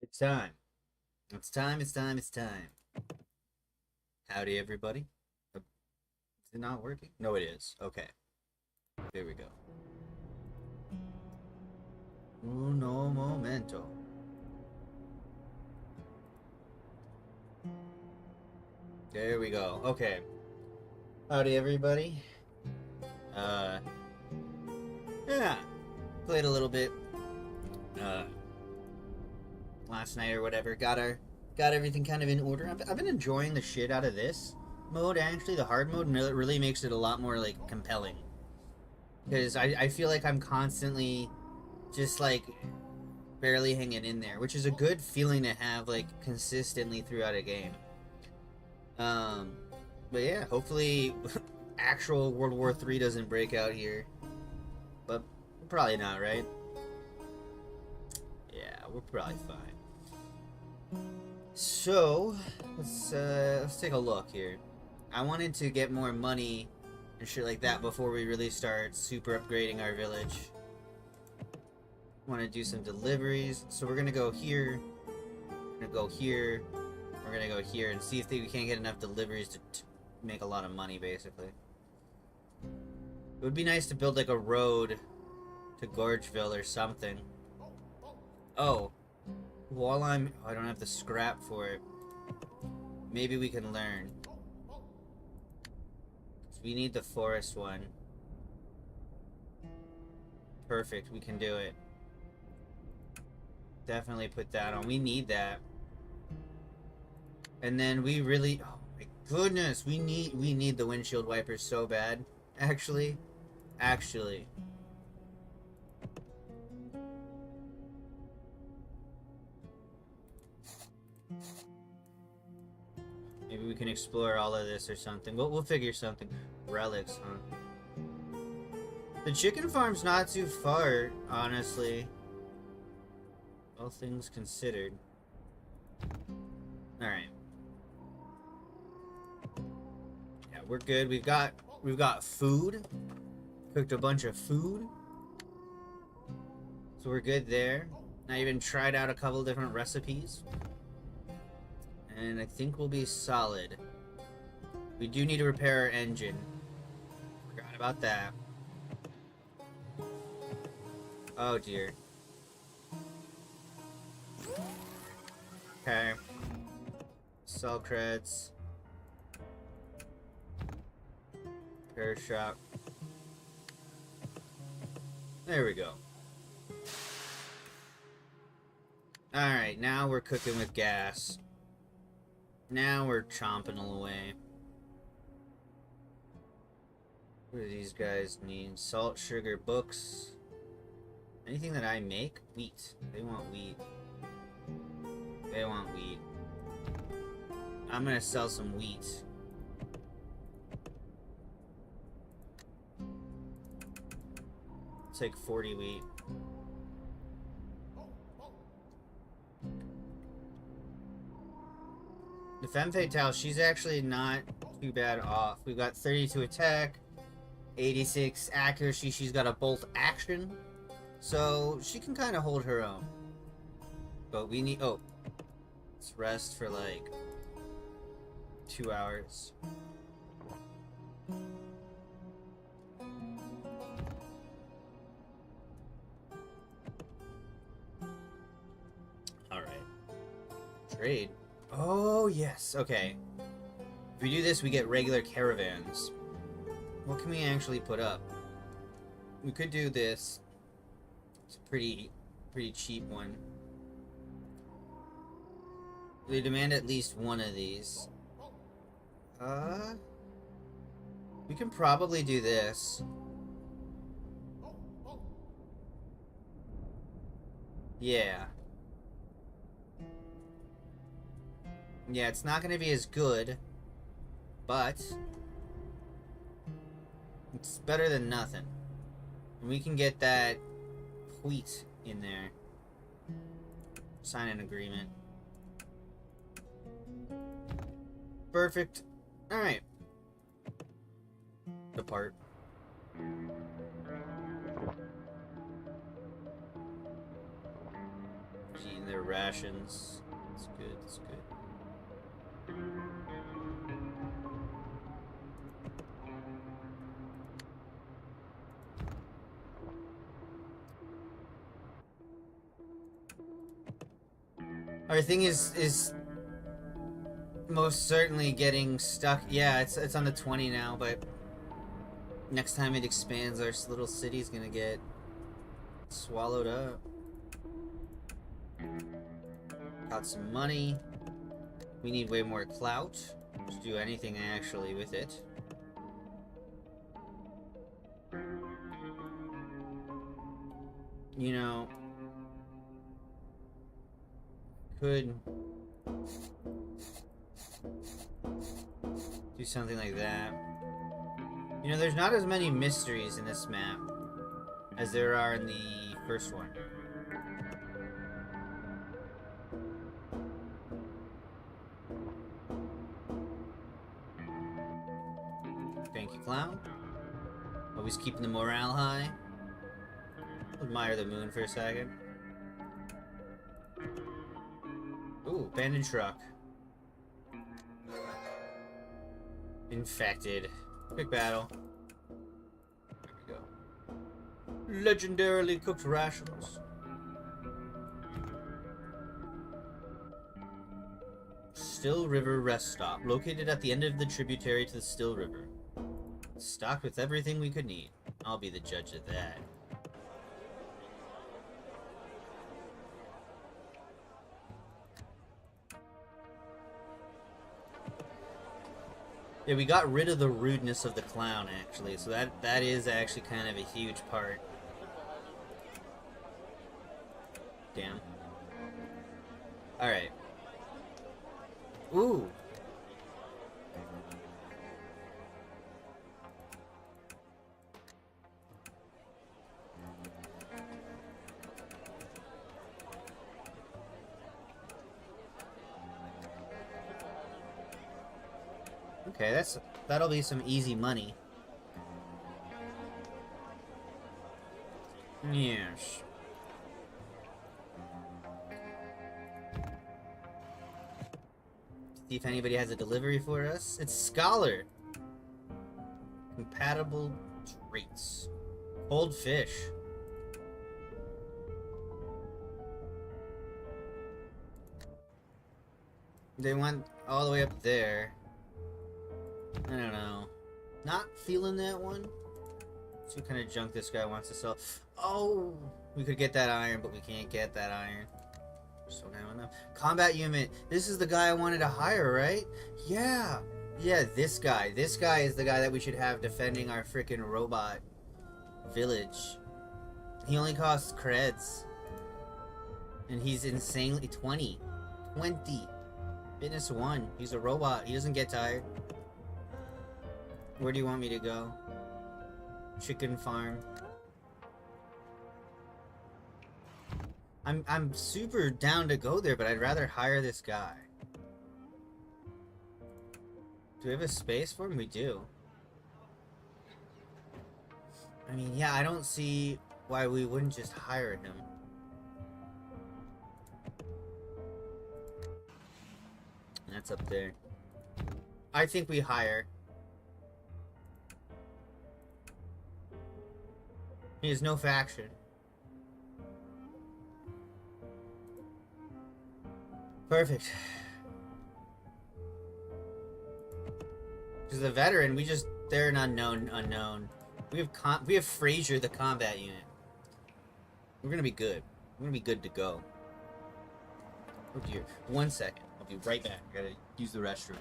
It's time. It's time, it's time, it's time. Howdy, everybody. Is it not working? No, it is. Okay. There we go. Uno momento. There we go. Okay. Howdy, everybody. Uh, yeah. Played a little bit, uh, last night or whatever. Got everything kind of in order. I've been enjoying the shit out of this mode, actually. The hard mode really makes it a lot more, like, compelling. Because I feel like I'm constantly just, like, barely hanging in there, which is a good feeling to have, like, consistently throughout a game. Um, but yeah, hopefully actual World War III doesn't break out here. But probably not, right? Yeah, we're probably fine. So, let's take a look here. I wanted to get more money and shit like that before we really start super upgrading our village. Want to do some deliveries, so we're gonna go here. We're gonna go here. We're gonna go here and see if we can't get enough deliveries to make a lot of money, basically. It would be nice to build like a road to Gorgeville or something. Oh, while I don't have the scrap for it. Maybe we can learn. We need the forest one. Perfect, we can do it. Definitely put that on. We need that. And then we really, oh my goodness, we need the windshield wipers so bad. Actually. Maybe we can explore all of this or something. We'll figure something. Relics, huh? The chicken farm's not too far, honestly. All things considered. Alright. Yeah, we're good. We've got food. Cooked a bunch of food. So we're good there. I even tried out a couple different recipes. And I think we'll be solid. We do need to repair our engine. Forgot about that. Oh dear. Okay. Sell creds. Repair shop. There we go. Alright, now we're cooking with gas. Now we're chomping away. What do these guys need? Salt, sugar, books. Anything that I make? Wheat. They want wheat. They want wheat. I'm gonna sell some wheat. I'll take 40 wheat. The Femme Fatale, she's actually not too bad off. We've got 32 attack, 86 accuracy. She's got a bolt action. So she can kind of hold her own. But we need... Oh. Let's rest for like 2 hours. Alright. Trade. Oh, yes. Okay. If we do this, we get regular caravans. What can we actually put up? We could do this. It's a pretty cheap one. They demand at least one of these. We can probably do this. Yeah. Yeah, it's not going to be as good, but it's better than nothing. And we can get that wheat in there. Sign an agreement. Perfect. Alright. Depart. eating their rations. That's good, that's good. Our thing is most certainly getting stuck. Yeah, it's on the 20 now, but next time it expands, our little city's gonna get swallowed up. Got some money. We need way more clout to do anything actually with it. You know, could do something like that. You know, there's not as many mysteries in this map as there are in the first one. Thank you, clown. Always keeping the morale high. Admire the moon for a second. Ooh, abandoned truck. Infected. Quick battle. There we go. Legendarily cooked rations. Still River Rest Stop, located at the end of the tributary to the Still River. Stocked with everything we could need. I'll be the judge of that. Yeah, we got rid of the rudeness of the clown, actually, so that is actually kind of a huge part. Damn. Alright. Ooh. Okay, that'll be some easy money. Yes. See if anybody has a delivery for us. It's Scholar. Compatible traits. Cold fish. They went all the way up there. I don't know. Not feeling that one. See what kind of junk this guy wants to sell. Oh! We could get that iron, but we can't get that iron. So now enough. Combat unit. This is the guy I wanted to hire, right? Yeah. Yeah, this guy. This guy is the guy that we should have defending our freaking robot village. He only costs creds. And he's insanely... 20. 20. Fitness 1. He's a robot. He doesn't get tired. Where do you want me to go? Chicken farm. I'm super down to go there, but I'd rather hire this guy. Do we have a space for him? We do. I mean, yeah, I don't see why we wouldn't just hire him. That's up there. I think we hire. He has no faction. Perfect. Because the veteran, they're an unknown. We have Frazier, the combat unit. We're gonna be good. We're gonna be good to go. Oh dear. 1 second. I'll be right back. I gotta use the restroom.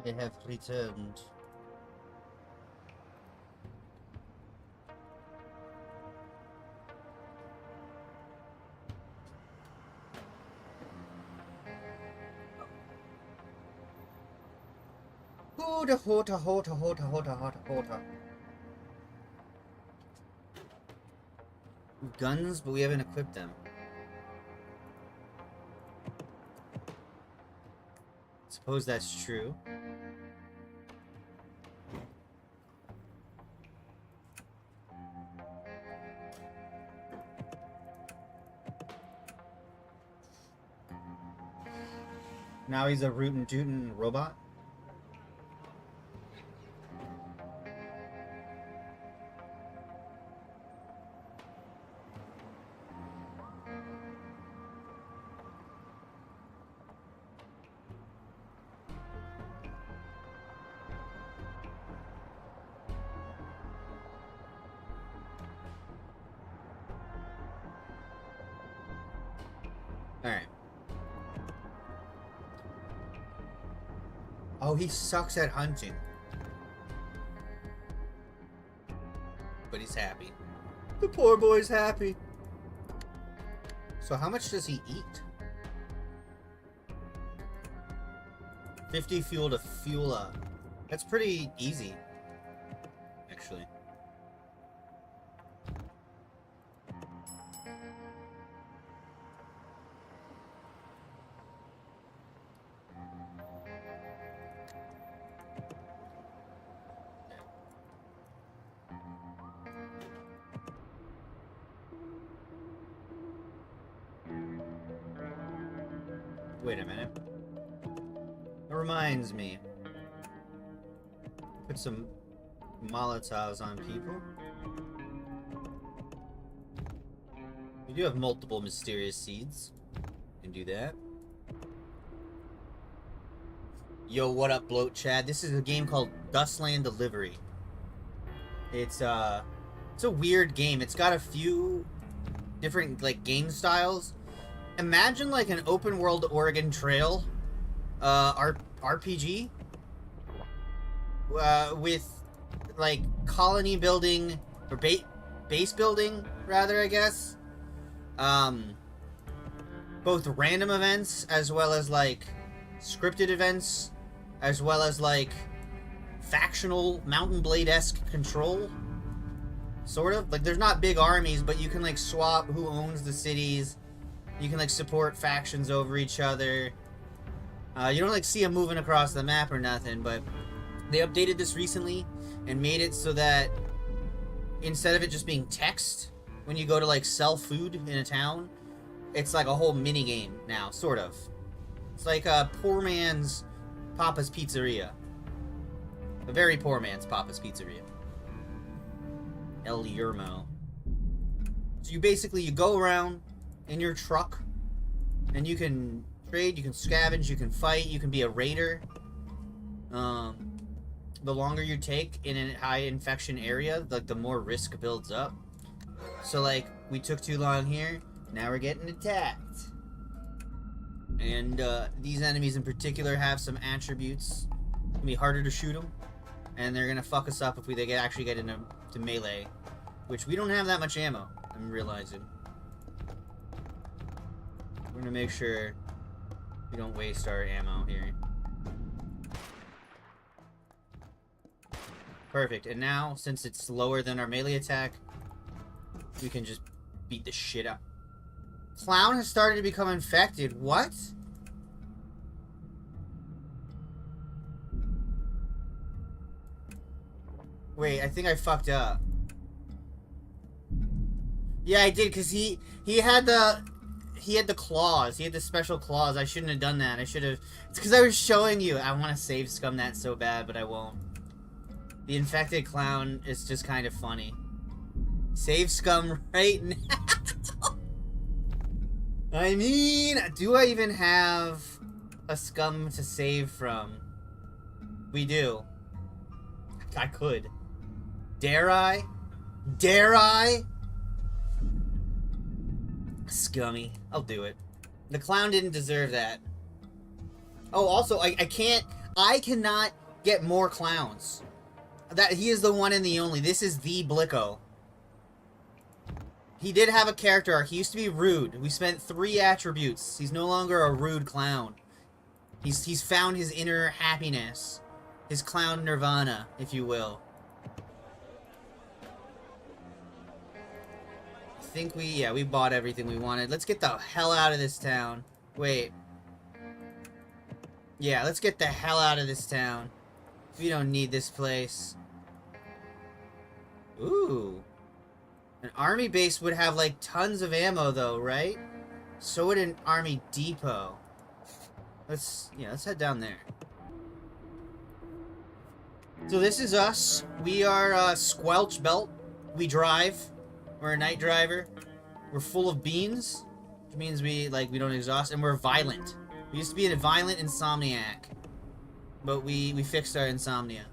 I have returned. Hota hota hota hota hota hota hota. Guns, but we haven't equipped them. Suppose that's true. Now he's a rootin' tootin' robot. Alright. Oh, he sucks at hunting. But he's happy. The poor boy's happy. So how much does he eat? 50 fuel to fuel up. That's pretty easy, actually. Wait a minute. It reminds me. Put some Molotovs on people. We do have multiple mysterious seeds. Can do that. Yo, what up, Bloat Chad? This is a game called Dustland Delivery. It's a weird game. It's got a few different like game styles. Imagine like an open world Oregon Trail RPG with like colony building or base building rather, I guess. Both random events as well as like scripted events as well as like factional Mountain Blade-esque control. Sort of. Like there's not big armies, but you can like swap who owns the cities. You can like support factions over each other. You don't like see them moving across the map or nothing, but they updated this recently and made it so that instead of it just being text when you go to like sell food in a town, it's like a whole mini game now, sort of. It's like a poor man's Papa's Pizzeria. A very poor man's Papa's Pizzeria. El Yermo. So you go around in your truck, and you can trade, you can scavenge, you can fight, you can be a raider. The longer you take in a high infection area, like the more risk builds up. So like, we took too long here, now we're getting attacked. And these enemies in particular have some attributes. It's gonna be harder to shoot them, and they're gonna fuck us up if they actually get into melee, which we don't have that much ammo, I'm realizing. We're gonna make sure we don't waste our ammo here. Perfect. And now, since it's slower than our melee attack, we can just beat the shit up. Clown has started to become infected. What? Wait, I think I fucked up. Yeah, I did, because he had the claws. He had the special claws. I shouldn't have done that. I should have... It's because I was showing you. I want to save scum that so bad, but I won't. The infected clown is just kind of funny. Save scum right now. I mean, do I even have a scum to save from? We do. I could. Dare I? Dare I? Scummy. I'll do it. The clown didn't deserve that. Oh, also, I can't I cannot get more clowns. That he is the one and the only. This is the Blicko. He did have a character arc. He used to be rude. We spent 3 attributes. He's no longer a rude clown. He's found his inner happiness. His clown nirvana, if you will. I think we bought everything we wanted. Let's get the hell out of this town. Wait. Yeah, let's get the hell out of this town. We don't need this place. Ooh. An army base would have, like, tons of ammo, though, right? So would an army depot. Let's head down there. So this is us. We are, Squelch Belt. We drive. We're a night driver. We're full of beans, which means we don't exhaust, and we're violent. We used to be a violent insomniac, but we fixed our insomnia.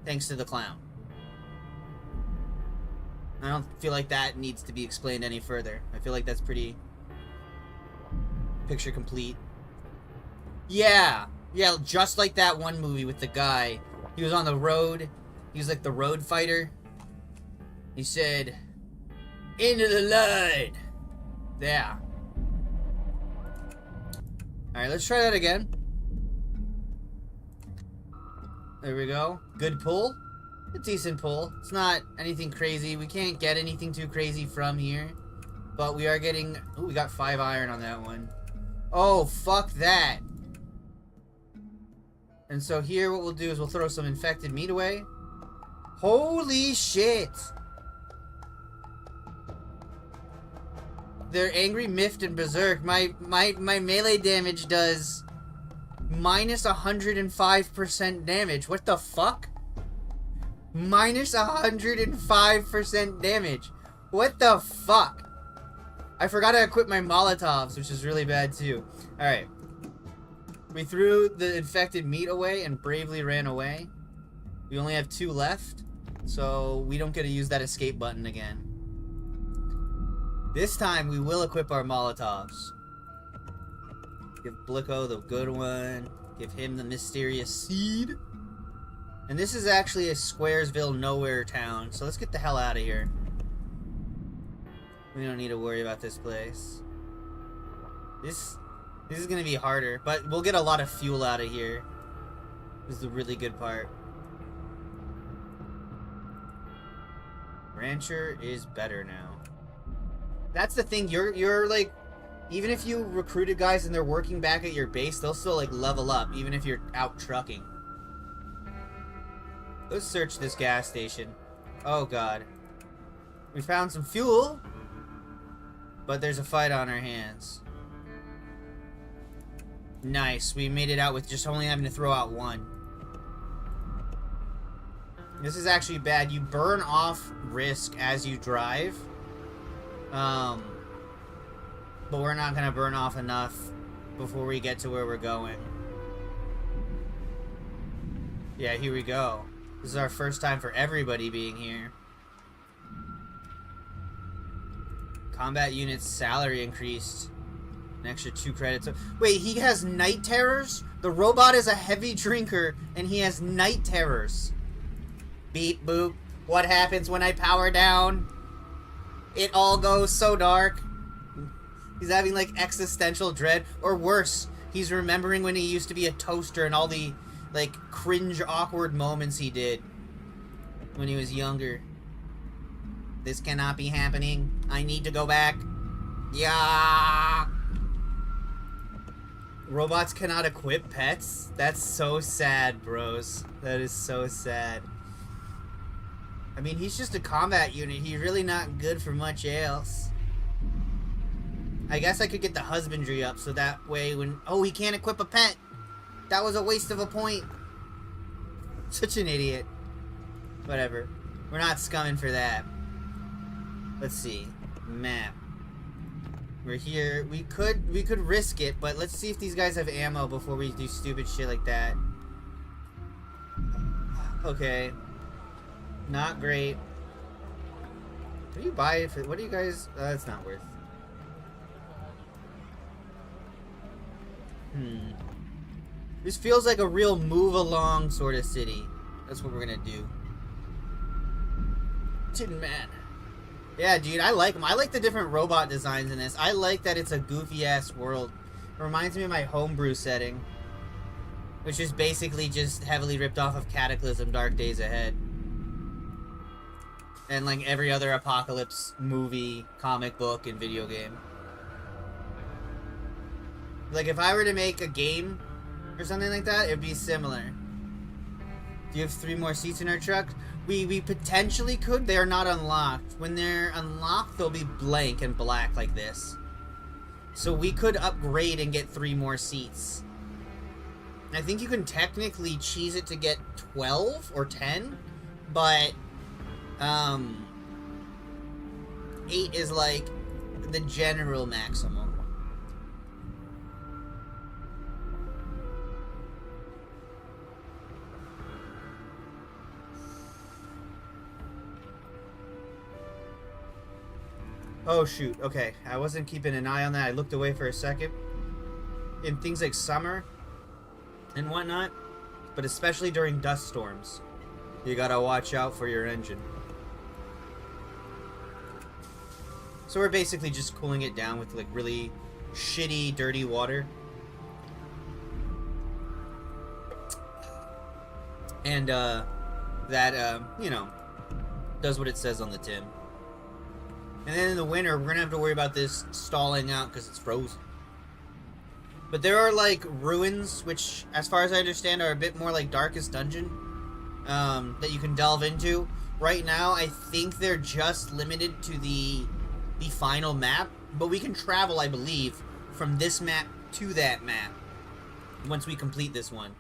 Thanks to the clown. I don't feel like that needs to be explained any further. I feel like that's pretty picture complete. Yeah, just like that one movie with the guy. He was on the road. He was like the road fighter. He said, "Into the line." Yeah. Alright, let's try that again. There we go. Good pull. A decent pull. It's not anything crazy. We can't get anything too crazy from here. But we are getting... Ooh, we got 5 iron on that one. Oh, fuck that. And so here what we'll do is we'll throw some infected meat away. Holy shit! They're angry, miffed, and berserk. My melee damage does minus 105% damage. What the fuck? Minus 105% damage. What the fuck? I forgot to equip my Molotovs, which is really bad too. Alright. We threw the infected meat away and bravely ran away. We only have 2 left, so we don't get to use that escape button again. This time, we will equip our Molotovs. Give Blicko the good one. Give him the mysterious seed. And this is actually a Squaresville nowhere town, so let's get the hell out of here. We don't need to worry about this place. This is gonna be harder, but we'll get a lot of fuel out of here. This is the really good part. Rancher is better now. That's the thing, you're like, even if you recruited guys and they're working back at your base, they'll still like level up, even if you're out trucking. Let's search this gas station. Oh god. We found some fuel, but there's a fight on our hands. Nice, we made it out with just only having to throw out 1. This is actually bad. You burn off risk as you drive. But we're not gonna burn off enough before we get to where we're going. Yeah, here we go. This is our first time for everybody being here. Combat unit's salary increased. An extra 2 credits. Wait, he has night terrors? The robot is a heavy drinker, and he has night terrors. Beep boop. What happens when I power down? It all goes so dark. He's having, like, existential dread. Or worse, he's remembering when he used to be a toaster and all the, like, cringe, awkward moments he did when he was younger. This cannot be happening. I need to go back. Yeah. Robots cannot equip pets? That's so sad, bros. That is so sad. I mean, he's just a combat unit. He's really not good for much else. I guess I could get the husbandry up so that way when... Oh, he can't equip a pet! That was a waste of a point. Such an idiot. Whatever. We're not scumming for that. Let's see. Map. We're here. We could risk it, but let's see if these guys have ammo before we do stupid shit like that. Okay. Not great. What do you buy for... What do you guys... That's not worth. This feels like a real move along sort of city. That's what we're gonna do. Tin Man. Yeah, dude, I like them. I like the different robot designs in this. I like that it's a goofy-ass world. It reminds me of my homebrew setting, which is basically just heavily ripped off of Cataclysm Dark Days Ahead. And like every other apocalypse movie, comic book, and video game. Like if I were to make a game or something like that, it'd be similar. Do you have 3 more seats in our truck? We potentially could. They are not unlocked. When they're unlocked, they'll be blank and black like this. So we could upgrade and get 3 more seats. I think you can technically cheese it to get 12 or 10, but 8 is like the general maximum. Oh shoot, okay. I wasn't keeping an eye on that. I looked away for a second. In things like summer and whatnot, but especially during dust storms, you gotta watch out for your engine. So we're basically just cooling it down with like really shitty, dirty water. And that, you know, does what it says on the tin. And then in the winter, we're gonna have to worry about this stalling out because it's frozen. But there are like ruins, which, as far as I understand, are a bit more like Darkest Dungeon that you can delve into. Right now, I think they're just limited to the final map, but we can travel, I believe, from this map to that map once we complete this one.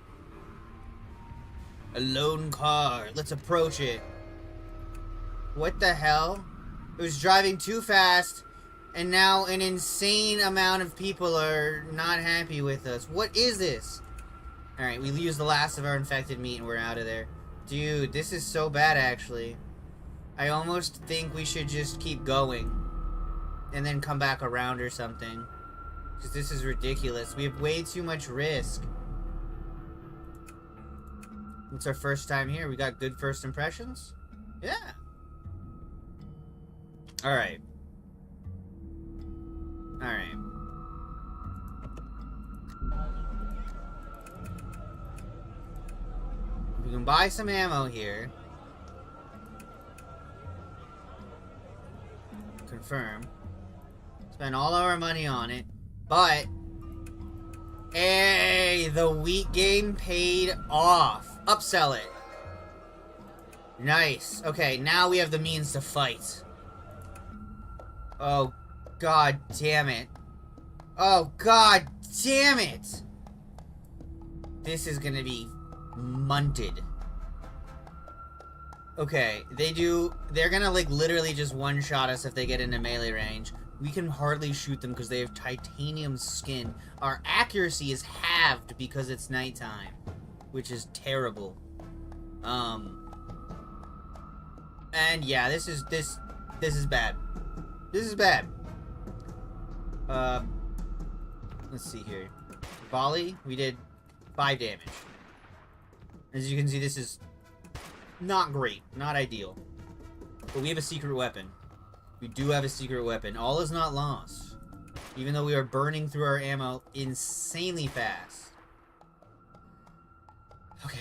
A lone car. Let's approach it. What the hell? It was driving too fast, and now an insane amount of people are not happy with us. What is this? Alright, we used the last of our infected meat and we're out of there. Dude, this is so bad, actually. I almost think we should just keep going and then come back around or something. Because this is ridiculous. We have way too much risk. It's our first time here. We got good first impressions? Yeah. Alright. Alright. We can buy some ammo here. Confirm. Spend all our money on it. But, hey, the wheat game paid off. Upsell it. Nice. Okay, now we have the means to fight. Oh, god damn it. Oh, god damn it! This is gonna be munted. Okay, they're gonna like literally just one-shot us if they get into melee range. We can hardly shoot them because they have titanium skin. Our accuracy is halved because it's nighttime, which is terrible. And yeah, this is bad. This is bad. Let's see here. Volley, we did 5 damage. As you can see, this is not great, not ideal. But we have a secret weapon. We do have a secret weapon. All is not lost. Even though we are burning through our ammo insanely fast. Okay.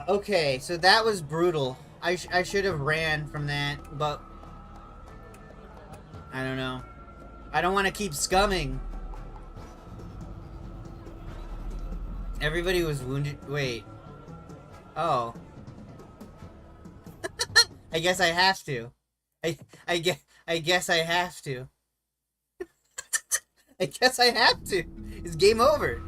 Okay, so that was brutal. I should have ran from that, but I don't know. I don't want to keep scumming. Everybody was wounded. Wait. Oh. I guess I have to. I guess I have to. I guess I have to. It's game over.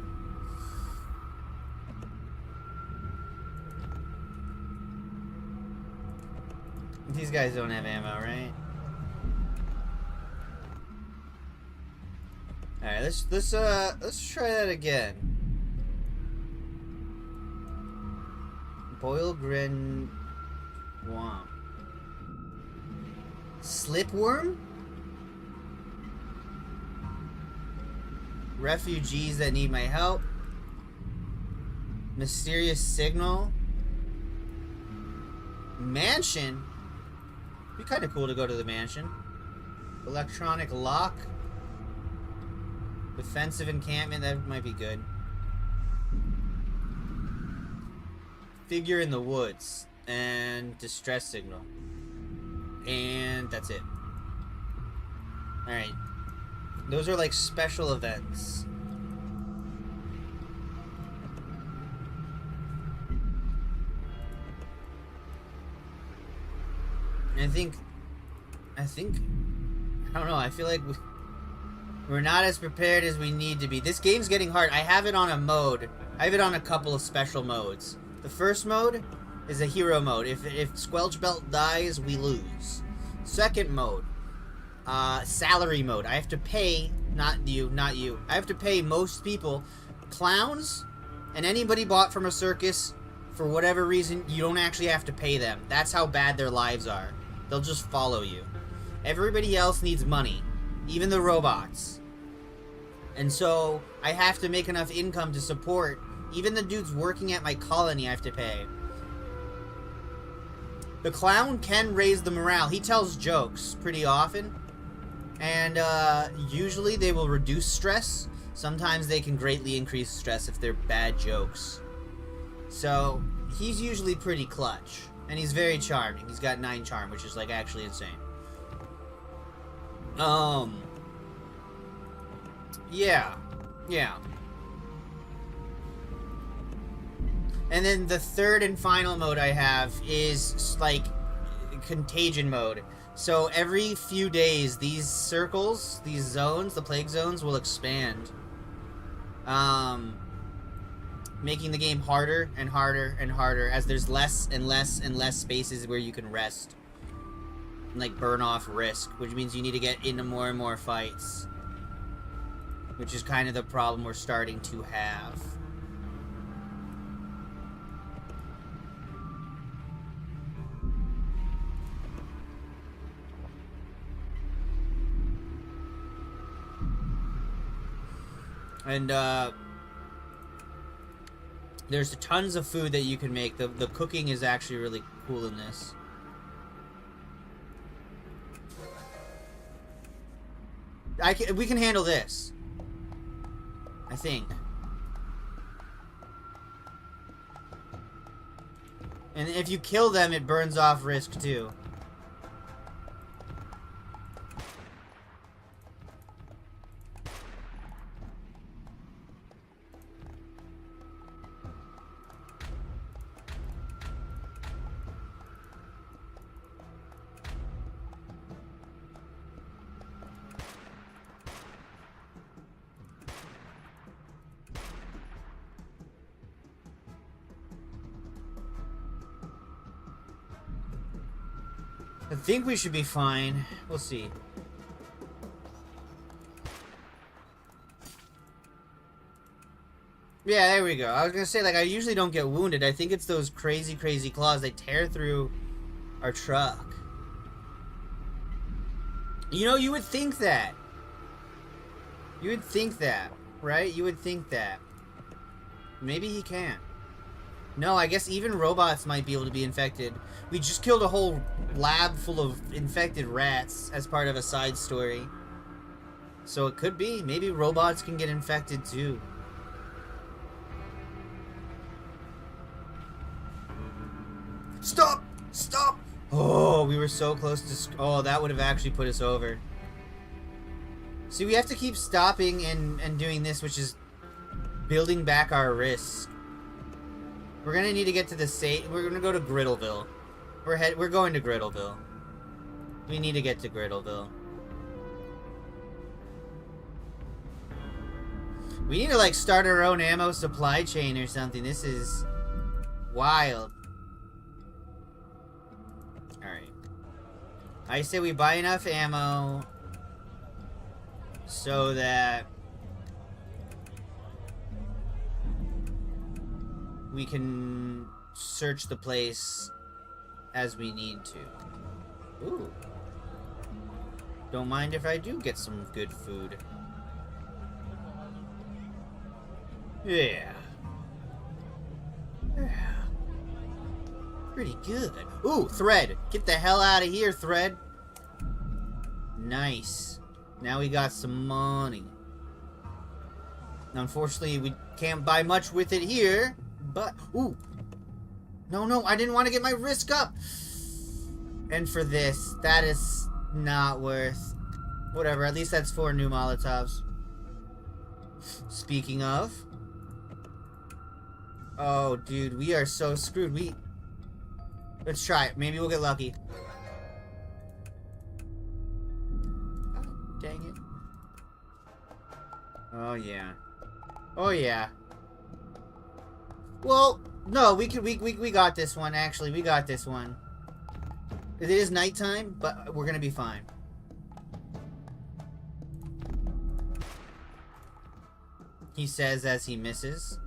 These guys don't have ammo, right? Alright, let's try that again. Boil grin womp. Slipworm? Refugees that need my help. Mysterious signal. Mansion? Be kind of cool to go to the mansion. Electronic lock. Defensive encampment, that might be good. Figure in the woods. And distress signal. And that's it. Alright. Those are like special events. I don't know, I feel like we're not as prepared as we need to be. This game's getting hard. I have it on a mode. I have it on a couple of special modes. The first mode is a hero mode. If Squelch Belt dies, we lose. Second mode, salary mode. I have to pay, not you. I have to pay most people, clowns, and anybody bought from a circus, for whatever reason, you don't actually have to pay them. That's how bad their lives are. They'll just follow you. Everybody else needs money, even the robots. And so, I have to make enough income to support, even the dudes working at my colony I have to pay. The clown can raise the morale. He tells jokes pretty often. And usually they will reduce stress. Sometimes they can greatly increase stress if they're bad jokes. So, he's usually pretty clutch. And he's very charming. He's got 9 charm, which is like actually insane. Yeah. And then the third and final mode I have is like contagion mode. So every few days, these circles, these zones, the plague zones will expand. Making the game harder and harder and harder as there's less and less and less spaces where you can rest. And like burn off risk, which means you need to get into more and more fights. Which is kind of the problem we're starting to have. And, there's tons of food that you can make. The cooking is actually really cool in this. We can handle this. I think. And if you kill them, it burns off risk too. I think we should be fine. We'll see. Yeah, there we go. I was gonna say, like, I usually don't get wounded. I think it's those crazy, crazy claws. They tear through our truck. You know, you would think that. You would think that, right? You would think that. Maybe he can't. No, I guess even robots might be able to be infected. We just killed a whole lab full of infected rats as part of a side story. So it could be. Maybe robots can get infected too. Stop! Stop! Oh, we were so close to... Oh, that would have actually put us over. See, we have to keep stopping and doing this, which is building back our risk. We're gonna need to get to the we're gonna go to Griddleville. We're going to Griddleville. We need to get to Griddleville. We need to like start our own ammo supply chain or something. This is wild. Alright. I say we buy enough ammo so that we can search the place as we need to. Ooh. Don't mind if I do get some good food. Yeah. Yeah. Pretty good. Ooh, thread. Get the hell out of here, thread. Nice. Now we got some money. Unfortunately, we can't buy much with it here, but... Ooh. No, I didn't want to get my risk up. And for this, that is not worth... Whatever, at least that's 4 new Molotovs. Speaking of... Oh, dude, we are so screwed. Let's try it. Maybe we'll get lucky. Oh, dang it. Oh, yeah. Oh, yeah. Well, no, we got this one, actually. We got this one. It is nighttime, but we're gonna be fine. He says as he misses.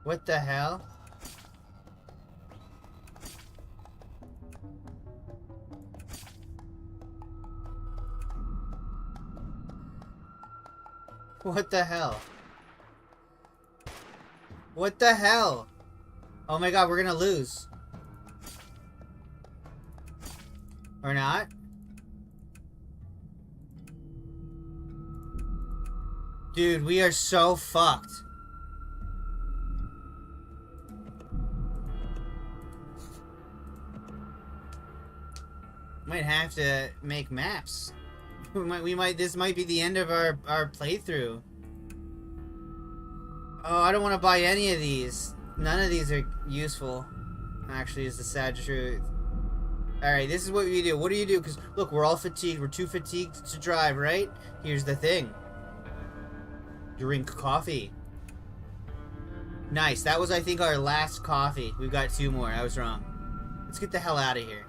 What the hell? What the hell? What the hell? Oh my god, we're gonna lose. Or not? Dude, we are so fucked. Might have to make maps. This might be the end of our playthrough. Oh, I don't want to buy any of these. None of these are useful. Actually, is the sad truth. Alright, this is what we do. What do you do? Because, look, we're all fatigued. We're too fatigued to drive, right? Here's the thing. Drink coffee. Nice. That was, I think, our last coffee. We've got 2 more. I was wrong. Let's get the hell out of here.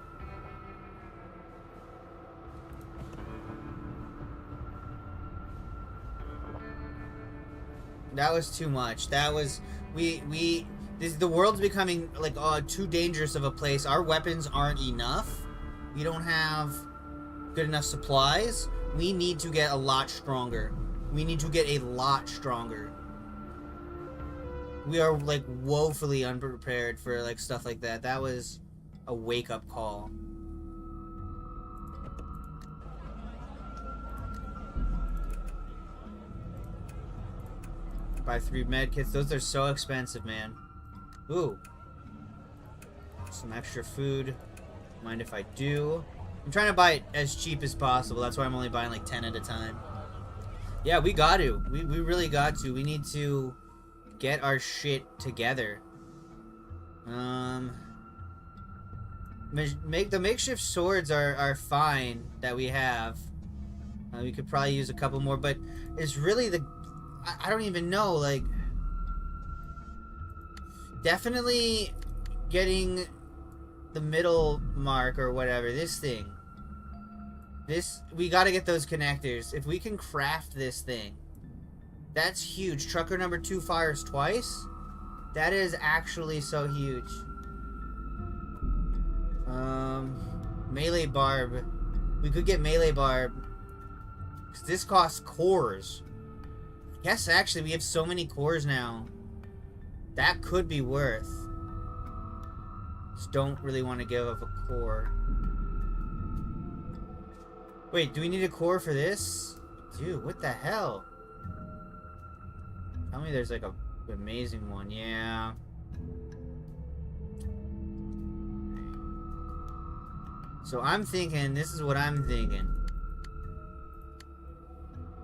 That was too much. That was... the world's becoming, like, too dangerous of a place. Our weapons aren't enough. We don't have good enough supplies. We need to get a lot stronger. We need to get a lot stronger. We are, like, woefully unprepared for, like, stuff like that. That was a wake-up call. Buy 3 medkits. Those are so expensive, man. Ooh. Some extra food. Mind if I do? I'm trying to buy it as cheap as possible. That's why I'm only buying like 10 at a time. Yeah, we got to. We really got to. We need to get our shit together. Make the makeshift swords are fine that we have. We could probably use a couple more, but it's really the... I don't even know, like... Definitely getting the middle mark or whatever, this thing. We gotta get those connectors. If we can craft this thing, that's huge. Trucker number 2 fires twice? That is actually so huge. Melee barb. We could get melee barb. 'Cause this costs cores. Yes, actually, we have so many cores now. That could be worth. Just don't really want to give up a core. Wait, do we need a core for this? Dude, what the hell? Tell me there's like a amazing one. Yeah. So I'm thinking, this is what I'm thinking.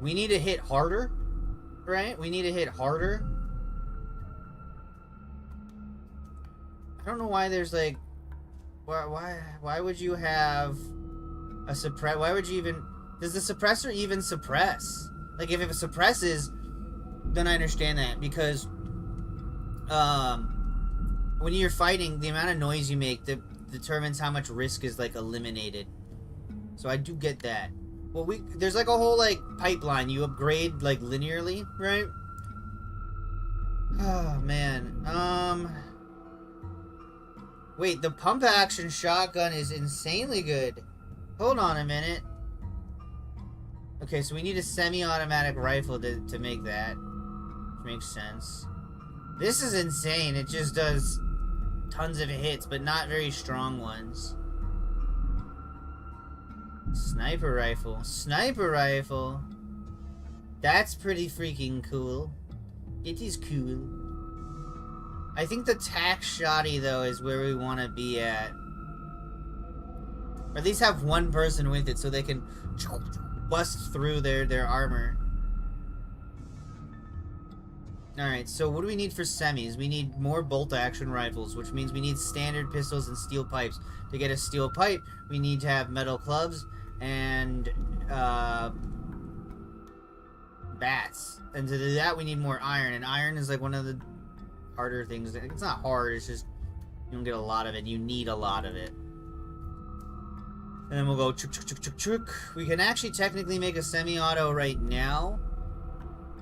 We need to hit harder. Right? We need to hit harder. I don't know why there's like... Why would you have A suppress. Why would you even? Does the suppressor even suppress? Like, if it suppresses, then I understand that, because when you're fighting, the amount of noise you make determines how much risk is like eliminated. So I do get that. Well, there's like a whole like pipeline. You upgrade like linearly, right? Oh man. Wait, the pump action shotgun is insanely good. Hold on a minute. Okay, so we need a semi-automatic rifle to make that. Which makes sense. This is insane. It just does tons of hits, but not very strong ones. Sniper rifle. Sniper rifle. That's pretty freaking cool. It is cool. I think the tac shotty, though, is where we want to be at. Or at least have one person with it so they can bust through their armor. Alright, so what do we need for semis? We need more bolt-action rifles, which means we need standard pistols and steel pipes. To get a steel pipe, we need to have metal clubs and bats. And to do that, we need more iron. And iron is like one of the harder things. It's not hard, it's just you don't get a lot of it. You need a lot of it. And then we'll go chuk chuk chuk chuk chuk. We can actually technically make a semi-auto right now,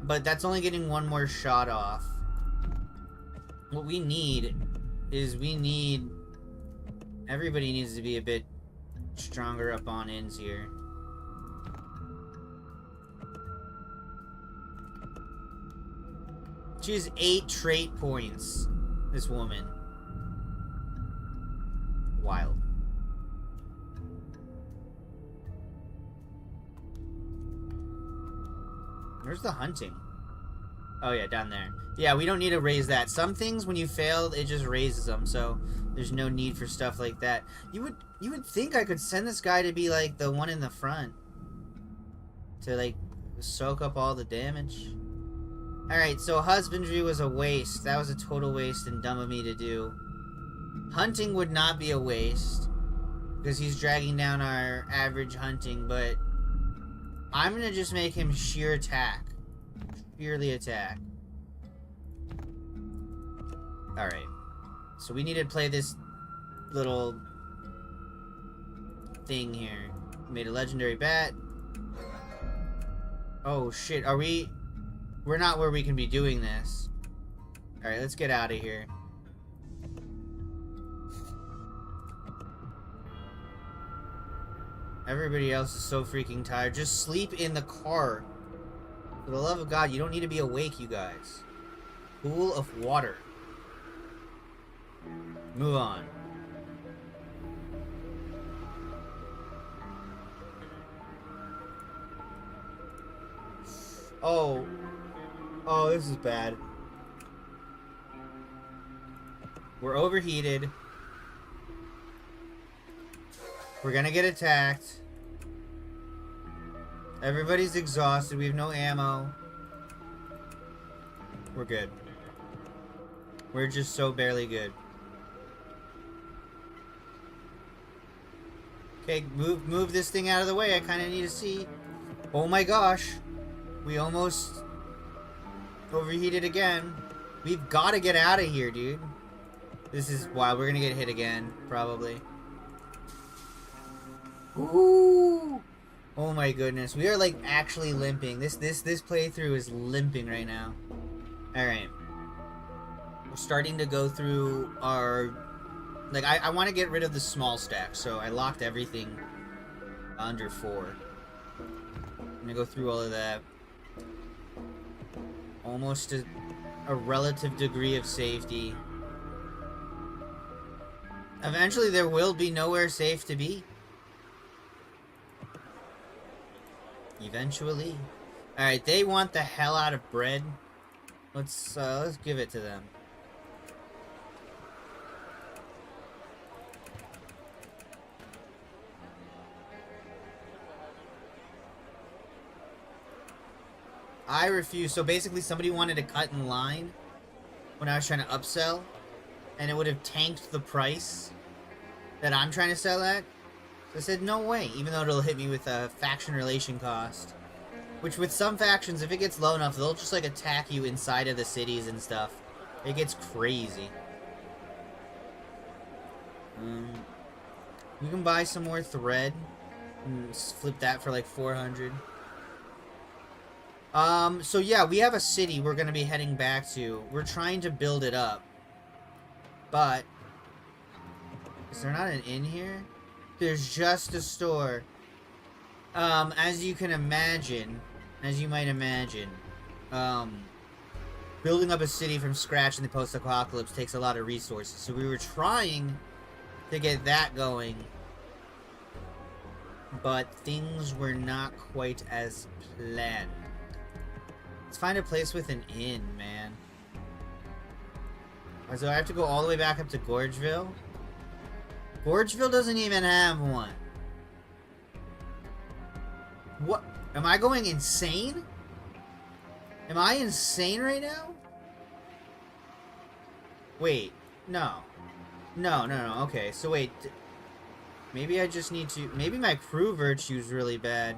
but that's only getting one more shot off. What we need is everybody needs to be a bit stronger up on ends here. She has 8 trait points, this woman. Wild. Where's the hunting? Oh yeah, down there. Yeah, we don't need to raise that. Some things, when you fail, it just raises them, so there's no need for stuff like that. You would think I could send this guy to be like the one in the front, to like soak up all the damage. Alright, so husbandry was a waste. That was a total waste and dumb of me to do. Hunting would not be a waste, because he's dragging down our average hunting, but I'm gonna just make him sheer attack. Purely attack. Alright. So we need to play this little thing here. Made a legendary bat. Oh shit, are we... We're not where we can be doing this. Alright, let's get out of here. Everybody else is so freaking tired. Just sleep in the car. For the love of God, you don't need to be awake, you guys. Pool of water. Move on. Oh. Oh, this is bad. We're overheated. We're gonna get attacked. Everybody's exhausted. We have no ammo. We're good. We're just so barely good. Okay, move this thing out of the way. I kind of need to see. Oh my gosh. We almost overheated again. We've got to get out of here, dude. This is wild. We're gonna get hit again, probably. Ooh! Oh my goodness. We are like actually limping. This playthrough is limping right now. Alright. We're starting to go through our... Like, I want to get rid of the small stack, so I locked everything under 4. I'm gonna go through all of that. Almost a relative degree of safety. Eventually there will be nowhere safe to be. Eventually. Alright, they want the hell out of bread. Let's give it to them. I refuse. So basically somebody wanted to cut in line when I was trying to upsell, and it would have tanked the price that I'm trying to sell at. I said, no way, even though it'll hit me with a faction relation cost. Which, with some factions, if it gets low enough, they'll just, like, attack you inside of the cities and stuff. It gets crazy. You can buy some more thread. And flip that for, like, 400. So yeah, we have a city we're gonna be heading back to. We're trying to build it up. But... is there not an inn here? There's just a store. As you can imagine, as you might imagine, building up a city from scratch in the post-apocalypse takes a lot of resources. So we were trying to get that going, but things were not quite as planned. Let's find a place with an inn, man. So I have to go all the way back up to Gorgeville? Gorgeville doesn't even have one. What? Am I going insane? Am I insane right now? Wait. No. No. Okay, so wait. Maybe I just need to... maybe my crew virtue's really bad.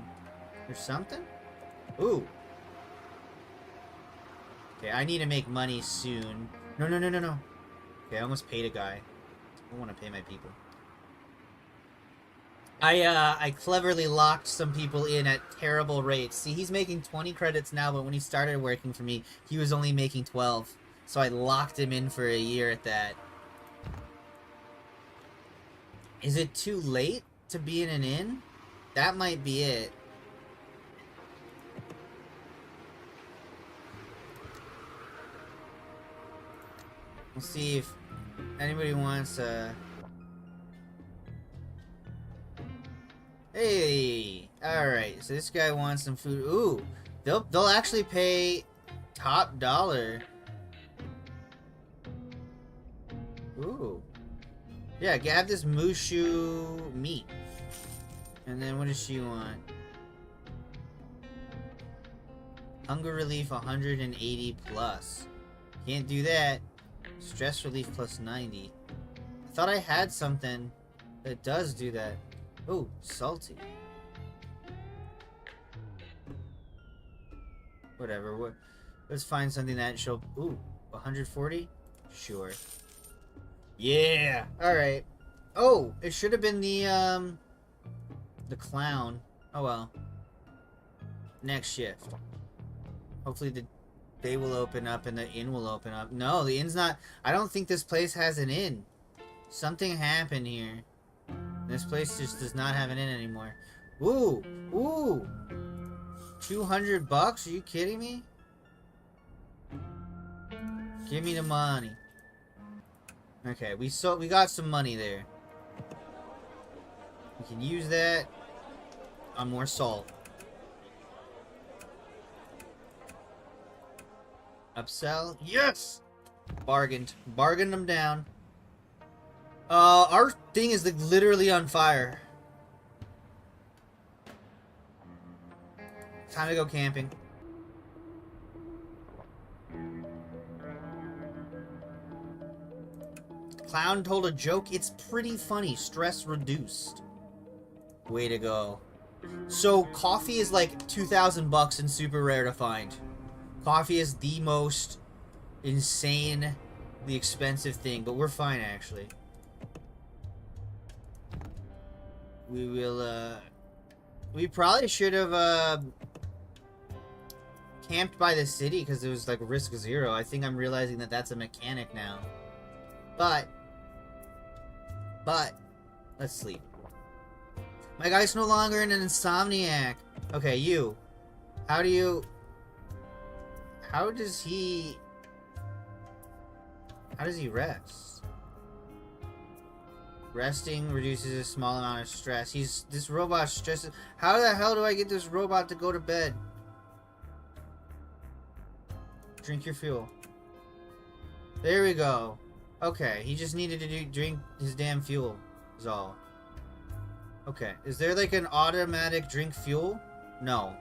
Or something? Ooh. Okay, I need to make money soon. No. Okay, I almost paid a guy. I don't want to pay my people. I cleverly locked some people in at terrible rates. See, he's making 20 credits now, but when he started working for me, he was only making 12. So I locked him in for a year at that. Is it too late to be in an inn? That might be it. We'll see if anybody wants Hey! Alright, so this guy wants some food. Ooh! They'll actually pay top dollar. Ooh. Yeah, have this Mushu meat. And then what does she want? Hunger relief 180 plus. Can't do that. Stress relief plus 90. I thought I had something that does do that. Ooh, salty. Whatever. Let's find something that she'll... ooh, 140? Sure. Yeah! Alright. Oh! It should have been the clown. Oh well. Next shift. Hopefully the day will open up and the inn will open up. No, the inn's not... I don't think this place has an inn. Something happened here. This place just does not have an inn anymore. Ooh! Ooh! 200 bucks? Are you kidding me? Give me the money. Okay, we got some money there. We can use that on more salt. Upsell? Yes! Bargained. Bargained them down. Our thing is like literally on fire. Time to go camping. Clown told a joke. It's pretty funny. Stress reduced. Way to go. So coffee is like 2,000 bucks and super rare to find. Coffee is the most insanely expensive thing, but we're fine actually. We will, we probably should have, camped by the city because it was like risk zero. I think I'm realizing that that's a mechanic now. But, let's sleep. My guy's no longer an insomniac. Okay, you. How does he rest? Resting reduces a small amount of stress. This robot stresses. How the hell do I get this robot to go to bed? Drink your fuel. There we go. Okay, he just needed to drink his damn fuel, is all. Okay, is there like an automatic drink fuel? No.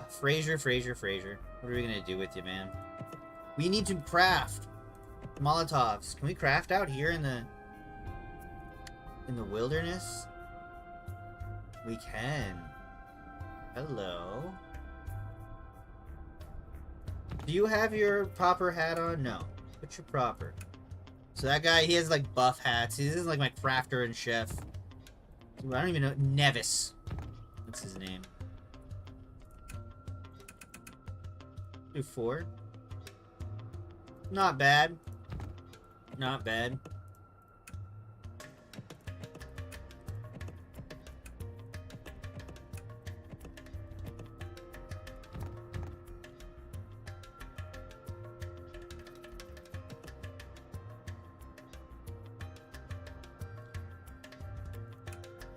Fraser. What are we gonna do with you, man? We need to craft Molotovs. Can we craft out here in the... In the wilderness? We can. Hello. Do you have your proper hat on? No. What's your proper? So that guy, he has like buff hats. He is like my crafter and chef. I don't even know. Nevis. What's his name? Do 4. Not bad. Not bad.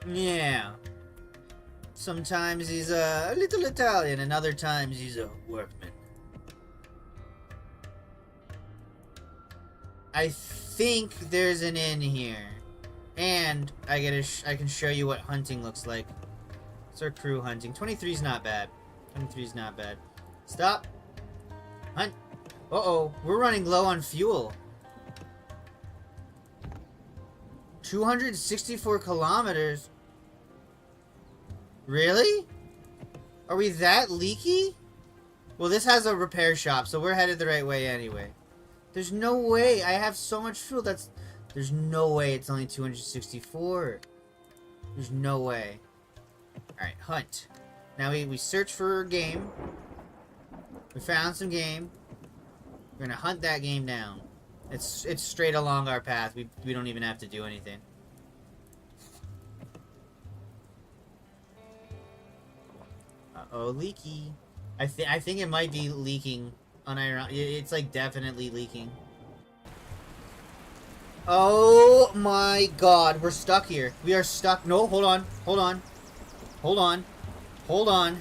Yeah. Sometimes he's a little Italian, and other times he's a workman. I think there's an inn here, and I can show you what hunting looks like. It's our crew hunting. 23's not bad. 23's not bad. Stop. Hunt. Uh-oh, we're running low on fuel. 264 kilometers. Really? Are we that leaky? Well, this has a repair shop, so we're headed the right way anyway. There's no way. I have so much fuel. There's no way it's only 264. There's no way. Alright, hunt. Now we search for game. We found some game. We're gonna hunt that game down. It's straight along our path. We don't even have to do anything. Uh-oh, leaky. I think it might be leaking. It's like definitely leaking. Oh my god, we're stuck here. We are stuck. No, hold on. Hold on. Hold on. Hold on.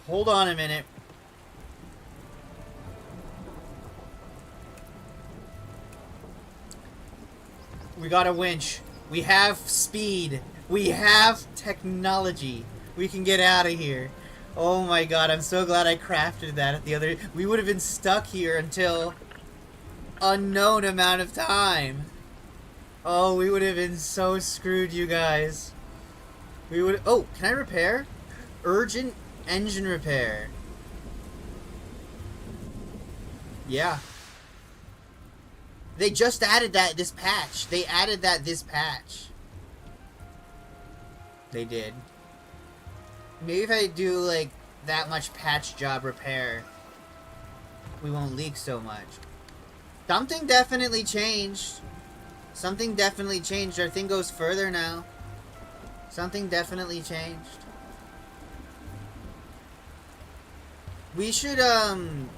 Hold on a minute. We got a winch. We have speed. We have technology. We can get out of here. Oh my god, I'm so glad I crafted that at the other... We would have been stuck here until... unknown amount of time. Oh, we would have been so screwed, you guys. We would... Oh, can I repair? Urgent engine repair. Yeah. They just added that this patch. They added that this patch. They did. Maybe if I do, like, that much patch job repair, we won't leak so much. Something definitely changed. Something definitely changed. Our thing goes further now. Something definitely changed. We should, don't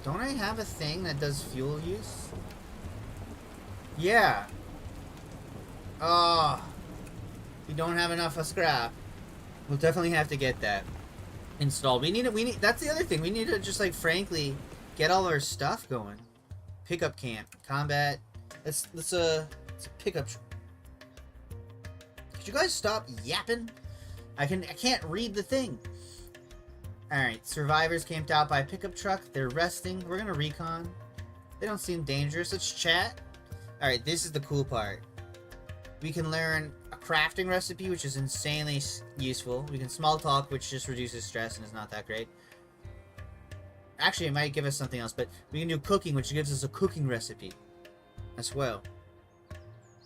I have a thing that does fuel use? Yeah. Oh. We don't have enough of scrap. We'll definitely have to get that installed. We need, that's the other thing. We need to just, like, frankly, get all our stuff going. Pickup camp. Combat. Let's a pickup. Could you guys stop yapping? I can't read the thing. Alright, survivors camped out by a pickup truck. They're resting. We're gonna recon. They don't seem dangerous. Let's chat. Alright, this is the cool part. We can learn a crafting recipe, which is insanely useful. We can small talk, which just reduces stress and is not that great. Actually, it might give us something else, but we can do cooking, which gives us a cooking recipe as well.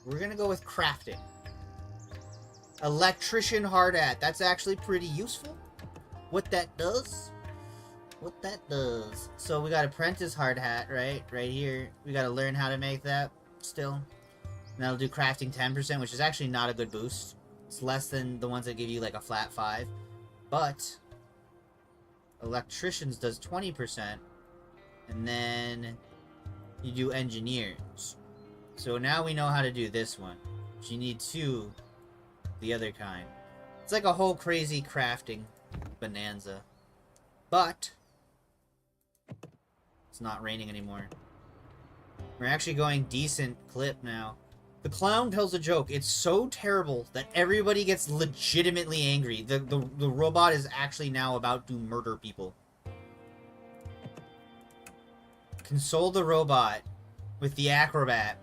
We're gonna go with crafting. Electrician hard hat. That's actually pretty useful. What that does. What that does. So we got apprentice hard hat, right? Right here. We gotta learn how to make that still. And that'll do crafting 10%, which is actually not a good boost. It's less than the ones that give you like a flat 5. But electricians does 20%. And then you do engineers. So now we know how to do this one. But you need 2 the other kind. It's like a whole crazy crafting bonanza. But it's not raining anymore. We're actually going decent clip now. The clown tells a joke. It's so terrible that everybody gets legitimately angry. The robot is actually now about to murder people. Console the robot with the acrobat.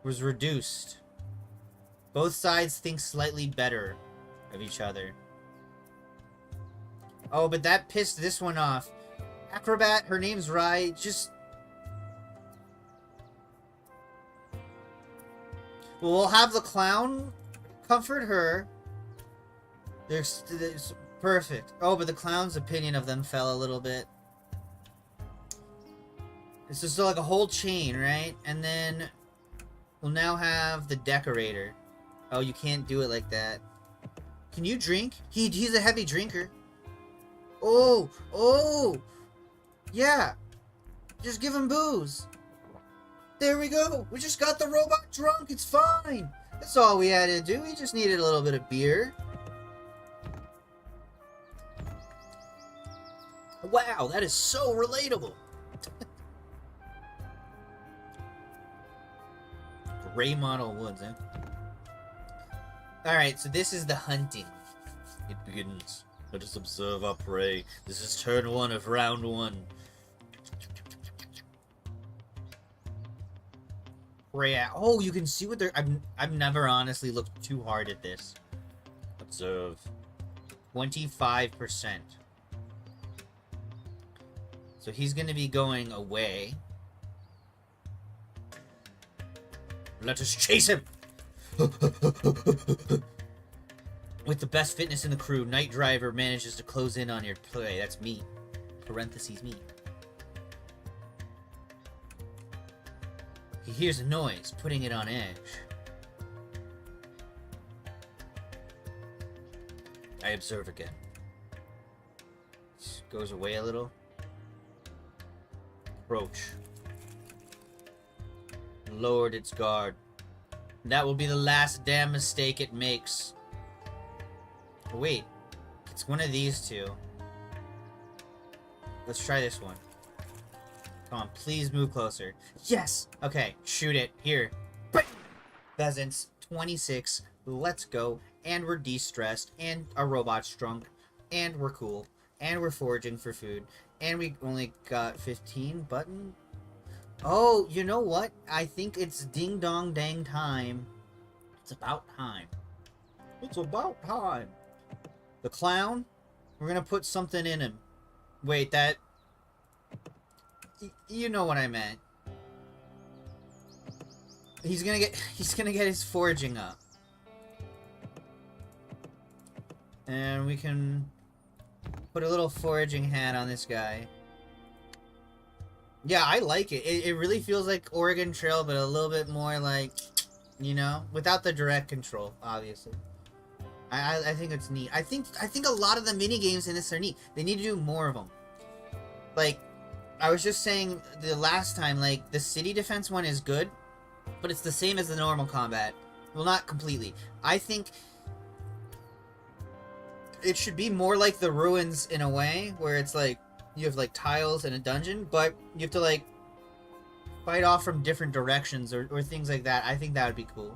was reduced. Both sides think slightly better of each other. Oh, but that pissed this one off. Acrobat, her name's Rai, just... Well, we'll have the clown comfort her. There's perfect. Oh, but the clown's opinion of them fell a little bit. It's just like a whole chain, right? And then we'll now have the decorator. Oh, you can't do it like that. Can you drink? He's a heavy drinker. Oh, oh, yeah. Just give him booze. There we go. We just got the robot drunk. It's fine. That's all we had to do. We just needed a little bit of beer. Wow, that is so relatable. Gray model woods, eh? Alright, so this is the hunting. It begins. Let us observe our prey. This is turn 1 of round 1. Prey out. Oh, you can see what they're... I've never honestly looked too hard at this. Observe. 25%. So he's going to be going away. Let us chase him! With the best fitness in the crew, Night Driver manages to close in on your play. That's me. Parentheses me. He hears a noise, putting it on edge. I observe again. Goes away a little. Approach. Lowered its guard. That will be the last damn mistake it makes. Oh, wait. It's one of these two. Let's try this one. Come on, please move closer. Yes! Okay, shoot it. Here. Pheasants, 26. Let's go. And we're de-stressed. And our robot's drunk. And we're cool. And we're foraging for food. And we only got 15 button. Oh, you know what? I think it's ding dong dang time. It's about time. It's about time. The clown, we're gonna put something in him. Wait, that... you know what I meant. He's gonna get his foraging up. And we can put a little foraging hat on this guy. Yeah, I like it. It really feels like Oregon Trail, but a little bit more like, you know, without the direct control, obviously. I think it's neat. I think a lot of the mini games in this are neat. They need to do more of them. Like, I was just saying the last time, like, the city defense one is good, but it's the same as the normal combat. Well, not completely. I think it should be more like the ruins in a way, where it's like, you have, like, tiles in a dungeon, but you have to, like, fight off from different directions or things like that. I think that would be cool.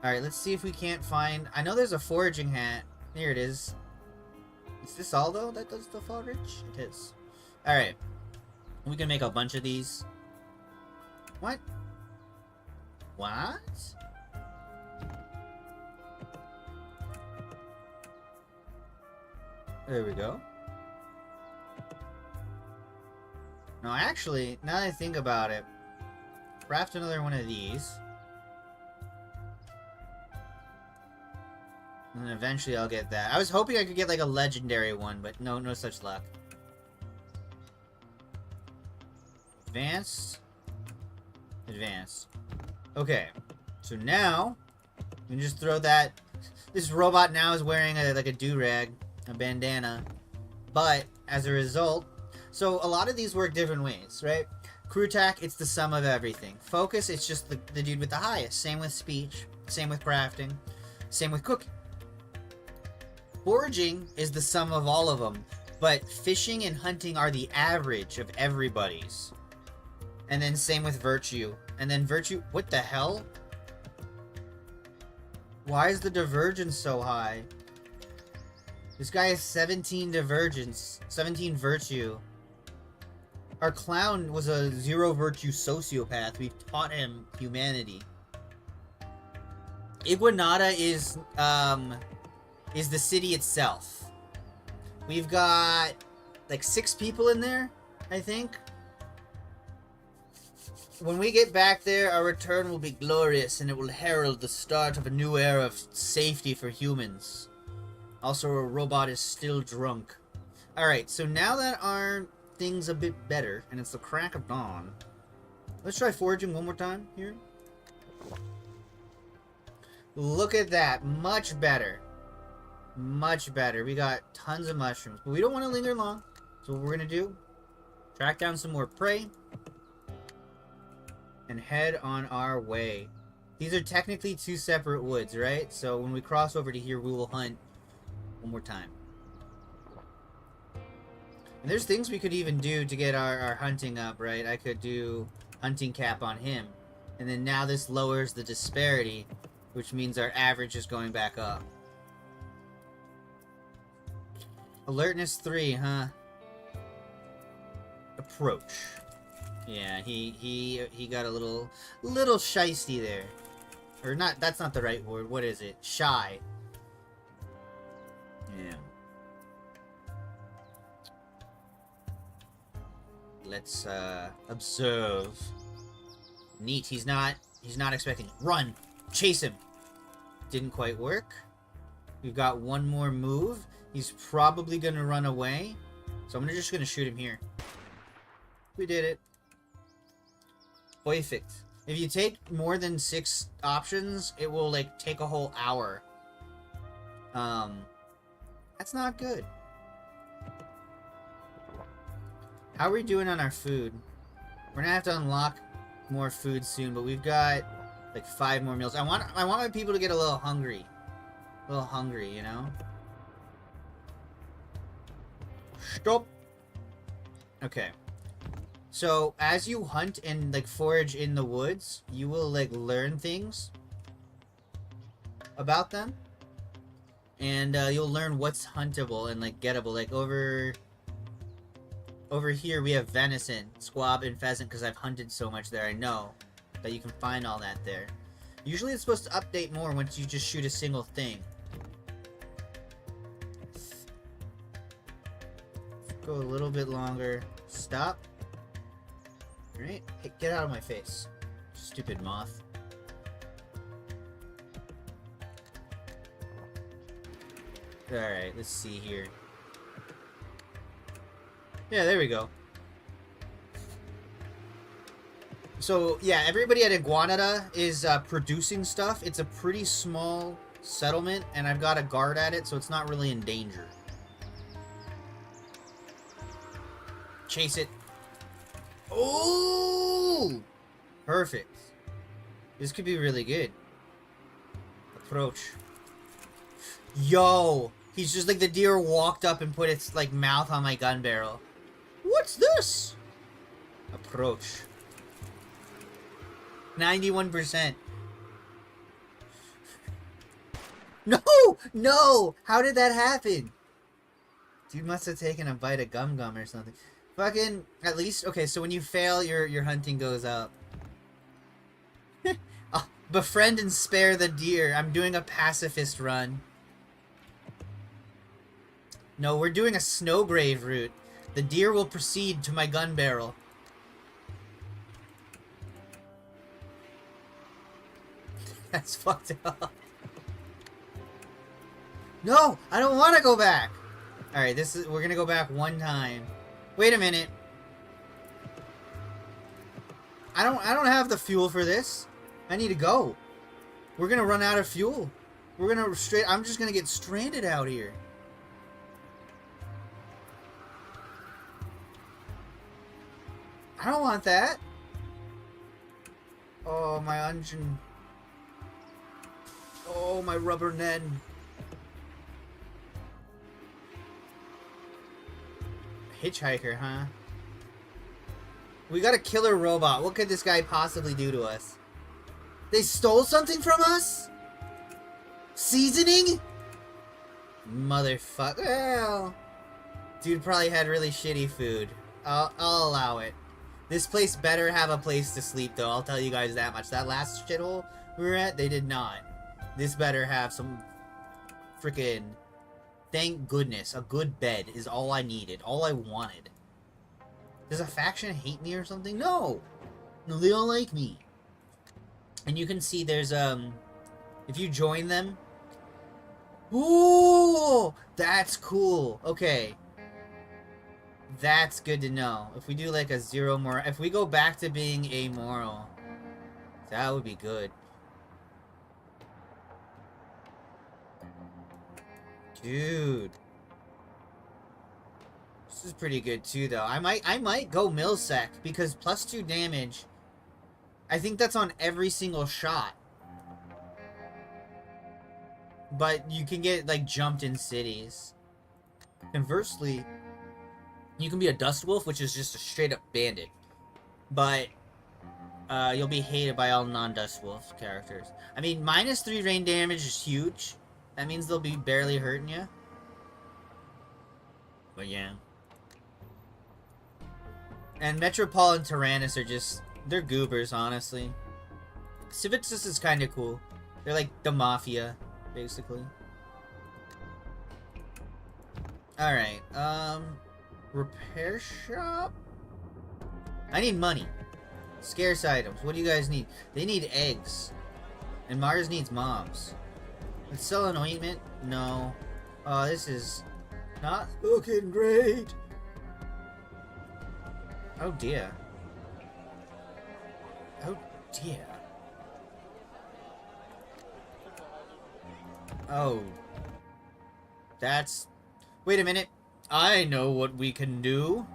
Alright, let's see if we can't find... I know there's a foraging hat. Here it is. Is this all, though, that does the forage? It is. Alright. We can make a bunch of these. What? What? There we go. No, actually, now that I think about it, craft another one of these. And then eventually I'll get that. I was hoping I could get like a legendary one, but no such luck. Advanced. Advanced. Okay. So now, we can just throw that... This robot now is wearing like a do-rag, a bandana. But, as a result... So, a lot of these work different ways, right? Crew attack, it's the sum of everything. Focus, it's just the dude with the highest. Same with speech. Same with crafting. Same with cooking. Foraging is the sum of all of them. But fishing and hunting are the average of everybody's. And then same with virtue. And then virtue... What the hell? Why is the divergence so high? This guy has 17 divergence. 17 virtue. Our clown was a zero virtue sociopath. We've taught him humanity. Iguanada is the city itself. We've got like 6 people in there, I think. When we get back there, our return will be glorious, and it will herald the start of a new era of safety for humans. Also, a robot is still drunk. Alright, so now that our thing's a bit better, and it's the crack of dawn, let's try foraging one more time here. Look at that. Much better. Much better. We got tons of mushrooms, but we don't want to linger long. So what we're going to do, track down some more prey, and head on our way. These are technically 2 separate woods, right? So when we cross over to here, we will hunt one more time. And there's things we could even do to get our hunting up, right? I could do hunting cap on him. And then now this lowers the disparity, which means our average is going back up. Alertness 3, huh? Approach. Yeah, he got a little shisty there. Or not, that's not the right word. What is it? Shy. Yeah. Let's observe. Neat, he's not expecting. Run! Chase him! Didn't quite work. We've got one more move. He's probably gonna run away. So I'm just gonna shoot him here. We did it. Perfect. If you take more than 6 options, it will like take a whole hour. That's not good. How are we doing on our food? We're gonna have to unlock more food soon, but we've got like 5 more meals. I want my people to get a little hungry. You know? Stop. Okay. So, as you hunt and, like, forage in the woods, you will, like, learn things about them. And, you'll learn what's huntable and, like, gettable. Like, over here we have venison, squab, and pheasant, because I've hunted so much there. I know that you can find all that there. Usually it's supposed to update more once you just shoot a single thing. Go a little bit longer. Stop. Alright, hey, get out of my face. Stupid moth. Alright, let's see here. Yeah, there we go. So, yeah, everybody at Iguanada is producing stuff. It's a pretty small settlement, and I've got a guard at it, so it's not really in danger. Chase it. Oh! Perfect. This could be really good. Approach. Yo! He's just like the deer walked up and put its like mouth on my gun barrel. What's this? Approach. 91%. No! No! How did that happen? Dude must have taken a bite of gum or something. Fucking, at least, okay, so when you fail, your hunting goes up. Oh, befriend and spare the deer. I'm doing a pacifist run. No, we're doing a snowgrave route. The deer will proceed to my gun barrel. That's fucked up. No, I don't want to go back. All right, we're gonna go back one time. Wait a minute. I don't have the fuel for this. I need to go. We're gonna run out of fuel. I'm just gonna get stranded out here. I don't want that. Oh, my engine. Oh, my rubber net. Hitchhiker, huh? We got a killer robot. What could this guy possibly do to us? They stole something from us? Seasoning? Motherfucker. Well, dude probably had really shitty food. I'll allow it. This place better have a place to sleep, though. I'll tell you guys that much. That last shithole we were at, they did not. This better have some freaking... Thank goodness. A good bed is all I needed. All I wanted. Does a faction hate me or something? No! No, they all like me. And you can see there's, if you join them... Ooh! That's cool. Okay. That's good to know. If we do like a zero more... If we go back to being amoral, that would be good. Dude. This is pretty good too, though. I might go Milsec, because +2 damage... I think that's on every single shot. But you can get, like, jumped in cities. Conversely, you can be a Dust Wolf, which is just a straight-up bandit. But, you'll be hated by all non-Dust Wolf characters. I mean, -3 rain damage is huge. That means they'll be barely hurting you. But, yeah. And Metropol and Tyrannus are just... They're goobers, honestly. Civicus is kind of cool. They're like the Mafia, basically. Alright, repair shop? I need money. Scarce items. What do you guys need? They need eggs. And Mars needs moms. Let's sell an ointment? No. Oh, this is not looking great. Oh dear. Oh dear. Oh. That's... Wait a minute. I know what we can do.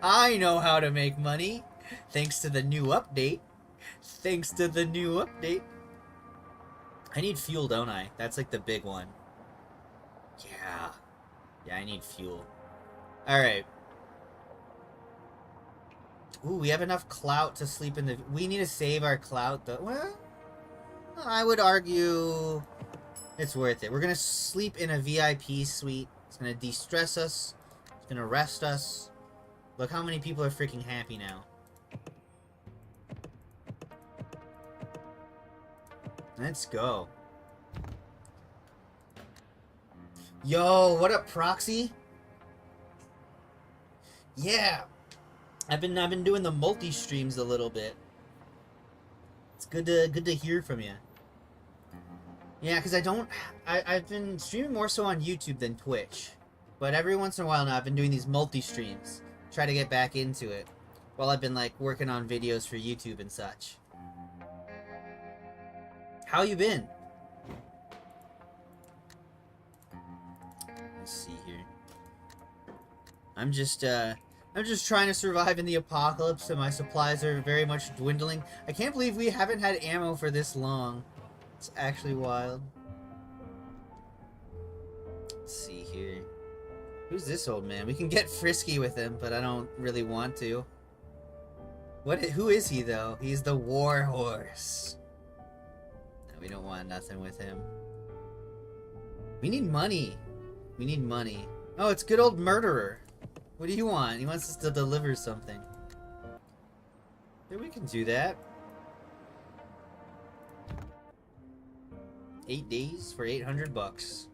I know how to make money. Thanks to the new update. Thanks to the new update. I need fuel, don't I? That's like the big one. Yeah. Yeah, I need fuel. Alright. Ooh, we have enough clout to sleep in the... We need to save our clout, though. Well, I would argue it's worth it. We're gonna sleep in a VIP suite. It's gonna de-stress us. It's gonna rest us. Look how many people are freaking happy now. Let's go. Yo, what up, Proxy? Yeah. I've been doing the multi-streams a little bit. It's good to hear from you. Yeah, because I've been streaming more so on YouTube than Twitch. But every once in a while now, I've been doing these multi-streams. Try to get back into it. While I've been, like, working on videos for YouTube and such. How you been? Let's see here. I'm just trying to survive in the apocalypse, and my supplies are very much dwindling. I can't believe we haven't had ammo for this long. It's actually wild. Let's see here. Who's this old man? We can get frisky with him, but I don't really want to. Who is he, though? He's the war horse. No, we don't want nothing with him. We need money. We need money. Oh, it's good old murderer. What do you want? He wants us to deliver something. Yeah, we can do that. 8 days for 800 bucks.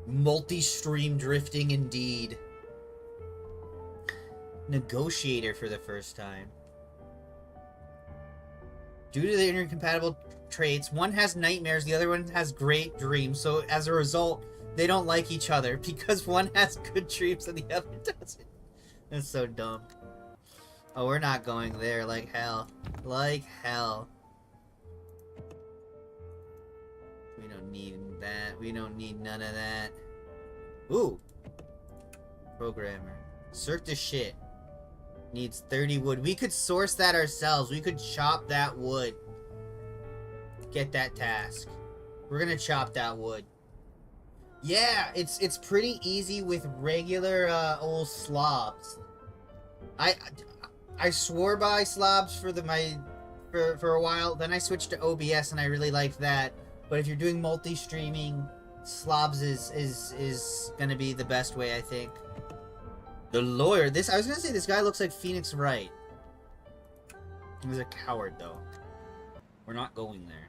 Multi-stream drifting indeed. Negotiator for the first time. Due to the incompatible traits, one has nightmares, the other one has great dreams. So as a result, they don't like each other because one has good dreams and the other doesn't. That's so dumb. Oh, we're not going there like hell. Like hell. We don't need that. We don't need none of that. Ooh. Programmer. Cirque de shit. Needs 30 wood. We could source that ourselves. We could chop that wood. Get that task. We're gonna chop that wood. Yeah, it's pretty easy with regular old slobs. I swore by slobs for for a while. Then I switched to OBS and I really liked that. But if you're doing multi-streaming, slobs is gonna be the best way, I think. The lawyer. I was gonna say this guy looks like Phoenix Wright. He's a coward, though. We're not going there.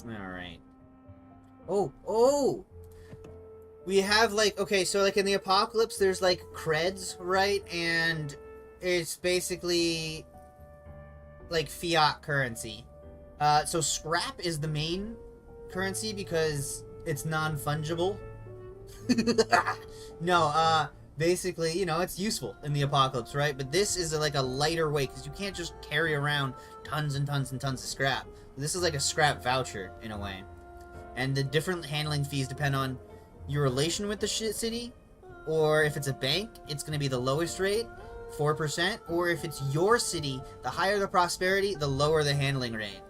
Alright. Oh! We have, like, okay, so, like, in the apocalypse, there's, like, creds, right? And it's basically, like, fiat currency. So scrap is the main currency because it's non-fungible. No, basically, you know, it's useful in the apocalypse, right? But this is like a lighter weight because you can't just carry around tons and tons and tons of scrap. This is like a scrap voucher in a way. And the different handling fees depend on your relation with the city, or if it's a bank, it's going to be the lowest rate, 4%, or if it's your city, the higher the prosperity, the lower the handling rate.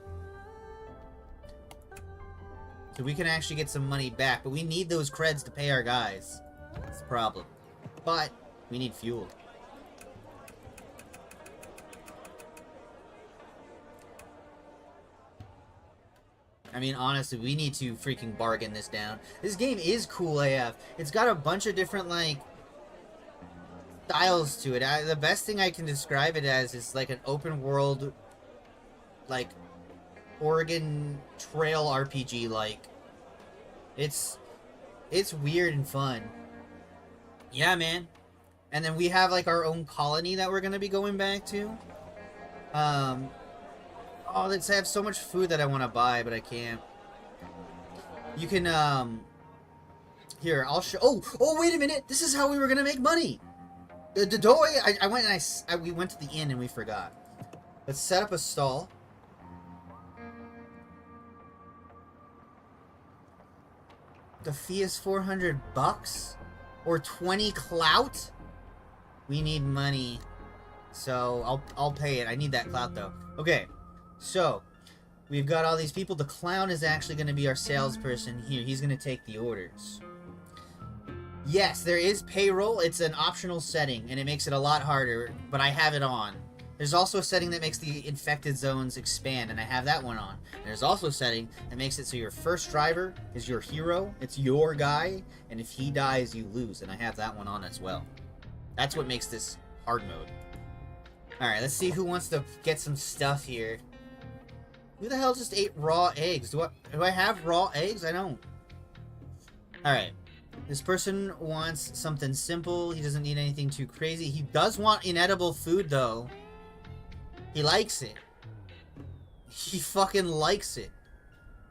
So we can actually get some money back, but we need those creds to pay our guys. That's the problem. But we need fuel. I mean, honestly, we need to freaking bargain this down. This game is cool AF. It's got a bunch of different, like, styles to it. The best thing I can describe it as is, like, an open world, like, Oregon Trail RPG, like. It's weird and fun. Yeah, man. And then we have, like, our own colony that we're gonna be going back to. Oh, I have so much food that I want to buy, but I can't. You can, here, I'll show. Oh, wait a minute. This is how we were gonna make money. The doy. I went and we went to the inn and we forgot. Let's set up a stall. The fee is $400 or 20 clout. We need money, so I'll pay it. I need that clout though. Okay, so we've got all these people. The clown is actually going to be our salesperson here. He's going to take the orders. Yes, there is payroll. It's an optional setting, and it makes it a lot harder, but I have it on. There's also a setting that makes the infected zones expand, and I have that one on. And there's also a setting that makes it so your first driver is your hero. It's your guy, and if he dies, you lose, and I have that one on as well. That's what makes this hard mode. Alright, let's see who wants to get some stuff here. Who the hell just ate raw eggs? Do I have raw eggs? I don't. Alright. This person wants something simple. He doesn't need anything too crazy. He does want inedible food, though. He likes it. He fucking likes it.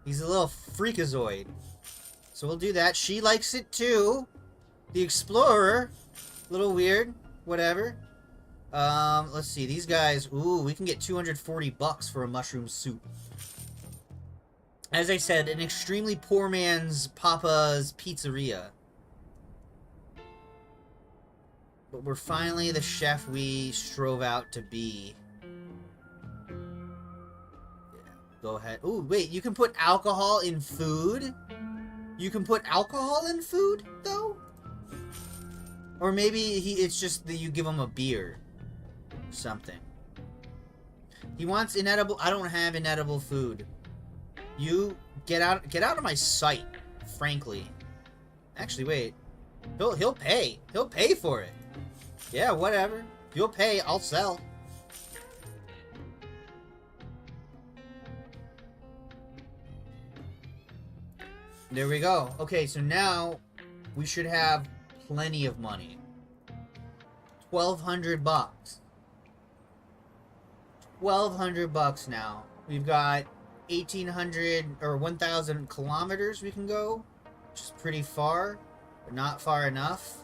He's a little freakazoid. So we'll do that. She likes it, too. The explorer. A little weird. Whatever. Let's see. These guys... Ooh, we can get $240 for a mushroom soup. As I said, an extremely poor man's Papa's Pizzeria. But we're finally the chef we strove out to be. Yeah, go ahead. Ooh, wait, you can put alcohol in food? You can put alcohol in food, though? Or maybe it's just that you give him a beer. Something. He wants inedible... I don't have inedible food. You get out of my sight, frankly. Actually, wait. He'll pay. He'll pay for it. Yeah, whatever. You'll pay, I'll sell. There we go. Okay, so now we should have plenty of money. $1,200. $1,200 now. We've got 1,800 or 1,000 kilometers we can go, which is pretty far, but not far enough.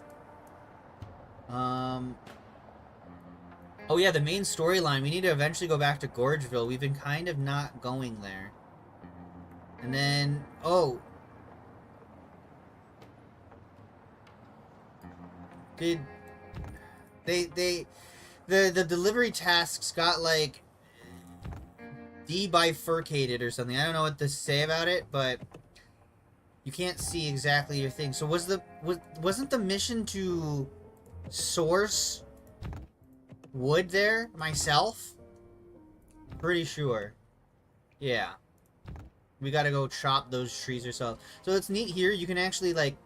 Oh yeah, the main storyline. We need to eventually go back to Gorgeville. We've been kind of not going there. And then, oh. The delivery tasks got, like, debifurcated or something. I don't know what to say about it, but you can't see exactly your thing. So wasn't the mission to source wood there myself? Pretty sure. Yeah. We gotta go chop those trees ourselves. So it's neat here. You can actually, like,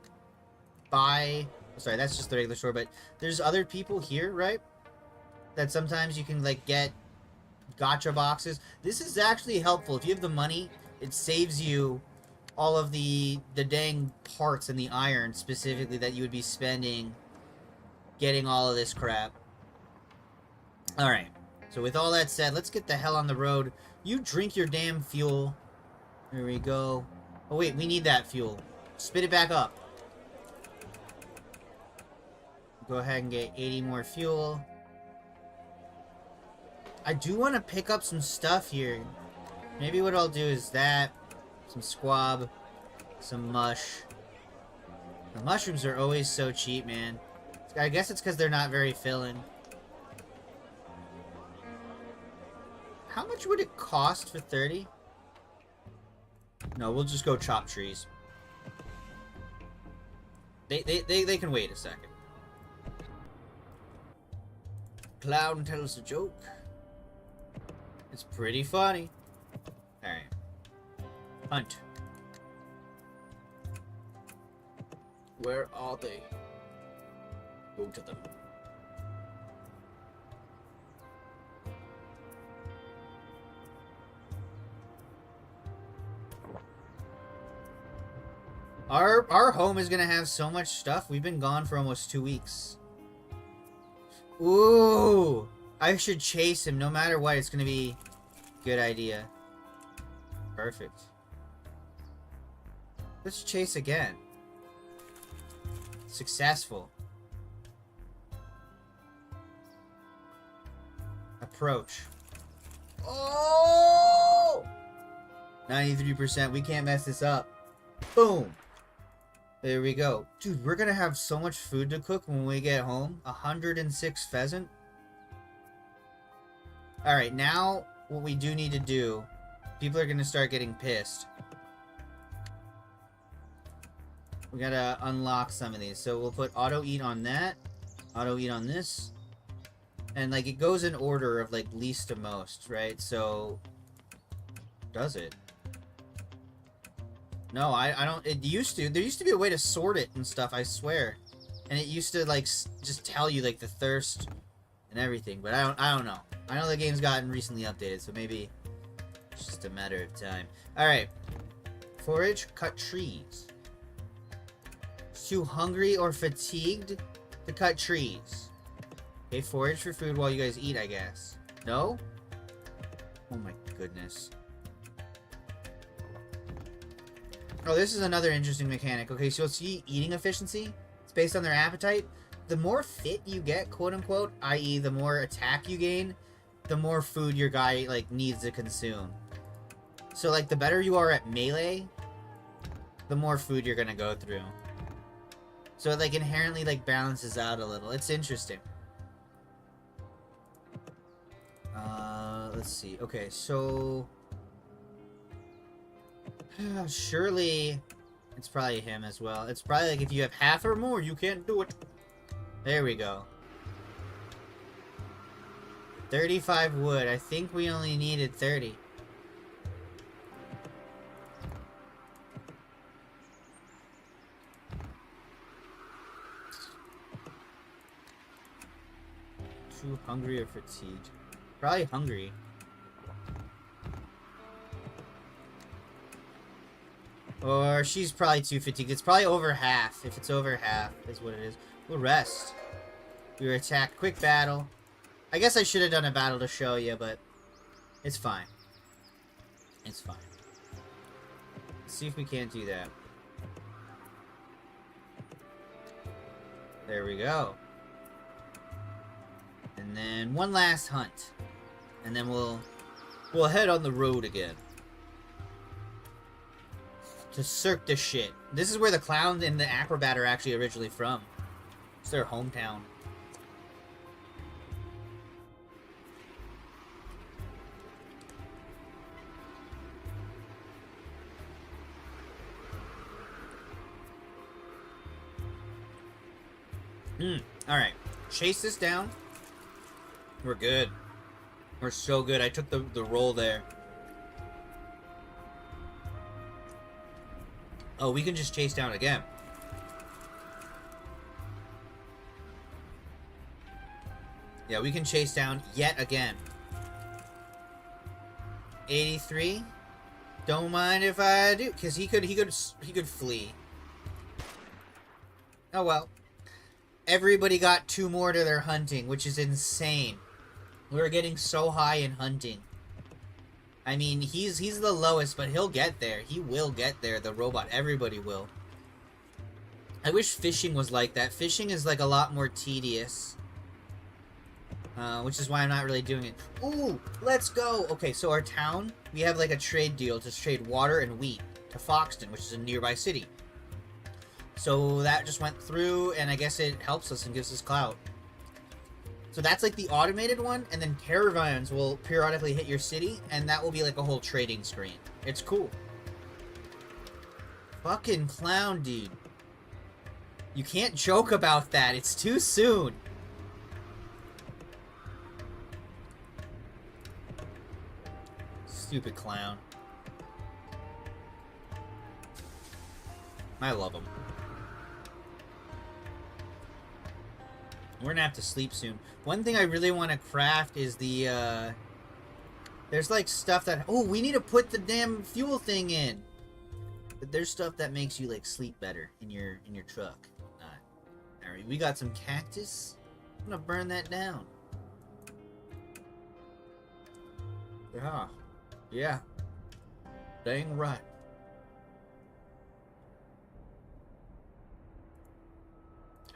buy... Sorry, that's just the regular store, but there's other people here, right? That sometimes you can, like, get gacha boxes. This is actually helpful. If you have the money, it saves you all of the dang parts and the iron, specifically, that you would be spending getting all of this crap. Alright. So with all that said, let's get the hell on the road. You drink your damn fuel. There we go. Oh wait, we need that fuel. Spit it back up. Go ahead and get 80 more fuel. I do want to pick up some stuff here. Maybe what I'll do is that. Some squab. Some mush. The mushrooms are always so cheap, man. I guess it's because they're not very filling. How much would it cost for 30? No, we'll just go chop trees. They can wait a second. Clown tells a joke. It's pretty funny. Alright. Hunt. Where are they? Go to them. Our home is gonna have so much stuff. We've been gone for almost 2 weeks. Ooh! I should chase him. No matter what, it's gonna be a good idea. Perfect. Let's chase again. Successful. Approach. Oh! 93%. We can't mess this up. Boom. There we go. Dude, we're gonna have so much food to cook when we get home. 106 pheasant. Alright, now what we do need to do... People are gonna start getting pissed. We gotta unlock some of these. So we'll put auto eat on that. Auto eat on this. And, like, it goes in order of, like, least to most, right? So... Does it? No, I don't... It used to. There used to be a way to sort it and stuff, I swear. And it used to, like, just tell you, like, the thirst and everything. But I don't know. I know the game's gotten recently updated, so maybe it's just a matter of time. Alright. Forage, cut trees. Too hungry or fatigued to cut trees. Okay, forage for food while you guys eat, I guess. No? Oh my goodness. Oh, this is another interesting mechanic. Okay, so you'll see eating efficiency. It's based on their appetite. The more fit you get, quote-unquote, i.e. the more attack you gain, the more food your guy, like, needs to consume. So, like, the better you are at melee, the more food you're gonna go through. So it, like, inherently, like, balances out a little. It's interesting. Let's see. Okay, so... surely... It's probably him as well. It's probably, like, if you have half or more, you can't do it. There we go. 35 wood. I think we only needed 30. Too hungry or fatigued? Probably hungry. Or she's probably too fatigued. It's probably over half. If it's over half, is what it is. We'll rest. We were attacked. Quick battle. I guess I should have done a battle to show you, but it's fine. It's fine. Let's see if we can't do that. There we go. And then one last hunt. And then we'll head on the road again. To Cirque de Shit. This is where the clown and the acrobat are actually originally from. It's their hometown. Alright. Chase this down. We're good. We're so good. I took the roll there. Oh, we can just chase down again. Yeah, we can chase down yet again. 83. Don't mind if I do, because he could flee. Oh well. Everybody got 2 more to their hunting, which is insane. We're getting so high in hunting. I mean, he's the lowest, but he'll get there. He will get there, the robot. Everybody will. I wish fishing was like that. Fishing is like a lot more tedious. Which is why I'm not really doing it. Ooh, let's go! Okay, so our town, we have like a trade deal to trade water and wheat to Foxton, which is a nearby city. So that just went through, and I guess it helps us and gives us clout. So that's like the automated one, and then caravans will periodically hit your city, and that will be like a whole trading screen. It's cool. Fucking clown, dude. You can't joke about that. It's too soon. Stupid clown. I love him. We're gonna have to sleep soon. One thing I really want to craft is the, there's like stuff that... Oh, we need to put the damn fuel thing in! But there's stuff that makes you, like, sleep better in your truck. Alright, we got some cactus. I'm gonna burn that down. Yeah. Yeah. Dang right.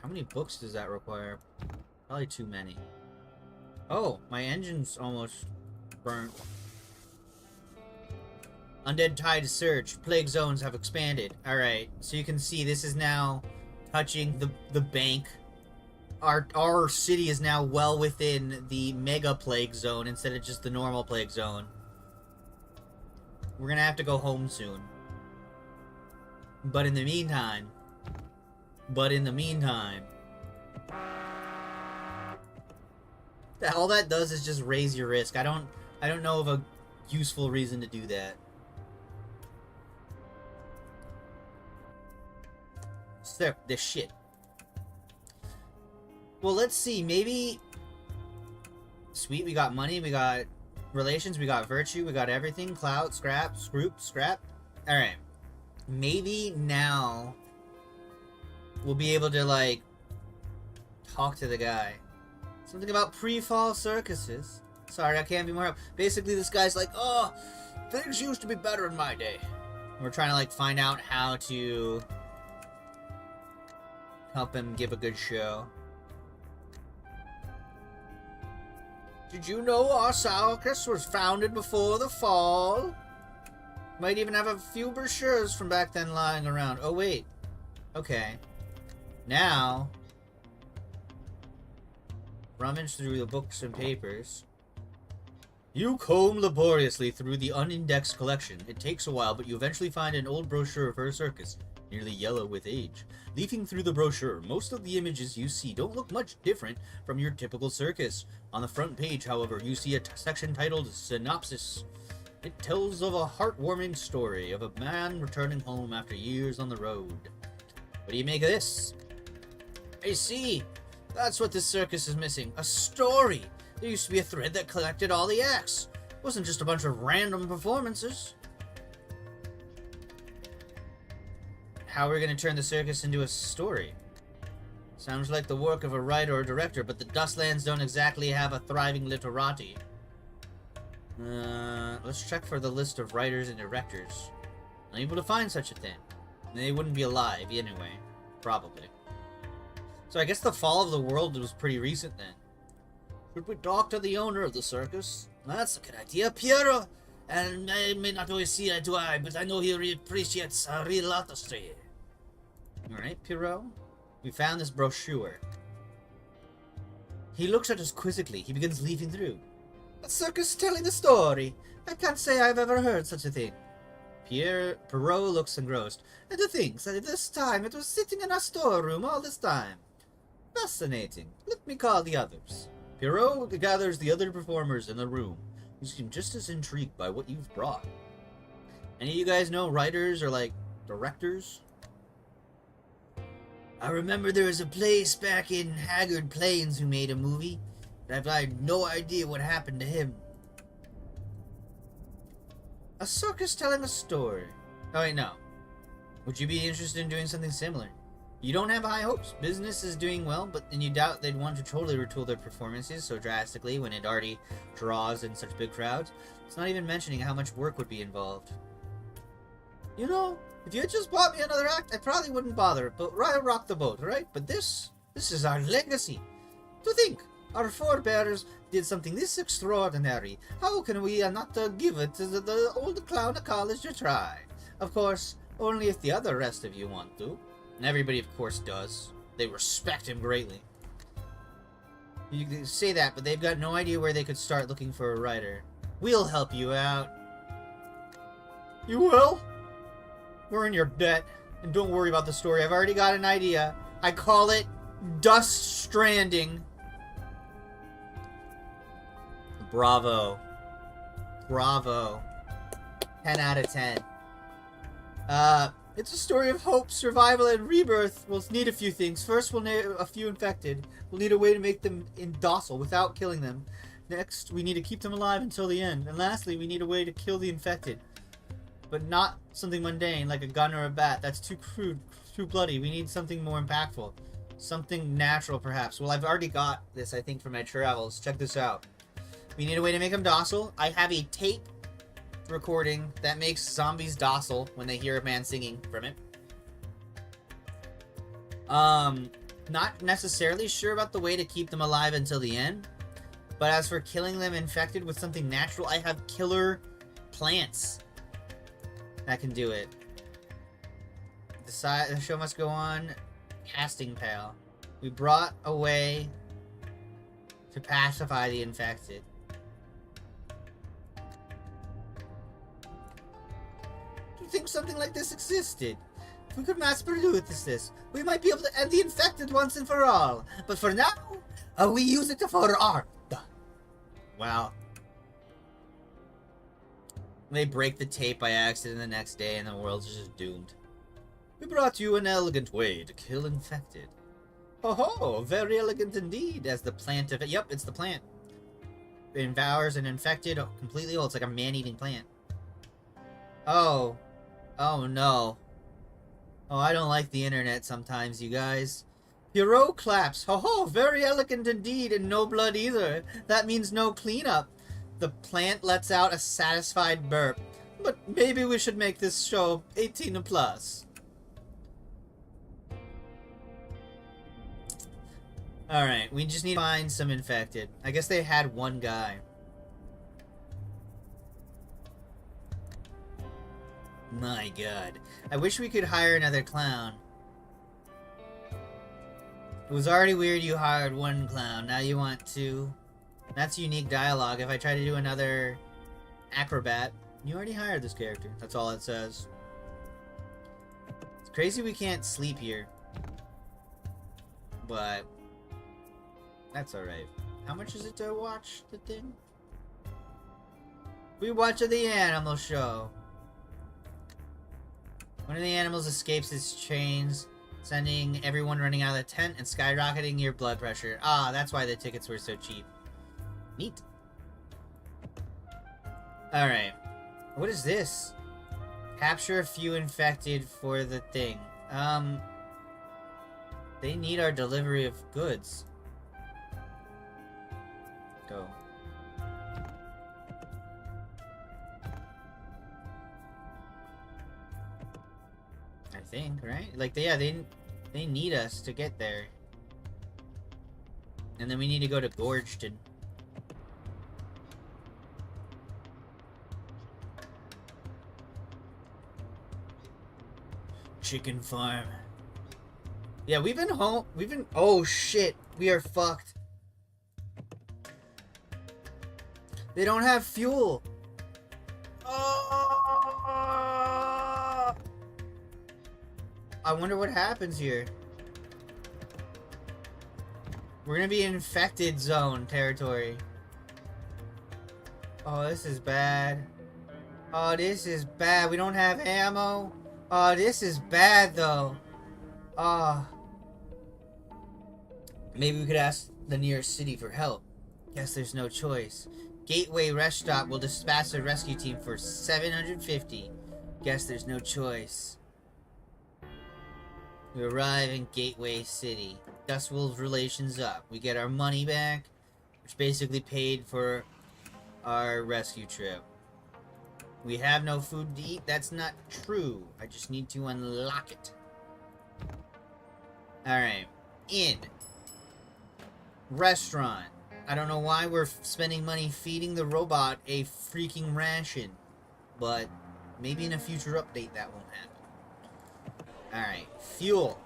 How many books does that require? Probably too many. Oh, my engine's almost burnt. Undead tide surge. Plague zones have expanded. Alright, so you can see this is now touching the bank. Our city is now well within the mega plague zone instead of just the normal plague zone. We're gonna have to go home soon. But in the meantime... all that does is just raise your risk. I don't know of a useful reason to do that. Step this shit. Well, let's see. Maybe... Sweet, we got money, we got relations, we got virtue, we got everything. Clout, scrap, scrap. Alright. Maybe now... we'll be able to, like, talk to the guy. Something about pre-fall circuses. Sorry, I can't be more help. Basically, this guy's like, oh, things used to be better in my day. And we're trying to, like, find out how to help him give a good show. Did you know our circus was founded before the fall? Might even have a few brochures from back then lying around. Oh, wait. Okay. Now, rummage through the books and papers. You comb laboriously through the unindexed collection. It takes a while, but you eventually find an old brochure of her circus, nearly yellow with age. Leafing through the brochure, most of the images you see don't look much different from your typical circus. On the front page, however, you see a section titled Synopsis. It tells of a heartwarming story of a man returning home after years on the road. What do you make of this? I see. That's what this circus is missing. A story. There used to be a thread that collected all the acts. It wasn't just a bunch of random performances. How are we going to turn the circus into a story? Sounds like the work of a writer or director, but the Dustlands don't exactly have a thriving literati. Let's check for the list of writers and directors. Unable to find such a thing. They wouldn't be alive anyway. Probably. So I guess the fall of the world was pretty recent then. Should we talk to the owner of the circus? That's a good idea, Piero. And I may not always see eye to eye, but I know he appreciates a real artistry. Alright, Piero. We found this brochure. He looks at us quizzically. He begins leafing through. A circus telling a story. I can't say I've ever heard such a thing. Perot looks engrossed. And to think that at this time it was sitting in our storeroom all this time. Fascinating. Let me call the others. Perot gathers the other performers in the room, who seem just as intrigued by what you've brought. Any of you guys know writers or, like, Directors. I remember there was a place back in Haggard Plains who made a movie, but I had no idea what happened to him. A circus telling a story. Oh wait, no. Would you be interested in doing something similar? You don't have high hopes. Business is doing well, but then you doubt they'd want to totally retool their performances so drastically when it already draws in such big crowds. It's not even mentioning how much work would be involved. You know, if you had just bought me another act, I probably wouldn't bother, but rather rock the boat, right? But this is our legacy. To think, our forebears did something this extraordinary. How can we not give it to the old clown of college to try? Of course, only if the other rest of you want to. And everybody, of course, does. They respect him greatly. You can say that, but they've got no idea where they could start looking for a writer. We'll help you out. You will? We're in your debt. And don't worry about the story. I've already got an idea. I call it Dust Stranding. Bravo. Bravo. 10 out of 10. It's a story of hope, survival, and rebirth. We'll need a few things. First, we'll need a few infected. We'll need a way to make them indocile without killing them. Next, we need to keep them alive until the end. And lastly, we need a way to kill the infected. But not something mundane, like a gun or a bat. That's too crude, too bloody. We need something more impactful. Something natural, perhaps. Well, I've already got this, I think, for my travels. Check this out. We need a way to make them docile. I have a tape recording that makes zombies docile when they hear a man singing from it. Not necessarily sure about the way to keep them alive until the end. But as for killing them infected with something natural, I have killer plants that can do it. The show must go on. Casting pail. We brought a way to pacify the infected. Do you think something like this existed? If we could mass produce this, we might be able to end the infected once and for all. But for now, we use it for art. Wow. They break the tape by accident the next day and the world's just doomed. We brought you an elegant way to kill infected. Oh ho, very elegant indeed, as the plant of it. Yep, it's the plant. It devours an infected completely whole. It's like a man-eating plant. Oh. Oh no. Oh, I don't like the internet sometimes, you guys. Hero claps. Ho ho, very elegant indeed, and no blood either. That means no cleanup. The plant lets out a satisfied burp. But maybe we should make this show 18 plus. Alright, we just need to find some infected. I guess they had one guy. My god. I wish we could hire another clown. It was already weird you hired one clown, now you want two. That's unique dialogue. If I try to do another acrobat, you already hired this character. That's all it says. It's crazy we can't sleep here. But that's alright. How much is it to watch the thing? We watch the animal show. One of the animals escapes its chains, sending everyone running out of the tent and skyrocketing your blood pressure. Ah, that's why the tickets were so cheap. Neat. Alright. What is this? Capture a few infected for the thing. They need our delivery of goods. Go. I think, right? Like, yeah, they need us to get there. And then we need to go to Gorgeton. Chicken farm. Yeah, we've been home. Oh shit, we are fucked. They don't have fuel. Oh! I wonder what happens here. We're gonna be in infected zone territory. Oh, this is bad. Oh, this is bad. We don't have ammo. Oh, this is bad, though. Ah. Maybe we could ask the nearest city for help. Guess there's no choice. Gateway Rest Stop will dispatch a rescue team for 750. Guess there's no choice. We arrive in Gateway City. Dust Wolves relations up. We get our money back, which basically paid for our rescue trip. We have no food to eat. That's not true. I just need to unlock it. Alright. Inn. Restaurant. I don't know why we're spending money feeding the robot a freaking ration. But maybe in a future update that won't happen. Alright. Fuel.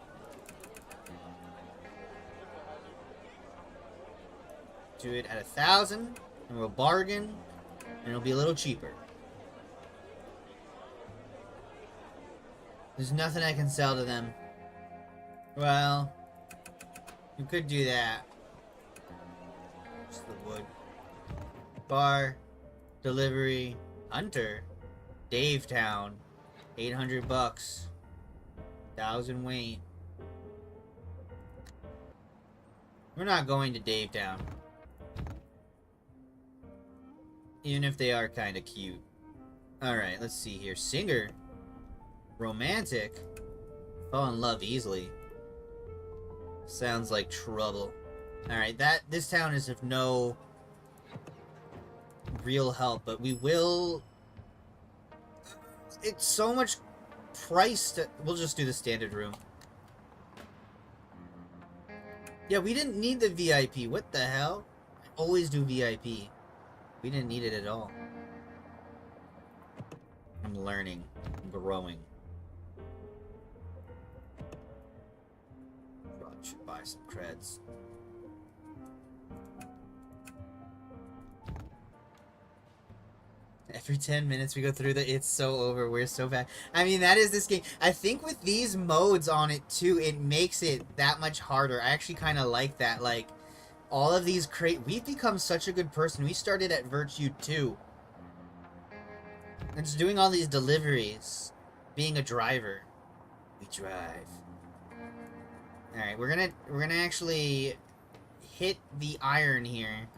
Do it at 1,000. And we'll bargain. And it'll be a little cheaper. There's nothing I can sell to them. Well, you could do that. Just the wood. Bar. Delivery. Hunter. Dave Town. 800 bucks. 1,000 weight. We're not going to Dave Town. Even if they are kind of cute. Alright, let's see here. Singer. Romantic. Fall in love easily. Sounds like trouble. Alright, this town is of no real help, but we will... It's so much price to... We'll just do the standard room. Yeah, we didn't need the VIP. What the hell? I always do VIP. We didn't need it at all. I'm learning. I'm growing. Probably should buy some creds. Every 10 minutes we go through it's so over, we're so bad. I mean, that is this game. I think with these modes on it too, it makes it that much harder. I actually kind of like that. Like, all of these we've become such a good person. We started at Virtue 2. And just doing all these deliveries. Being a driver. We drive. Alright, we're gonna actually hit the iron here.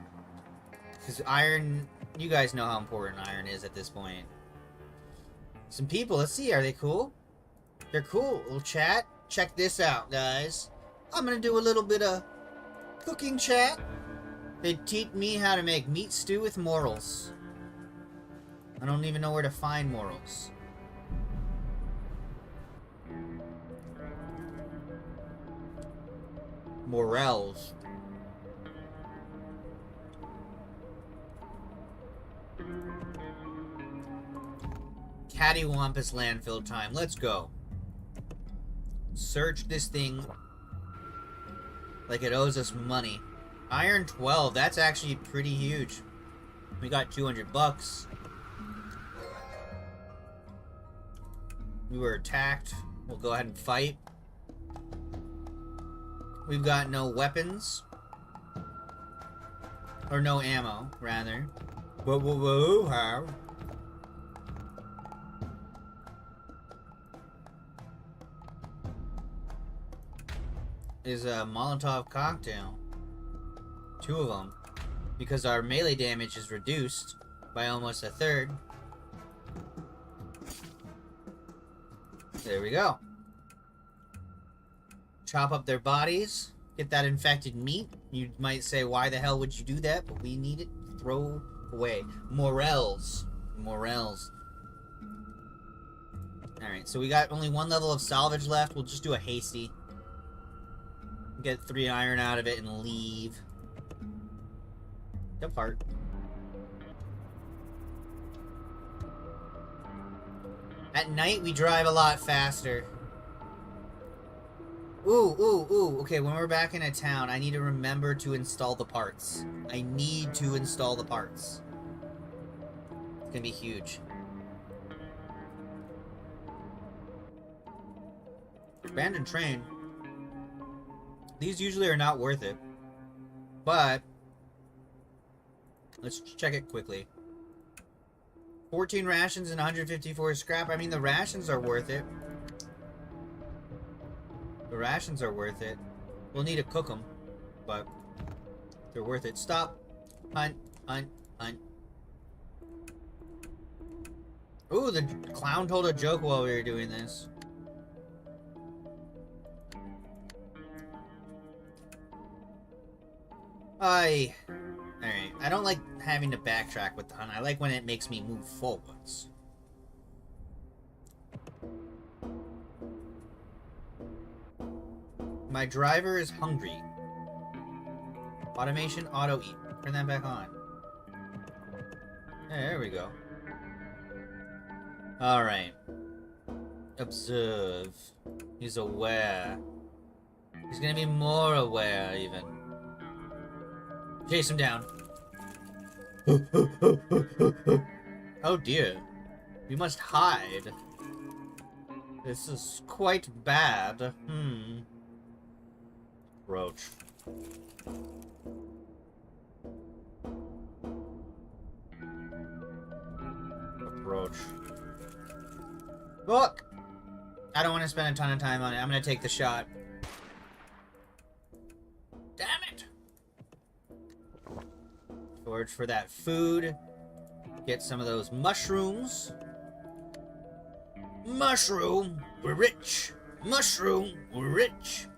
Because iron... You guys know how important iron is at this point. Some people, let's see, are they cool? They're cool. Little chat. Check this out, guys. I'm gonna do a little bit of cooking chat. They teach me how to make meat stew with morels. I don't even know where to find morels. Morels. Cattywampus landfill time. Let's go. Search this thing like it owes us money. Iron 12. That's actually pretty huge. We got 200 bucks. We were attacked. We'll go ahead and fight. We've got no weapons. Or no ammo, rather. Whoa, how? Is a Molotov cocktail. 2 of them. Because our melee damage is reduced by almost a third. There we go. Chop up their bodies. Get that infected meat. You might say, why the hell would you do that? But we need it. Throw away. Morels. Morels. Alright, so we got only 1 level of salvage left. We'll just do a hasty. Get 3 iron out of it and leave. Depart. At night, we drive a lot faster. Ooh. Okay, when we're back in a town, I need to remember to install the parts. I need to install the parts. It's gonna be huge. Abandoned train. These usually are not worth it. But let's check it quickly. 14 rations and 154 scrap. I mean, the rations are worth it. The rations are worth it. We'll need to cook them, but they're worth it. Stop. Hunt. Hunt. Hunt. Ooh, the clown told a joke while we were doing this. Alright. I don't like having to backtrack with the hunt. I like when it makes me move forwards. My driver is hungry. Automation, auto eat. Turn that back on. Yeah, there we go. Alright. Observe. He's aware. He's gonna be more aware, even. Chase him down. Oh dear. We must hide. This is quite bad. Roach. Approach. Look! I don't want to spend a ton of time on it. I'm gonna take the shot. Damn it! Forage for that food. Get some of those mushrooms. Mushroom! We're rich! Mushroom! We're rich!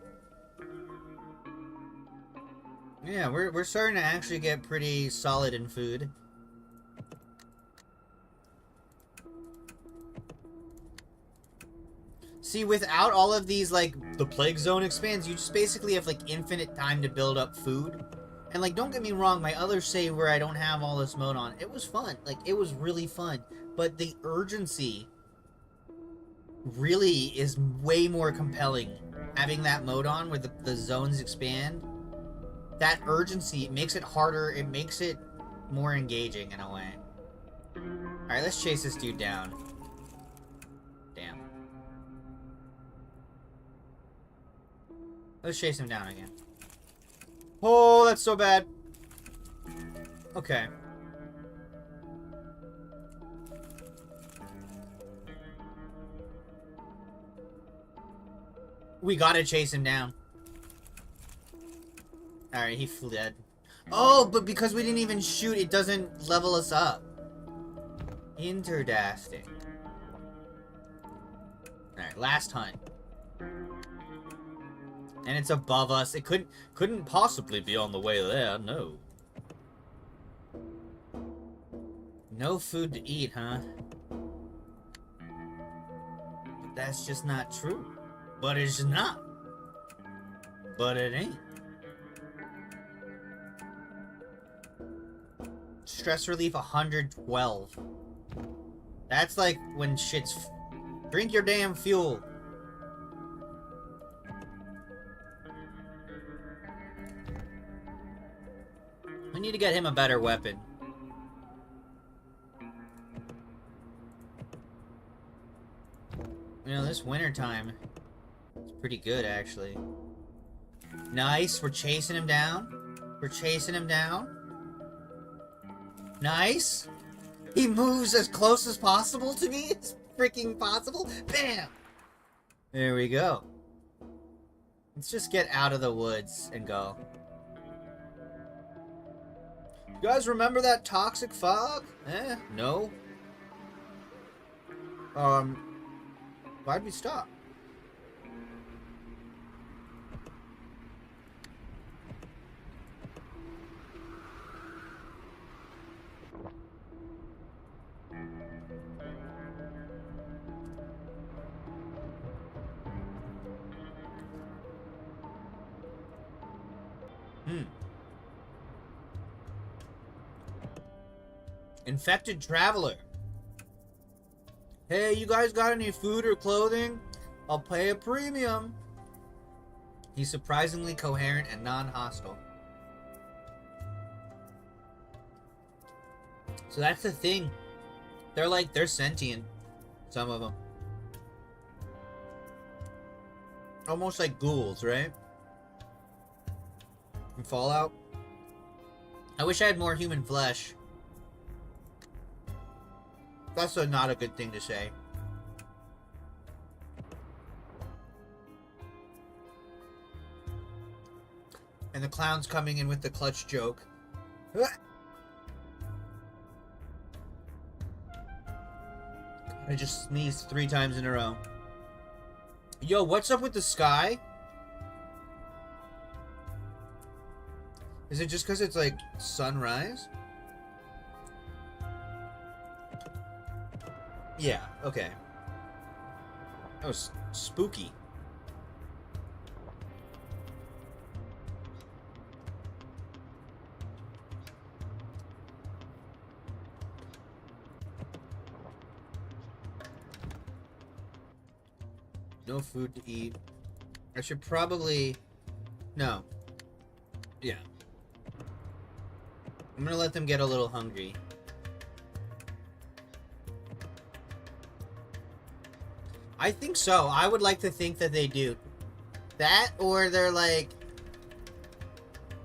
Yeah, we're starting to actually get pretty solid in food. See, without all of these, like, the plague zone expands, you just basically have, like, infinite time to build up food. And, like, don't get me wrong, my other save where I don't have all this mode on, it was fun. Like, it was really fun. But the urgency really is way more compelling. Having that mode on where the zones expand. That urgency makes it harder, it makes it more engaging in a way. Alright, let's chase this dude down. Damn. Let's chase him down again. Oh, that's so bad. Okay. We gotta chase him down. Alright, he fled. Oh, but because we didn't even shoot, it doesn't level us up. Interdasting. Alright, last hunt. And it's above us. It couldn't possibly be on the way there, no. No food to eat, huh? But that's just not true. But it's not. But it ain't. Stress relief 112. That's like when shit's... Drink your damn fuel. We need to get him a better weapon. You know, this wintertime is pretty good, actually. Nice, we're chasing him down. We're chasing him down. Nice. He moves as close as possible to me. It's freaking possible. Bam! There we go. Let's just get out of the woods and go. You guys remember that toxic fog? No. Why'd we stop? Infected traveler. Hey, you guys got any food or clothing? I'll pay a premium. He's surprisingly coherent and non-hostile. So that's the thing. They're sentient. Some of them. Almost like ghouls, right? From Fallout. I wish I had more human flesh. That's not a good thing to say. And the clown's coming in with the clutch joke. I just sneezed 3 times in a row. Yo, what's up with the sky? Is it just because it's like sunrise? Yeah, okay. That was spooky. No food to eat. I should probably... No. Yeah. I'm gonna let them get a little hungry. I think so. I would like to think that they do. That, or they're like...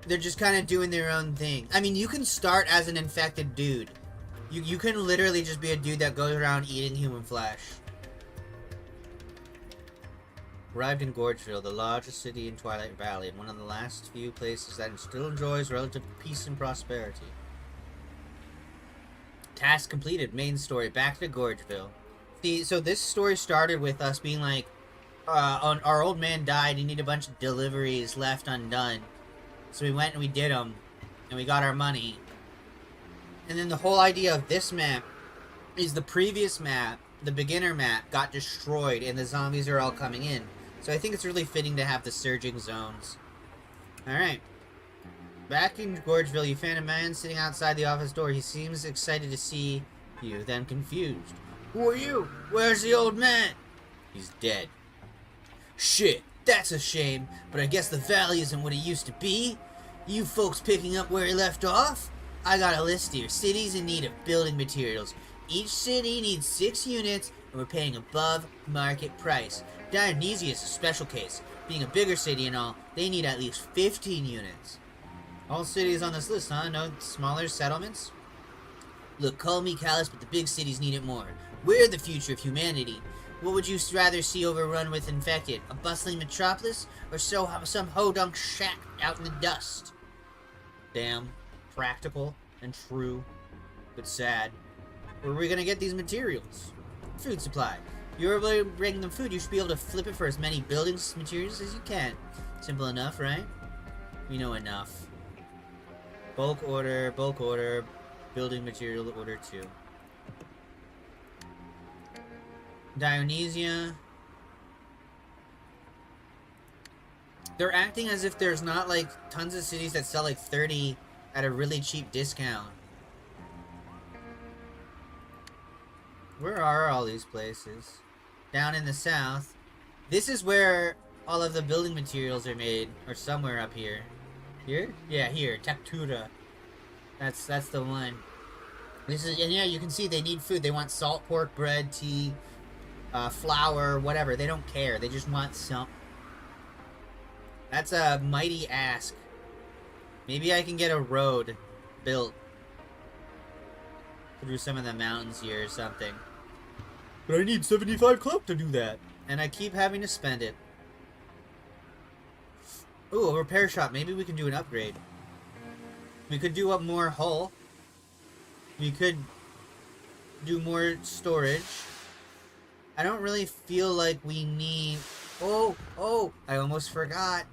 They're just kind of doing their own thing. I mean, you can start as an infected dude. You can literally just be a dude that goes around eating human flesh. Arrived in Gorgeville, the largest city in Twilight Valley, and one of the last few places that still enjoys relative peace and prosperity. Task completed. Main story. Back to Gorgeville. See, so this story started with us being like, our old man died, he needed a bunch of deliveries left undone. So we went and we did them, and we got our money. And then the whole idea of this map is the previous map, the beginner map, got destroyed, and the zombies are all coming in. So I think it's really fitting to have the surging zones. Alright. Back in Gorgeville, you find a man sitting outside the office door. He seems excited to see you, then confused. Who are you? Where's the old man? He's dead. Shit, that's a shame, but I guess the valley isn't what it used to be. You folks picking up where he left off? I got a list here. Cities in need of building materials. Each city needs 6 units, and we're paying above market price. Dionysia is a special case. Being a bigger city and all, they need at least 15 units. All cities on this list, huh? No smaller settlements? Look, call me callous, but the big cities need it more. We're the future of humanity. What would you rather see overrun with infected? A bustling metropolis? Or some hodunk shack out in the dust? Damn. Practical and true, but sad. Where are we gonna get these materials? Food supply. You're able to bring them food, you should be able to flip it for as many building materials as you can. Simple enough, right? We know enough. Bulk order, building material order 2. Dionysia. They're acting as if there's not like tons of cities that sell like 30 at a really cheap discount. Where are all these places? Down in the south. This is where all of the building materials are made, or somewhere up here. Here? Yeah, here. Tectura. That's the one. This is, and yeah, you can see they need food. They want salt pork, bread, tea, flour, whatever. They don't care. They just want some. That's a mighty ask. Maybe I can get a road built through some of the mountains here or something. But I need 75 cloak to do that. And I keep having to spend it. Ooh, a repair shop. Maybe we can do an upgrade. We could do up more hull. We could do more storage. I don't really feel like we need... Oh! I almost forgot.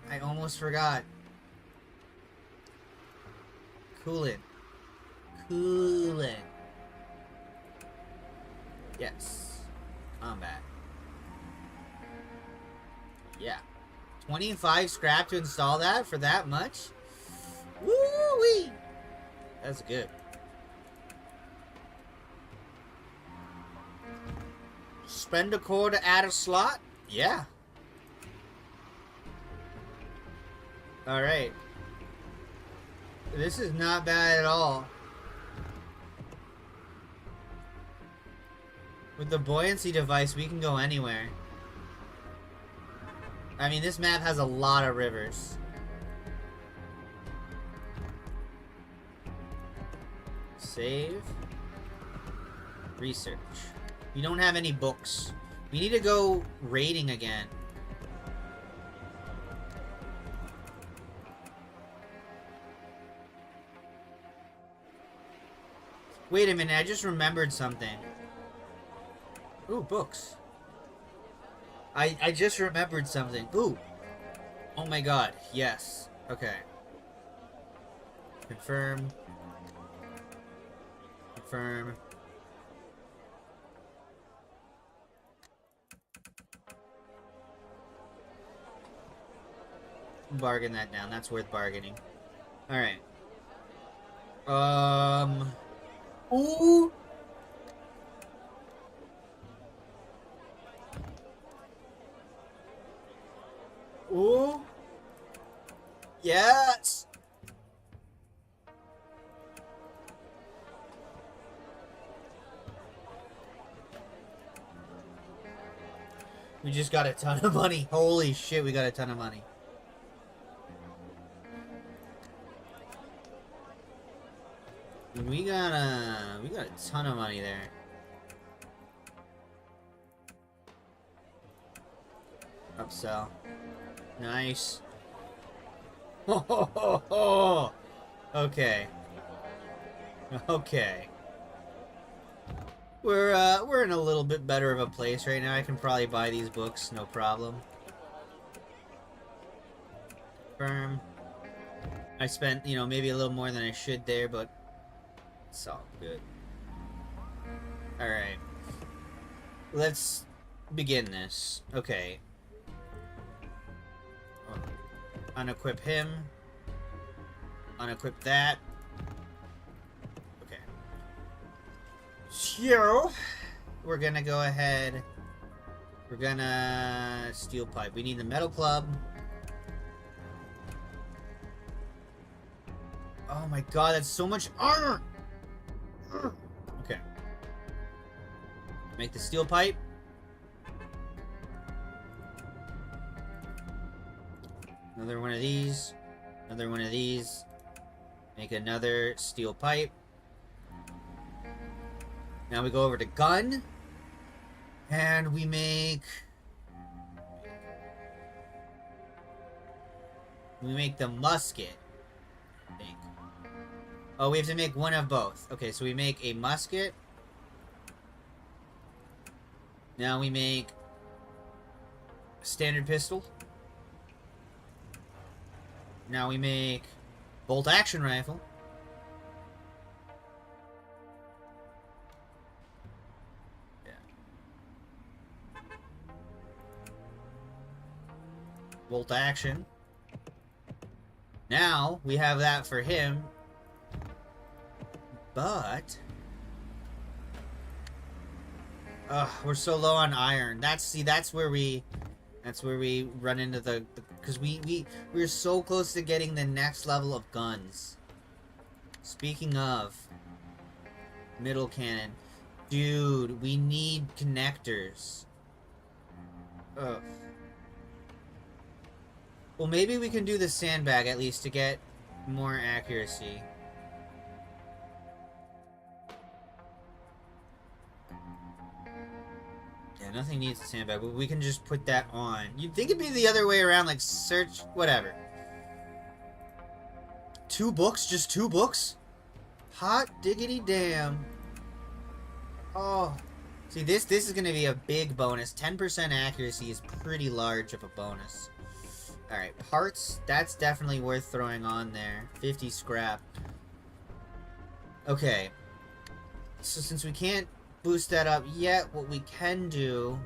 Coolant. Yes. Combat. Yeah. 25 scrap to install that for that much? Woo-wee! That's good. Spend a core to add a slot? Yeah. Alright. This is not bad at all. With the buoyancy device, we can go anywhere. I mean, this map has a lot of rivers. Save. Research. We don't have any books. We need to go raiding again. Wait a minute, I just remembered something. Ooh, books. I just remembered something. Ooh. Oh my god, yes. Okay. Confirm. Confirm. Bargain that down. That's worth bargaining. Alright. Ooh! Ooh! Yes! We just got a ton of money. Holy shit, we got a ton of money. We got a ton of money there. Upsell. Nice. Ho ho ho ho! Okay. Okay. We're in a little bit better of a place right now. I can probably buy these books, no problem. Firm. I spent, you know, maybe a little more than I should there, but it's all good. Alright. Let's begin this. Okay. Unequip him. Unequip that. Okay. So, we're gonna go ahead. We're gonna steel pipe. We need the metal club. Oh my god, that's so much armor! Okay. Make the steel pipe. Another one of these. Another one of these. Make another steel pipe. Now we go over to gun. And we make... We make the musket, I think. Oh, we have to make one of both. Okay, so we make a musket. Now we make a standard pistol. Now we make bolt action rifle. Yeah. Bolt action. Now we have that for him. But we're so low on iron. That's where we run into the because we're so close to getting the next level of guns. Speaking of middle cannon, dude, we need connectors. Ugh. Well, maybe we can do the sandbag at least to get more accuracy. Yeah, nothing needs a sandbag, but we can just put that on. You'd think it'd be the other way around, like search, whatever. 2 books? Just 2 books? Hot diggity damn. Oh. See, this is gonna be a big bonus. 10% accuracy is pretty large of a bonus. Alright, parts, that's definitely worth throwing on there. 50 scrap. Okay. So since we can't boost that up yet, what we can do,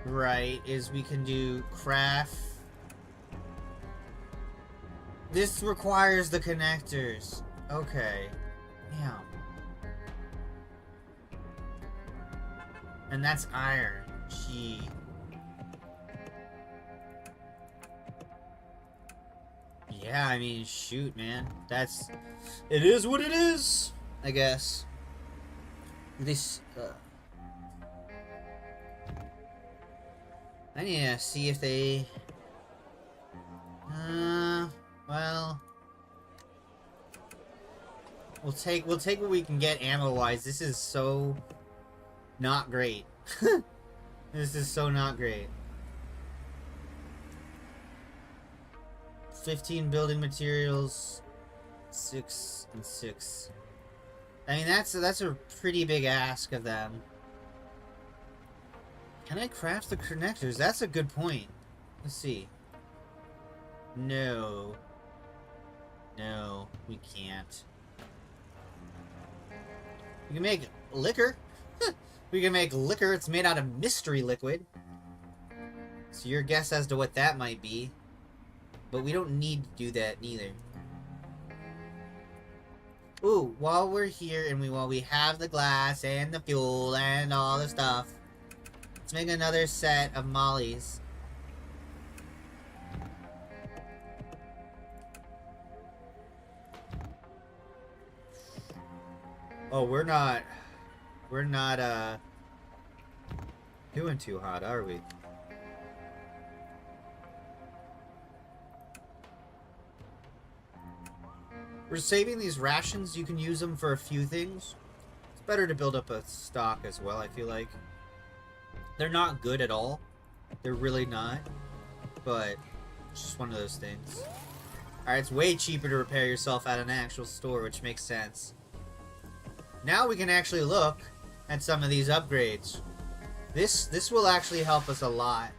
right, is we can do craft. This requires the connectors. Okay. Damn. And that's iron. Gee. Yeah, I mean, shoot, man. It is what it is, I guess. This, I need to see if they, well, we'll take what we can get ammo-wise. This is so not great. This is so not great. 15 building materials, 6 and 6. I mean, that's a pretty big ask of them. Can I craft the connectors? That's a good point. Let's see. No. No, we can't. We can make liquor. We can make liquor. It's made out of mystery liquid. So your guess as to what that might be. But we don't need to do that neither. Ooh, while we're here and while we have the glass and the fuel and all the stuff, let's make another set of mollies. Oh, we're not doing too hot, are we? We're saving these rations. You can use them for a few things. It's better to build up a stock as well, I feel like. They're not good at all. They're really not. But it's just one of those things. Alright, it's way cheaper to repair yourself at an actual store, which makes sense. Now we can actually look at some of these upgrades. This will actually help us a lot.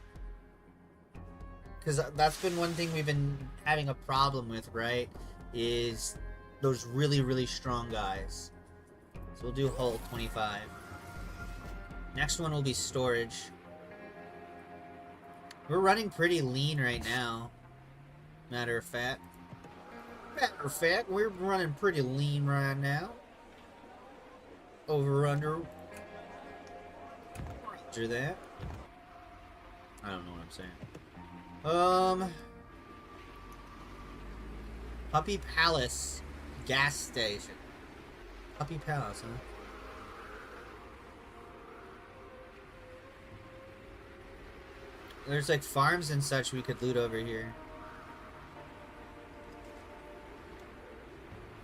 Because that's been one thing we've been having a problem with, right? Is those really, really strong guys. So we'll do hull 25. Next one will be storage. We're running pretty lean right now. Matter of fact. We're running pretty lean right now. Over under. Roger that. I don't know what I'm saying. Puppy Palace gas station. Puppy Palace, huh? There's like farms and such we could loot over here.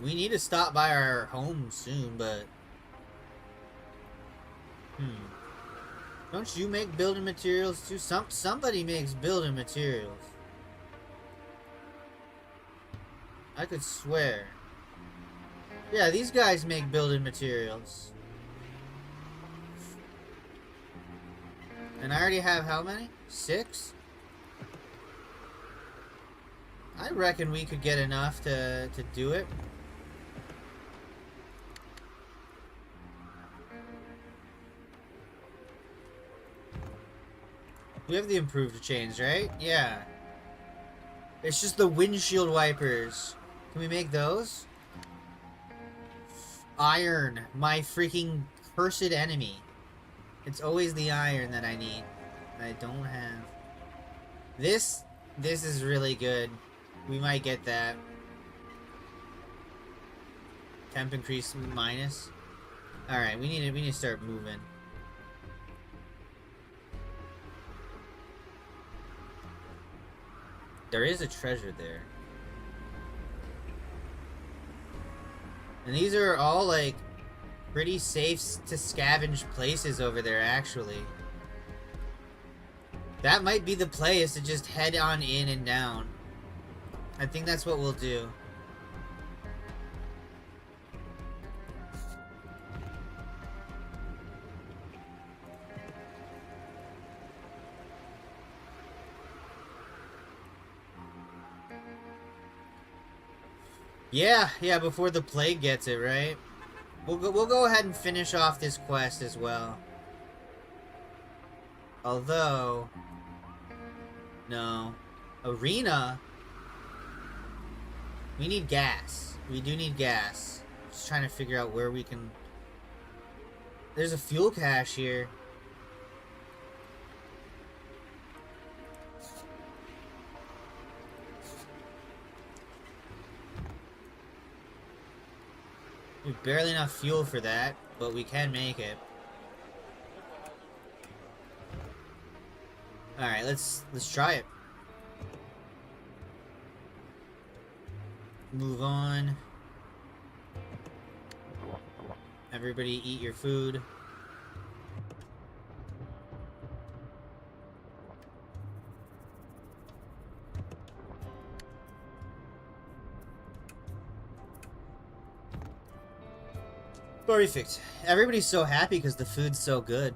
We need to stop by our home soon, but... Don't you make building materials too? Somebody makes building materials. I could swear. Yeah, these guys make building materials. And I already have how many? 6? I reckon we could get enough to do it. We have the improved chains, right? Yeah. It's just the windshield wipers. Can we make those? Iron. My freaking cursed enemy. It's always the iron that I need. That I don't have. This is really good. We might get that. Temp increase minus. Alright, we need to start moving. There is a treasure there. And these are all, like, pretty safe to scavenge places over there, actually. That might be the play, is to just head on in and down. I think that's what we'll do. Yeah, before the plague gets it, right? We'll go ahead and finish off this quest as well. Although... No. Arena? We need gas. We do need gas. Just trying to figure out where we can... There's a fuel cache here. We have barely enough fuel for that, but we can make it. Alright, let's try it. Move on. Everybody eat your food. Perfect. Everybody's so happy because the food's so good.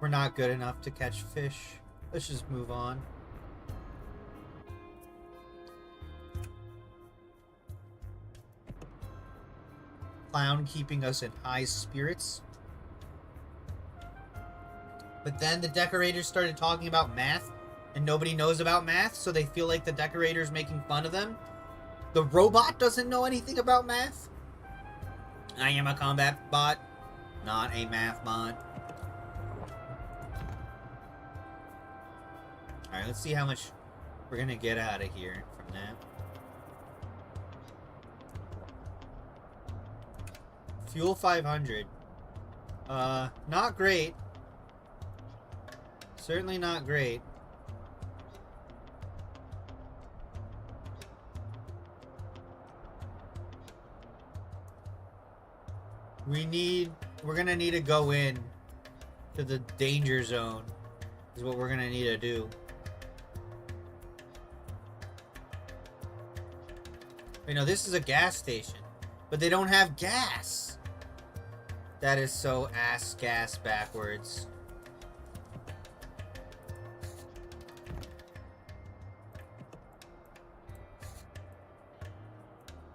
We're not good enough to catch fish. Let's just move on. Clown keeping us in high spirits. But then the decorators started talking about math, and nobody knows about math, so they feel like the decorator's making fun of them. The robot doesn't know anything about math. I am a combat bot, not a math bot. Alright, let's see how much we're gonna get out of here from that. Fuel 500. Not great. Certainly not great. We're gonna need to go in to the danger zone, is what we're gonna need to do. You know, this is a gas station, but they don't have gas. That is so ass gas backwards.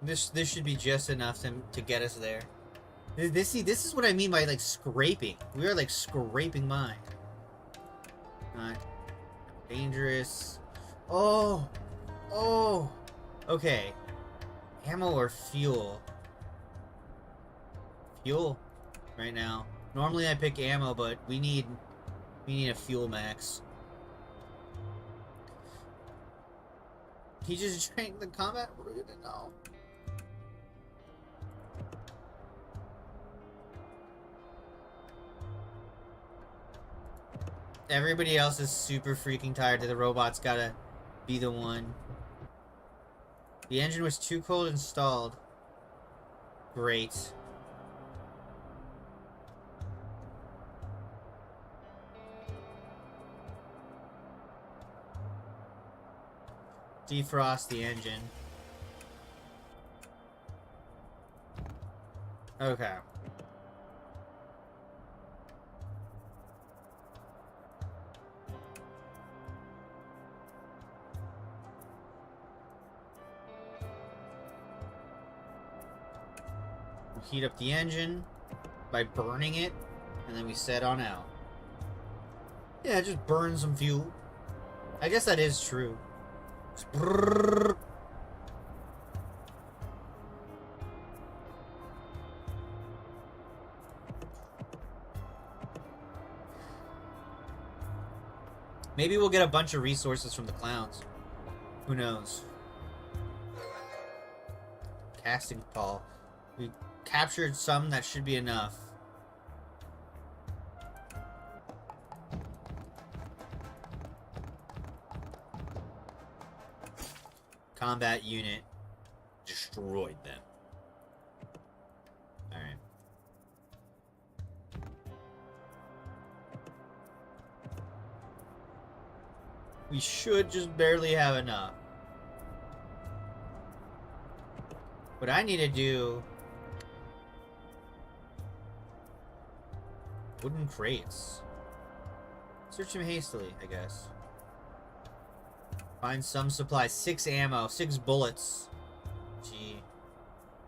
This should be just enough to get us there. This is what I mean by like scraping. We are like scraping mine. Not dangerous. Oh, okay. Ammo or fuel? Fuel right now. Normally I pick ammo, but we need a fuel max. He just drank the combat route? No. Everybody else is super freaking tired that the robot's gotta be the one. The engine was too cold installed. Great. Defrost the engine. Okay. Heat up the engine by burning it, and then we set on out. Yeah, just burn some fuel. I guess that is true. Maybe we'll get a bunch of resources from the clowns. Who knows? Casting Paul. We captured some, that should be enough. Combat unit destroyed them. Alright. We should just barely have enough. What I need to do... Wooden crates. Search them hastily, I guess. Find some supplies. 6 ammo. 6 bullets. Gee.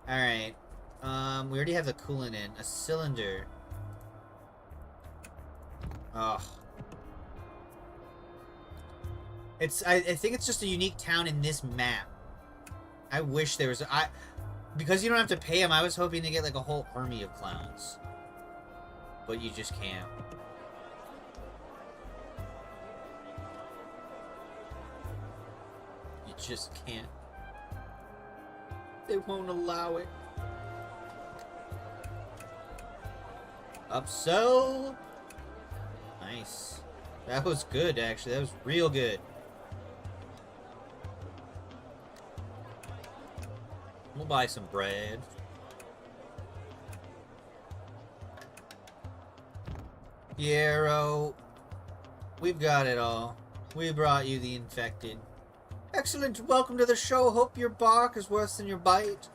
Alright. We already have the coolant in. A cylinder. Ugh. I think it's just a unique town in this map. I wish there was... Because you don't have to pay them, I was hoping to get like a whole army of clowns. But you just can't. You just can't. They won't allow it. Upsell. Nice. That was good, actually. That was real good. We'll buy some bread. Piero, we've got it all. We brought you the infected. Excellent. Welcome to the show. Hope your bark is worse than your bite.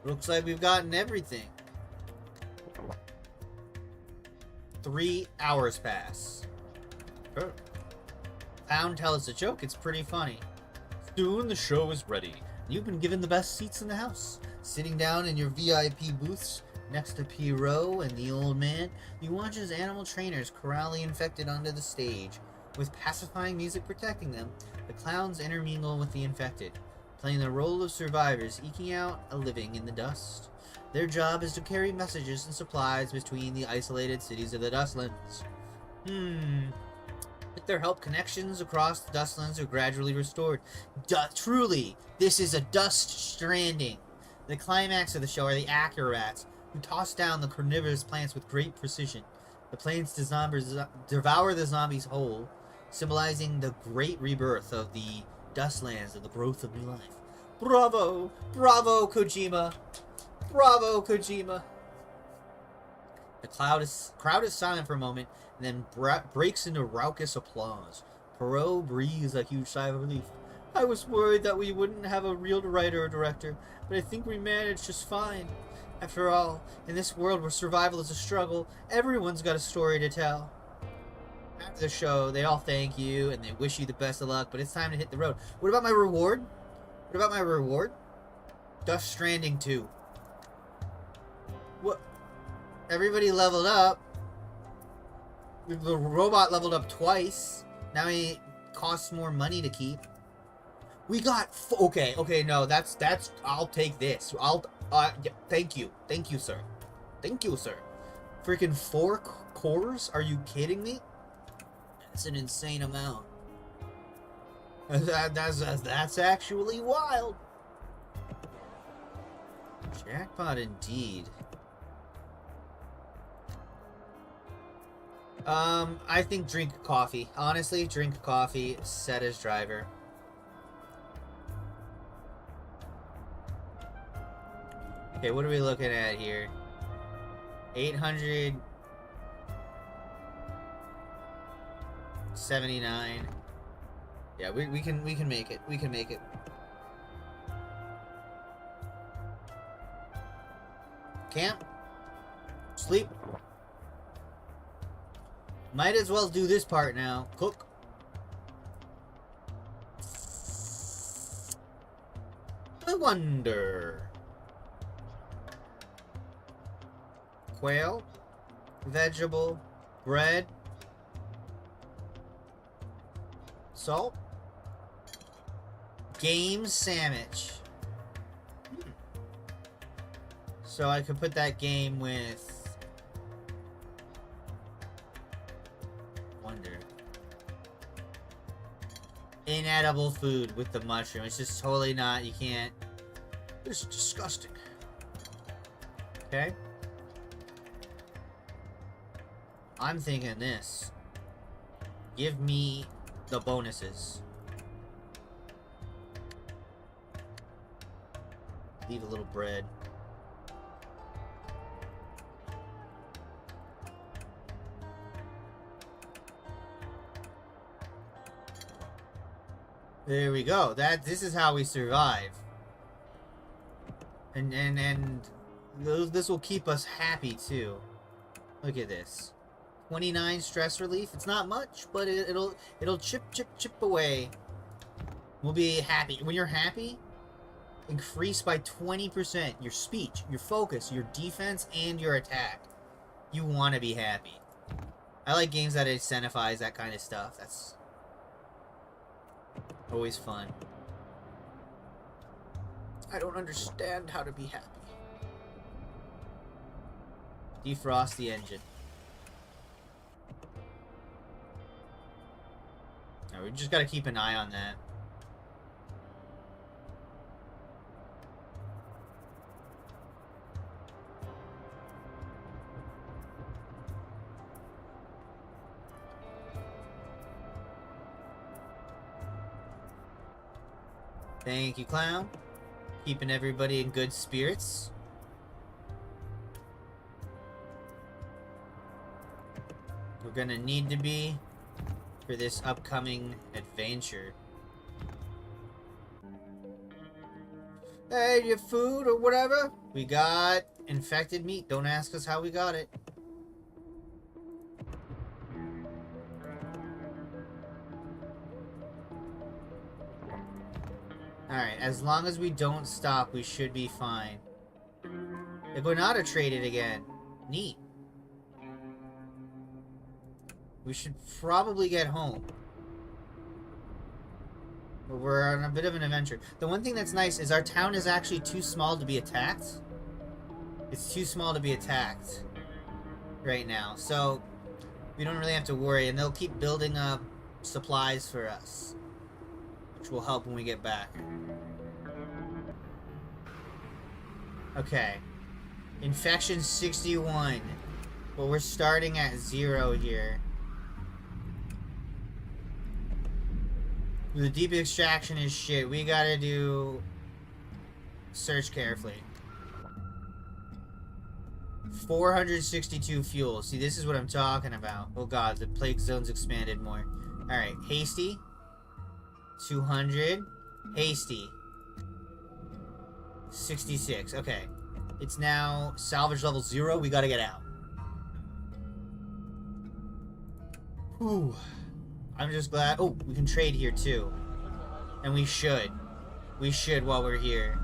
Looks like we've gotten everything. 3 hours pass. Pound tell us a joke. It's pretty funny. Soon the show is ready. You've been given the best seats in the house. Sitting down in your VIP booths next to Pierrot and the old man, you watch as animal trainers corral the infected onto the stage. With pacifying music protecting them, the clowns intermingle with the infected, playing the role of survivors eking out a living in the dust. Their job is to carry messages and supplies between the isolated cities of the Dustlands. With their help, connections across the Dustlands are gradually restored. Truly, this is a dust stranding. The climax of the show are the acrobats, who toss down the carnivorous plants with great precision. The plants devour the zombies whole, symbolizing the great rebirth of the Dustlands and the growth of new life. Bravo! Bravo, Kojima! Bravo, Kojima! The crowd is silent for a moment, and then breaks into raucous applause. Perot breathes a huge sigh of relief. I was worried that we wouldn't have a real writer or director, but I think we managed just fine. After all, in this world where survival is a struggle, everyone's got a story to tell. After the show, they all thank you, and they wish you the best of luck, but it's time to hit the road. What about my reward? What about my reward? Dust Stranding 2. What? Everybody leveled up. The robot leveled up twice. Now it costs more money to keep. We got okay, no, that's I'll take this. Yeah, thank you, sir. Thank you, sir. Freaking 4 cores? Are you kidding me? That's an insane amount. That's actually wild. Jackpot indeed. I think drink coffee. Honestly, drink coffee, set as driver. Okay, what are we looking at here? 879. Yeah, we can make it. We can make it. Camp. Sleep. Might as well do this part now. Cook. I wonder. Quail, vegetable, bread, salt, game sandwich. So I could put that game with wonder. Inedible food with the mushroom. It's just totally not, you can't. This is disgusting. Okay. I'm thinking this. Give me the bonuses. Leave a little bread. There we go. This is how we survive. And this will keep us happy too. Look at this. 29 stress relief. It's not much, but it'll chip away. We'll be happy. When you're happy, increase by 20% your speech, your focus, your defense, and your attack. You want to be happy. I like games that incentivize that kind of stuff. That's always fun. I don't understand how to be happy. Defrost the engine. No, we just gotta keep an eye on that. Thank you, Clown. Keeping everybody in good spirits. We're gonna need to be for this upcoming adventure. Hey, your food or whatever? We got infected meat. Don't ask us how we got it. Alright, as long as we don't stop, we should be fine. The Granada traded again. Neat. We should probably get home. But we're on a bit of an adventure. The one thing that's nice is our town is actually too small to be attacked. It's too small to be attacked right now. So, we don't really have to worry. And they'll keep building up supplies for us, which will help when we get back. Okay. Infection 61. But we're starting at 0 here. The deep extraction is shit. We gotta do... Search carefully. 462 fuel. See, this is what I'm talking about. Oh god, the plague zone's expanded more. Alright, hasty. 200. Hasty. 66. Okay. It's now salvage level 0. We gotta get out. Whew. I'm just glad... Oh, we can trade here too. And we should. We should while we're here.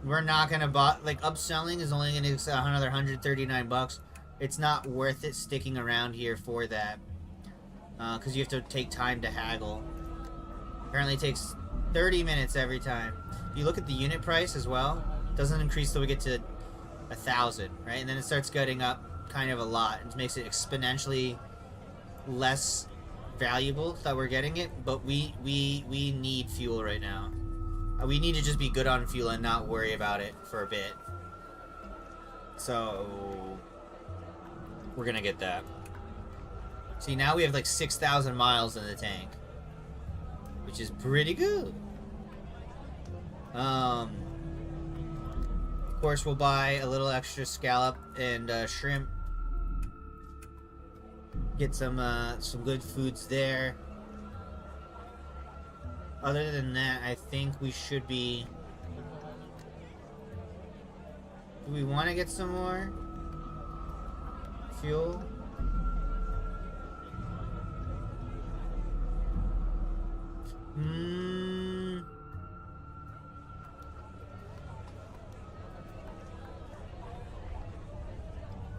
We're not gonna buy... Like, upselling is only gonna be another $139. It's not worth it sticking around here for that. Because you have to take time to haggle. Apparently it takes 30 minutes every time. If you look at the unit price as well, it doesn't increase till we get to 1,000, right? And then it starts getting up kind of a lot. It makes it exponentially less valuable that we're getting it, but we need fuel right now. We need to just be good on fuel and not worry about it for a bit. So we're gonna get that. See, now we have like 6,000 miles in the tank, which is pretty good. Of course, we'll buy a little extra scallop and shrimp. Get some good foods there. Other than that, I think we should be... Do we want to get some more fuel?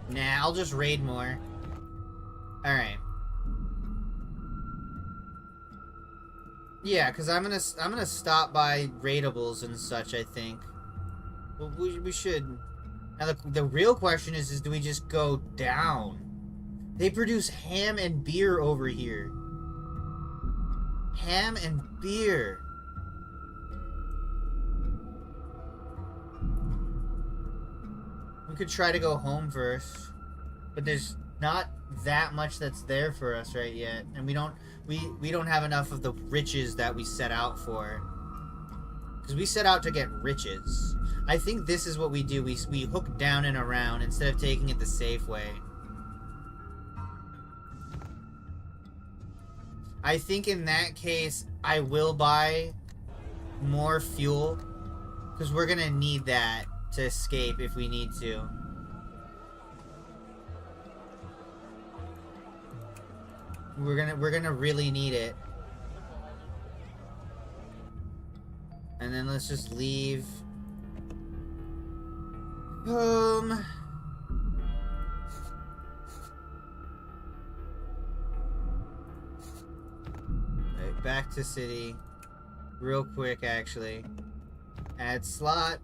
Nah, I'll just raid more. Alright. Yeah, because I'm gonna stop by raidables and such, I think. Well, we should. Now the real question is do we just go down? They produce ham and beer over here. Ham and beer. We could try to go home first, but there's not that much that's there for us right yet, and we don't have enough of the riches that we set out for. Because we set out to get riches. I think this is what we do. We hook down and around instead of taking it the safe way. I think in that case, I will buy more fuel, because we're gonna need that to escape if we need to. We're gonna really need it. And then let's just leave. Right, back to city. Real quick, actually. Add slot.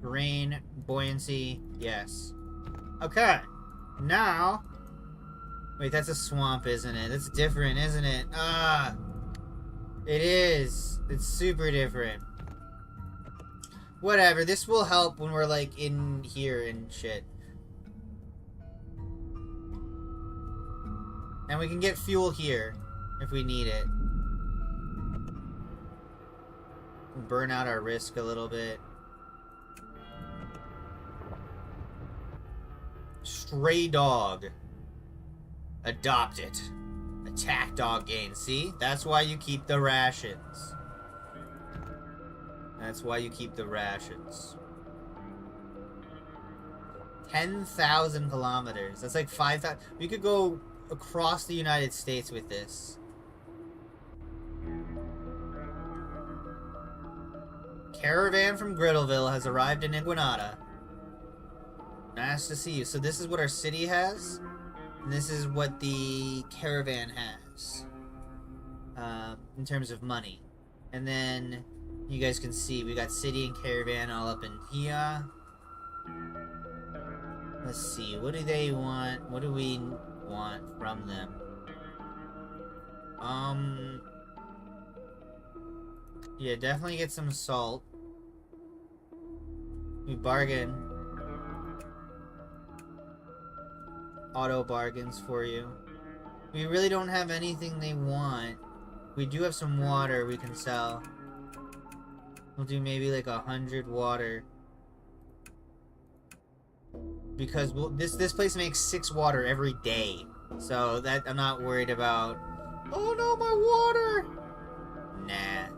Rain, buoyancy, yes. Okay. Now... Wait, that's a swamp, isn't it? That's different, isn't it? Ah! It is. It's super different. Whatever, this will help when we're, like, in here and shit. And we can get fuel here. if we need it. Burn out our risk a little bit. Stray dog. Adopt it. Attack dog gain. See? That's why you keep the rations. That's why you keep the rations. 10,000 kilometers. That's like 5,000. We could go across the United States with this. Caravan from Griddleville has arrived in Iguanata. Nice to see you. So this is what our city has. And this is what the caravan has. In terms of money. And then you guys can see we got city and caravan all up in here. Let's see. What do they want? What do we want from them? Yeah, definitely get some salt. We bargain. Auto bargains for you. We really don't have anything they want. We do have some water we can sell. We'll do maybe like 100 water. Because this place makes 6 water every day. So that I'm not worried about. Oh no, my water! Nah.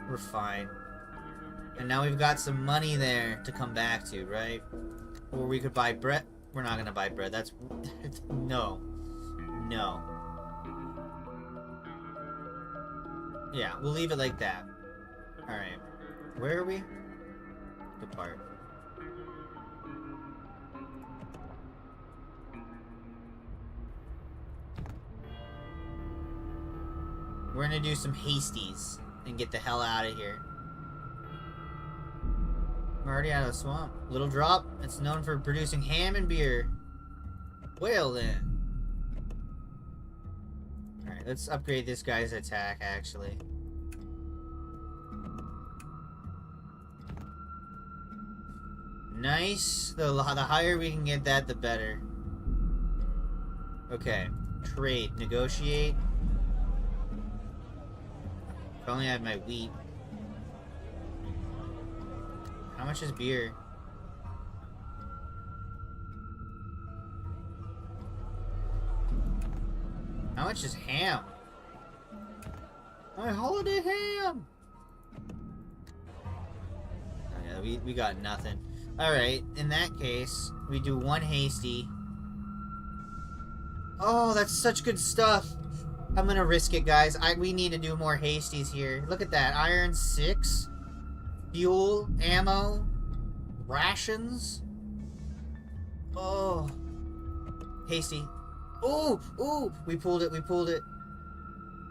We're fine. And now we've got some money there to come back to, right? Or we could buy bread. We're not gonna buy bread. That's... No. No. Yeah, we'll leave it like that. Alright. Where are we? Depart. We're gonna do some hasties and get the hell out of here. We're already out of the swamp. Little Drop, it's known for producing ham and beer. Well then. Alright, let's upgrade this guy's attack, actually. Nice. The higher we can get that, the better. Okay. Trade. Negotiate. If only I had my wheat. How much is beer? How much is ham? My holiday ham! Oh yeah, we got nothing. Alright, in that case, we do 1 hasty. Oh, that's such good stuff! I'm gonna risk it, guys. We need to do more hasties here. Look at that. Iron 6. Fuel. Ammo. Rations. Oh. Hasty. Ooh! Ooh! We pulled it. We pulled it.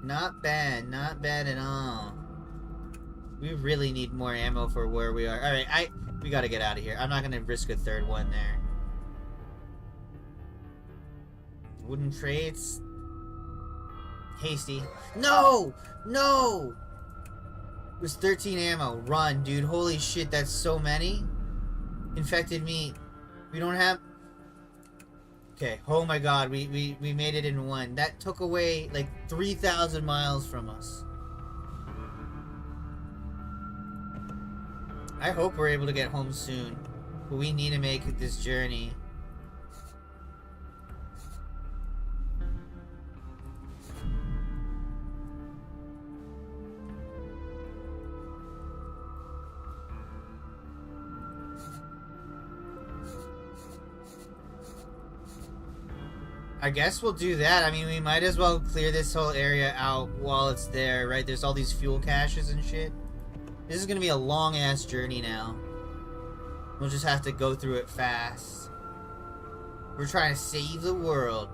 Not bad. Not bad at all. We really need more ammo for where we are. Alright, we gotta get out of here. I'm not gonna risk a 3rd one there. Wooden traits. Hasty. No! No! It was 13 ammo. Run, dude. Holy shit, that's so many. Infected meat. We don't have... Okay. Oh my god, we made it in 1. That took away, like, 3,000 miles from us. I hope we're able to get home soon. But we need to make this journey. I guess we'll do that. I mean, we might as well clear this whole area out while it's there, right? There's all these fuel caches and shit. This is gonna be a long-ass journey now. We'll just have to go through it fast. We're trying to save the world.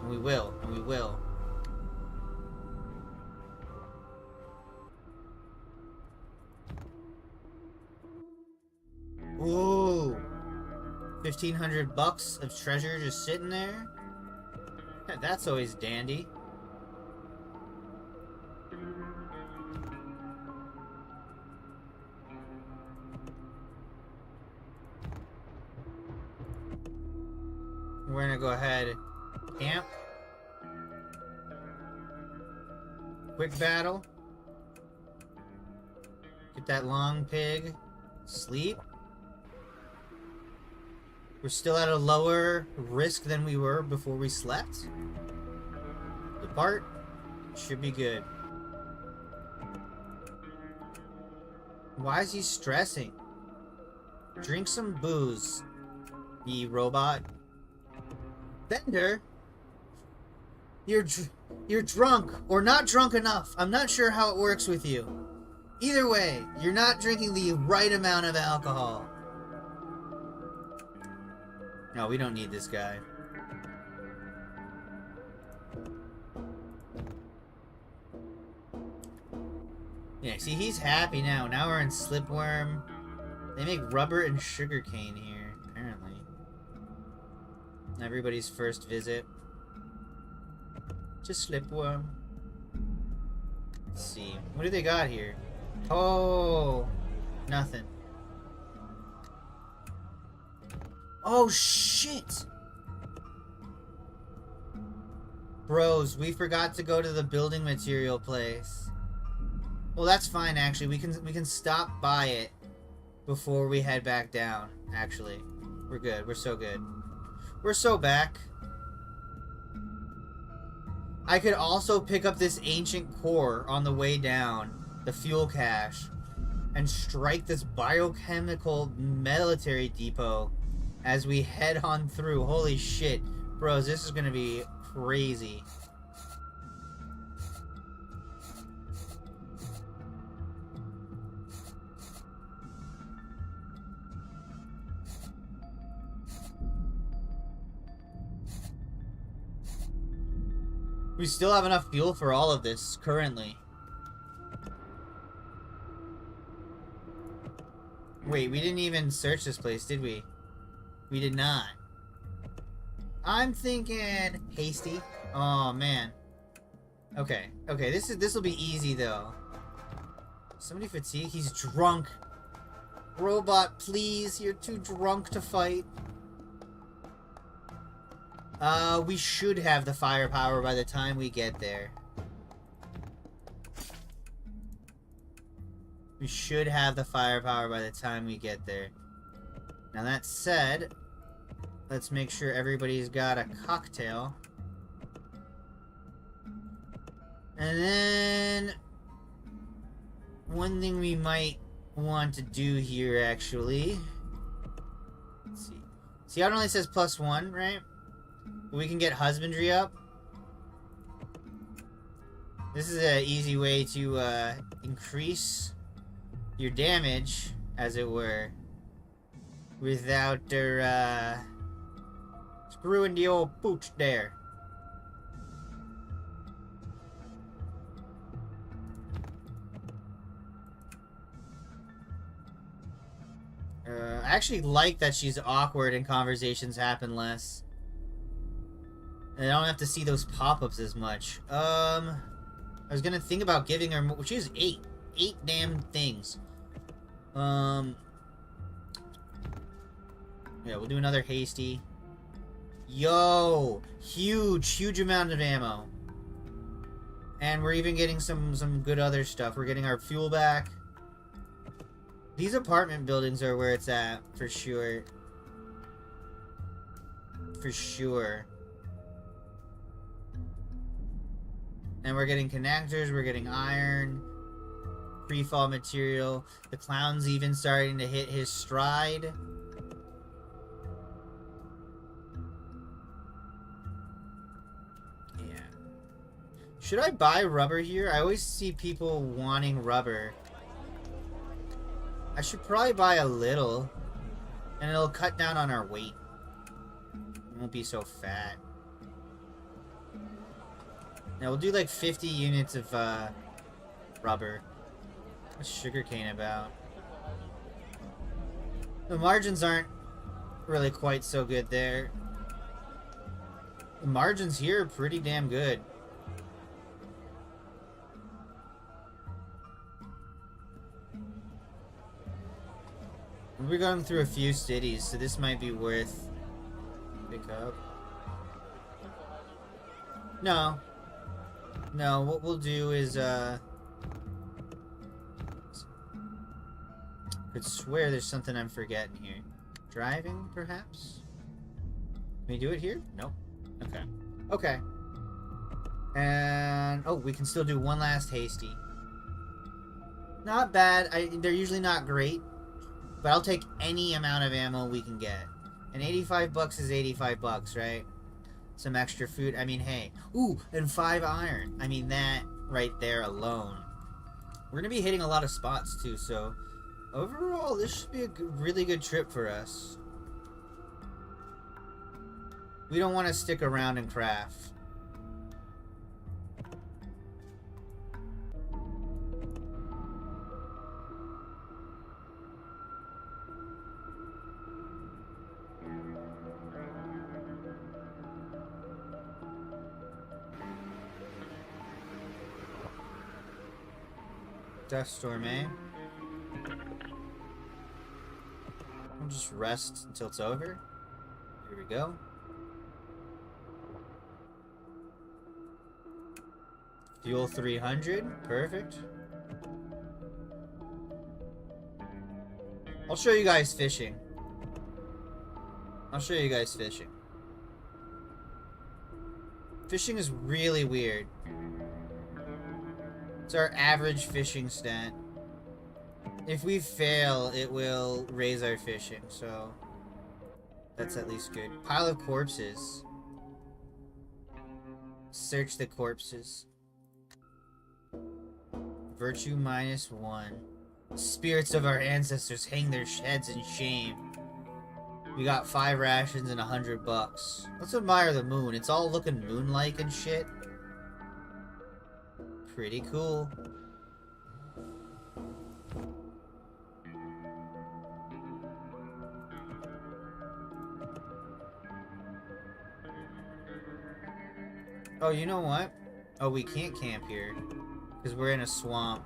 And we will. And we will. Ooh. 1,500 bucks of treasure just sitting there? Yeah, that's always dandy. We're gonna go ahead, camp. quick battle. Get that long pig. Sleep. We're still at a lower risk than we were before we slept. Depart. Should be good. Why is he stressing? Drink some booze, ye robot. Bender? You're drunk, or not drunk enough. I'm not sure how it works with you. Either way, you're not drinking the right amount of alcohol. No, we don't need this guy. Yeah, see, he's happy now. Now we're in Slipworm. They make rubber and sugarcane here, apparently. Everybody's first visit. Just Slipworm. Let's see. What do they got here? Oh, nothing. Oh, shit! Bros, we forgot to go to the building material place. Well, that's fine, actually. We can stop by it before we head back down, actually. We're good. We're so good. We're so back. I could also pick up this ancient core on the way down, the fuel cache, and strike this biochemical military depot as we head on through. Holy shit. Bros, this is gonna be crazy. We still have enough fuel for all of this, currently. Wait, we didn't even search this place, did we? We did not. I'm thinking hasty. Oh, man. Okay, okay, this will be easy, though. Somebody fatigue? He's drunk. Robot, please, you're too drunk to fight. We should have the firepower by the time we get there. We should have the firepower by the time we get there. Now that said, let's make sure everybody's got a cocktail. And then one thing we might want to do here, actually. Let's see. See how it only says +1, right? We can get husbandry up. This is an easy way to increase your damage, as it were, without screwing the old pooch there. I actually like that she's awkward and conversations happen less. And I don't have to see those pop-ups as much. I was gonna think about giving her... She has 8. 8 damn things. Yeah, we'll do another hasty. Yo! Huge amount of ammo. And we're even getting some good other stuff. We're getting our fuel back. These apartment buildings are where it's at, for sure. For sure. And we're getting connectors, we're getting iron, pre-fall material. The clown's even starting to hit his stride. Yeah. Should I buy rubber here? I always see people wanting rubber. I should probably buy a little. And it'll cut down on our weight. We won't be so fat. Now we'll do like 50 units of rubber. What's sugarcane about? The margins aren't really quite so good there. The margins here are pretty damn good. We're going through a few cities, so this might be worth pick up. No. No, what we'll do is, could swear there's something I'm forgetting here. Driving, perhaps? Can we do it here? Nope. Okay. Okay. And... oh, we can still do one last hasty. Not bad. They're usually not great. But I'll take any amount of ammo we can get. And 85 bucks is 85 bucks, right? Some extra food. I mean, hey. Ooh, and 5 iron. I mean, that right there alone. We're going to be hitting a lot of spots, too, so... overall, this should be a really good trip for us. We don't want to stick around and craft. Dust storm, eh? We'll just rest until it's over. Here we go. Fuel 300. Perfect. I'll show you guys fishing. Fishing is really weird. It's our average fishing stat. If we fail, it will raise our fishing, so that's at least good. Pile of corpses. Search the corpses. Virtue -1. Spirits of our ancestors hang their heads in shame. We got 5 rations and 100 bucks. Let's admire the moon. It's all looking moon-like and shit. Pretty cool. Oh, you know what? Oh, we can't camp here. Because we're in a swamp.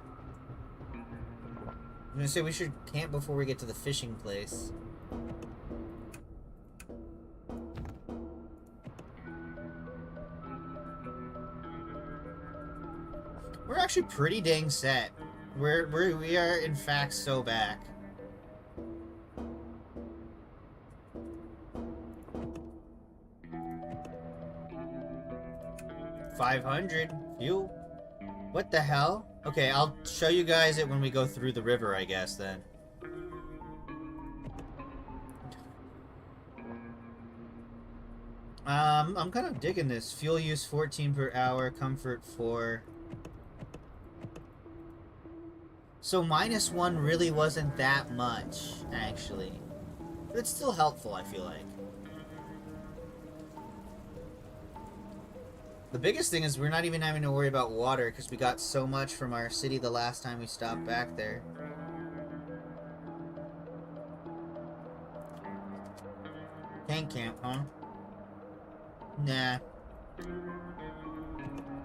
I'm gonna say we should camp before we get to the fishing place. We're actually pretty dang set. We are in fact so back. $500 fuel. What the hell? Okay, I'll show you guys it when we go through the river, I guess, then. I'm kind of digging this. Fuel use 14 per hour, comfort 4. So -1 really wasn't that much, actually. But it's still helpful, I feel like. The biggest thing is we're not even having to worry about water because we got so much from our city the last time we stopped back there. Tank camp, huh? Nah.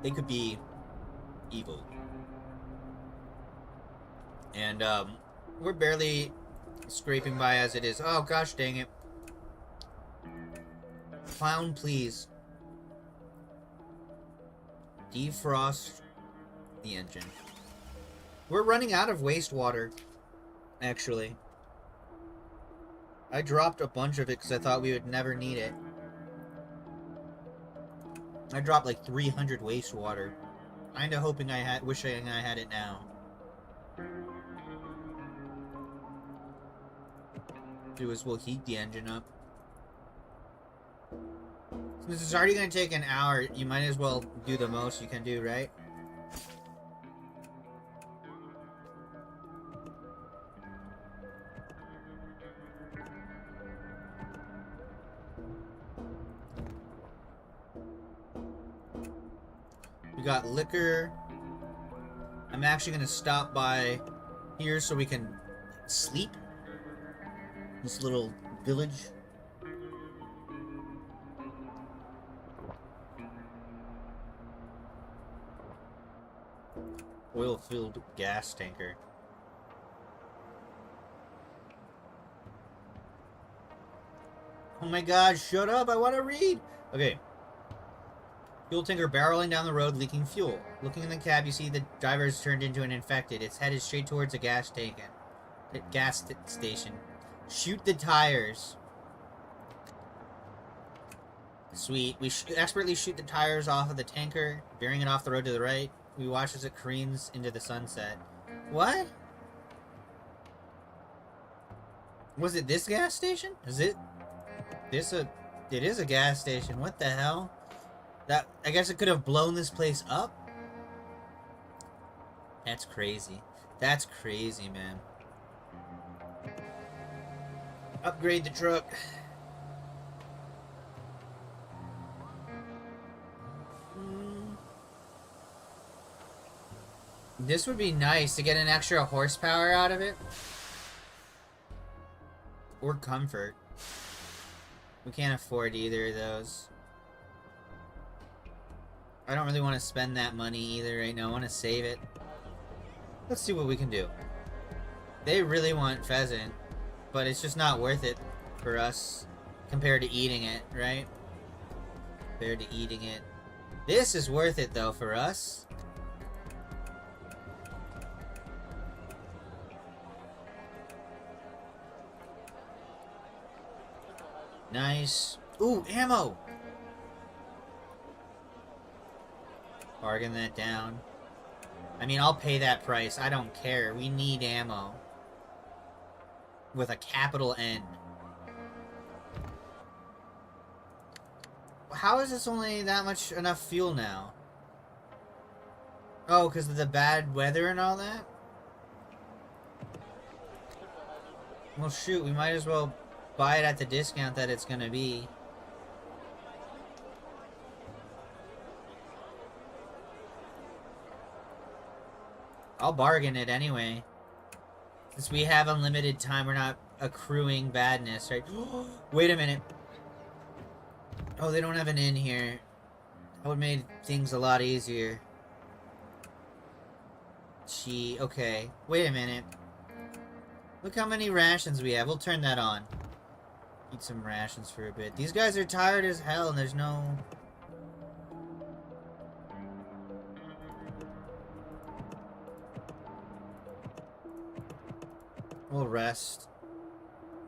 They could be evil. And, we're barely scraping by as it is. Oh, gosh dang it. Clown, please. Defrost the engine. We're running out of wastewater, actually. I dropped a bunch of it because I thought we would never need it. I dropped like 300 wastewater. Kinda hoping wishing I had it now. Do is we'll heat the engine up. Since it's already gonna take an hour, you might as well do the most you can do, right? We got liquor. I'm actually gonna stop by here so we can sleep. This little village. Oil-filled gas tanker. Oh my god, shut up, I want to read! Okay. Fuel tanker barreling down the road, leaking fuel. Looking in the cab, you see the driver is turned into an infected. It's headed straight towards a gas station. Shoot the tires. Sweet. We expertly shoot the tires off of the tanker, veering it off the road to the right. We watch as it careens into the sunset. What? Was it this gas station? Is it this a... It is a gas station. What the hell? That... I guess it could have blown this place up? That's crazy. That's crazy, man. Upgrade the truck. This would be nice to get an extra horsepower out of it. Or comfort. We can't afford either of those. I don't really want to spend that money either right now. I want to save it. Let's see what we can do. They really want pheasant, but it's just not worth it for us compared to eating it, right? Compared to eating it. This is worth it though for us. Nice. Ooh, ammo! Bargain that down. I mean, I'll pay that price. I don't care. We need ammo. With a capital N. How is this only that much enough fuel now? Oh, because of the bad weather and all that? Well, shoot, we might as well buy it at the discount that it's gonna be. I'll bargain it anyway. Since we have unlimited time, we're not accruing badness, right? Wait a minute. Oh, they don't have an inn here. That would have made things a lot easier. Gee, okay. Wait a minute. Look how many rations we have. We'll turn that on. Eat some rations for a bit. These guys are tired as hell and there's no... We'll rest.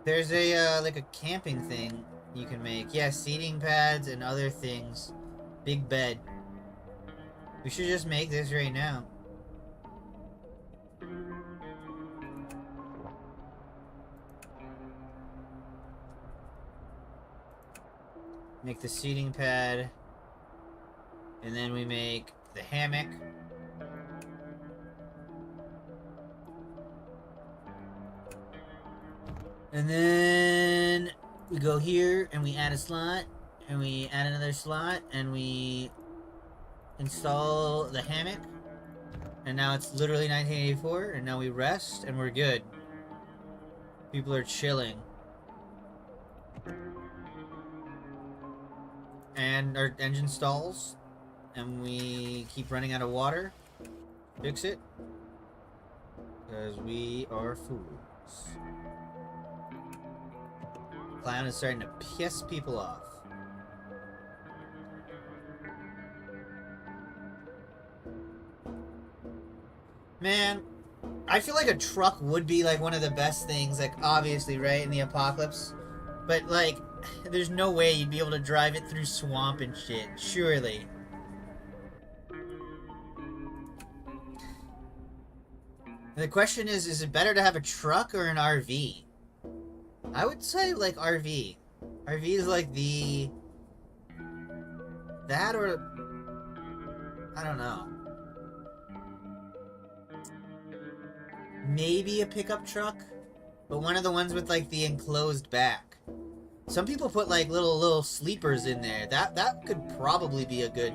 There's a, like a camping thing you can make. Yeah, seating pads and other things. Big bed. We should just make this right now. Make the seating pad. And then we make the hammock. And then we go here and we add a slot. And we add another slot. And we install the hammock. And now it's literally 1984. And now we rest and we're good. People are chilling. And our engine stalls. And we keep running out of water. Fix it. Because we are fools. Clown is starting to piss people off. Man, I feel like a truck would be like one of the best things, like obviously, right, in the apocalypse. But like, there's no way you'd be able to drive it through swamp and shit, surely. The question is it better to have a truck or an RV? I would say, like, RV. RV is, like, the... That or... I don't know. Maybe a pickup truck? But one of the ones with, like, the enclosed back. Some people put, like, little sleepers in there. That could probably be a good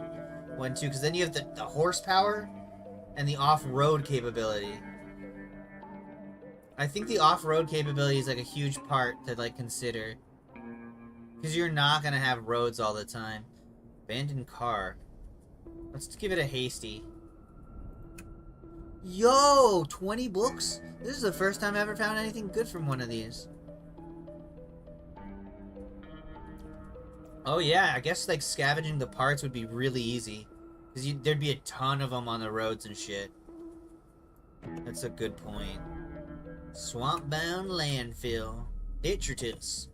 one, too. Because then you have the horsepower and the off-road capability. I think the off-road capability is like a huge part to like consider. Because you're not going to have roads all the time. Abandoned car. Let's give it a hasty. Yo! 20 books? This is the first time I ever found anything good from one of these. Oh yeah, I guess like scavenging the parts would be really easy. Because there'd be a ton of them on the roads and shit. That's a good point. Swamp-bound landfill. Detritus.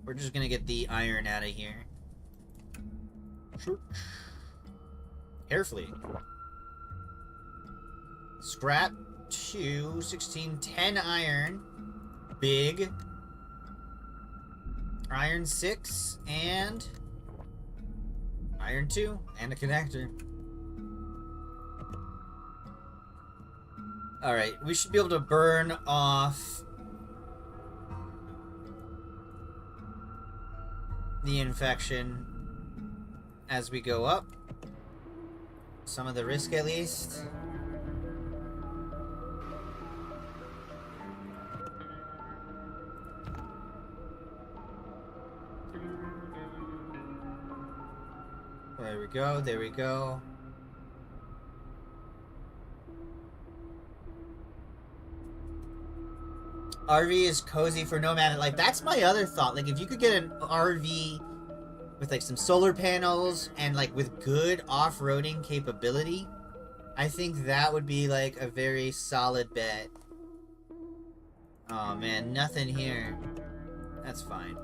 We're just gonna get the iron out of here. Carefully. Scrap 2, 16, 10 iron. Big. Iron 6, and iron 2, and a connector. Alright, we should be able to burn off the infection as we go up. Some of the risk, at least. There we go, there we go. RV is cozy for nomad life. That's my other thought. Like, if you could get an RV with, like, some solar panels and, like, with good off-roading capability, I think that would be, like, a very solid bet. Oh, man, nothing here. That's fine.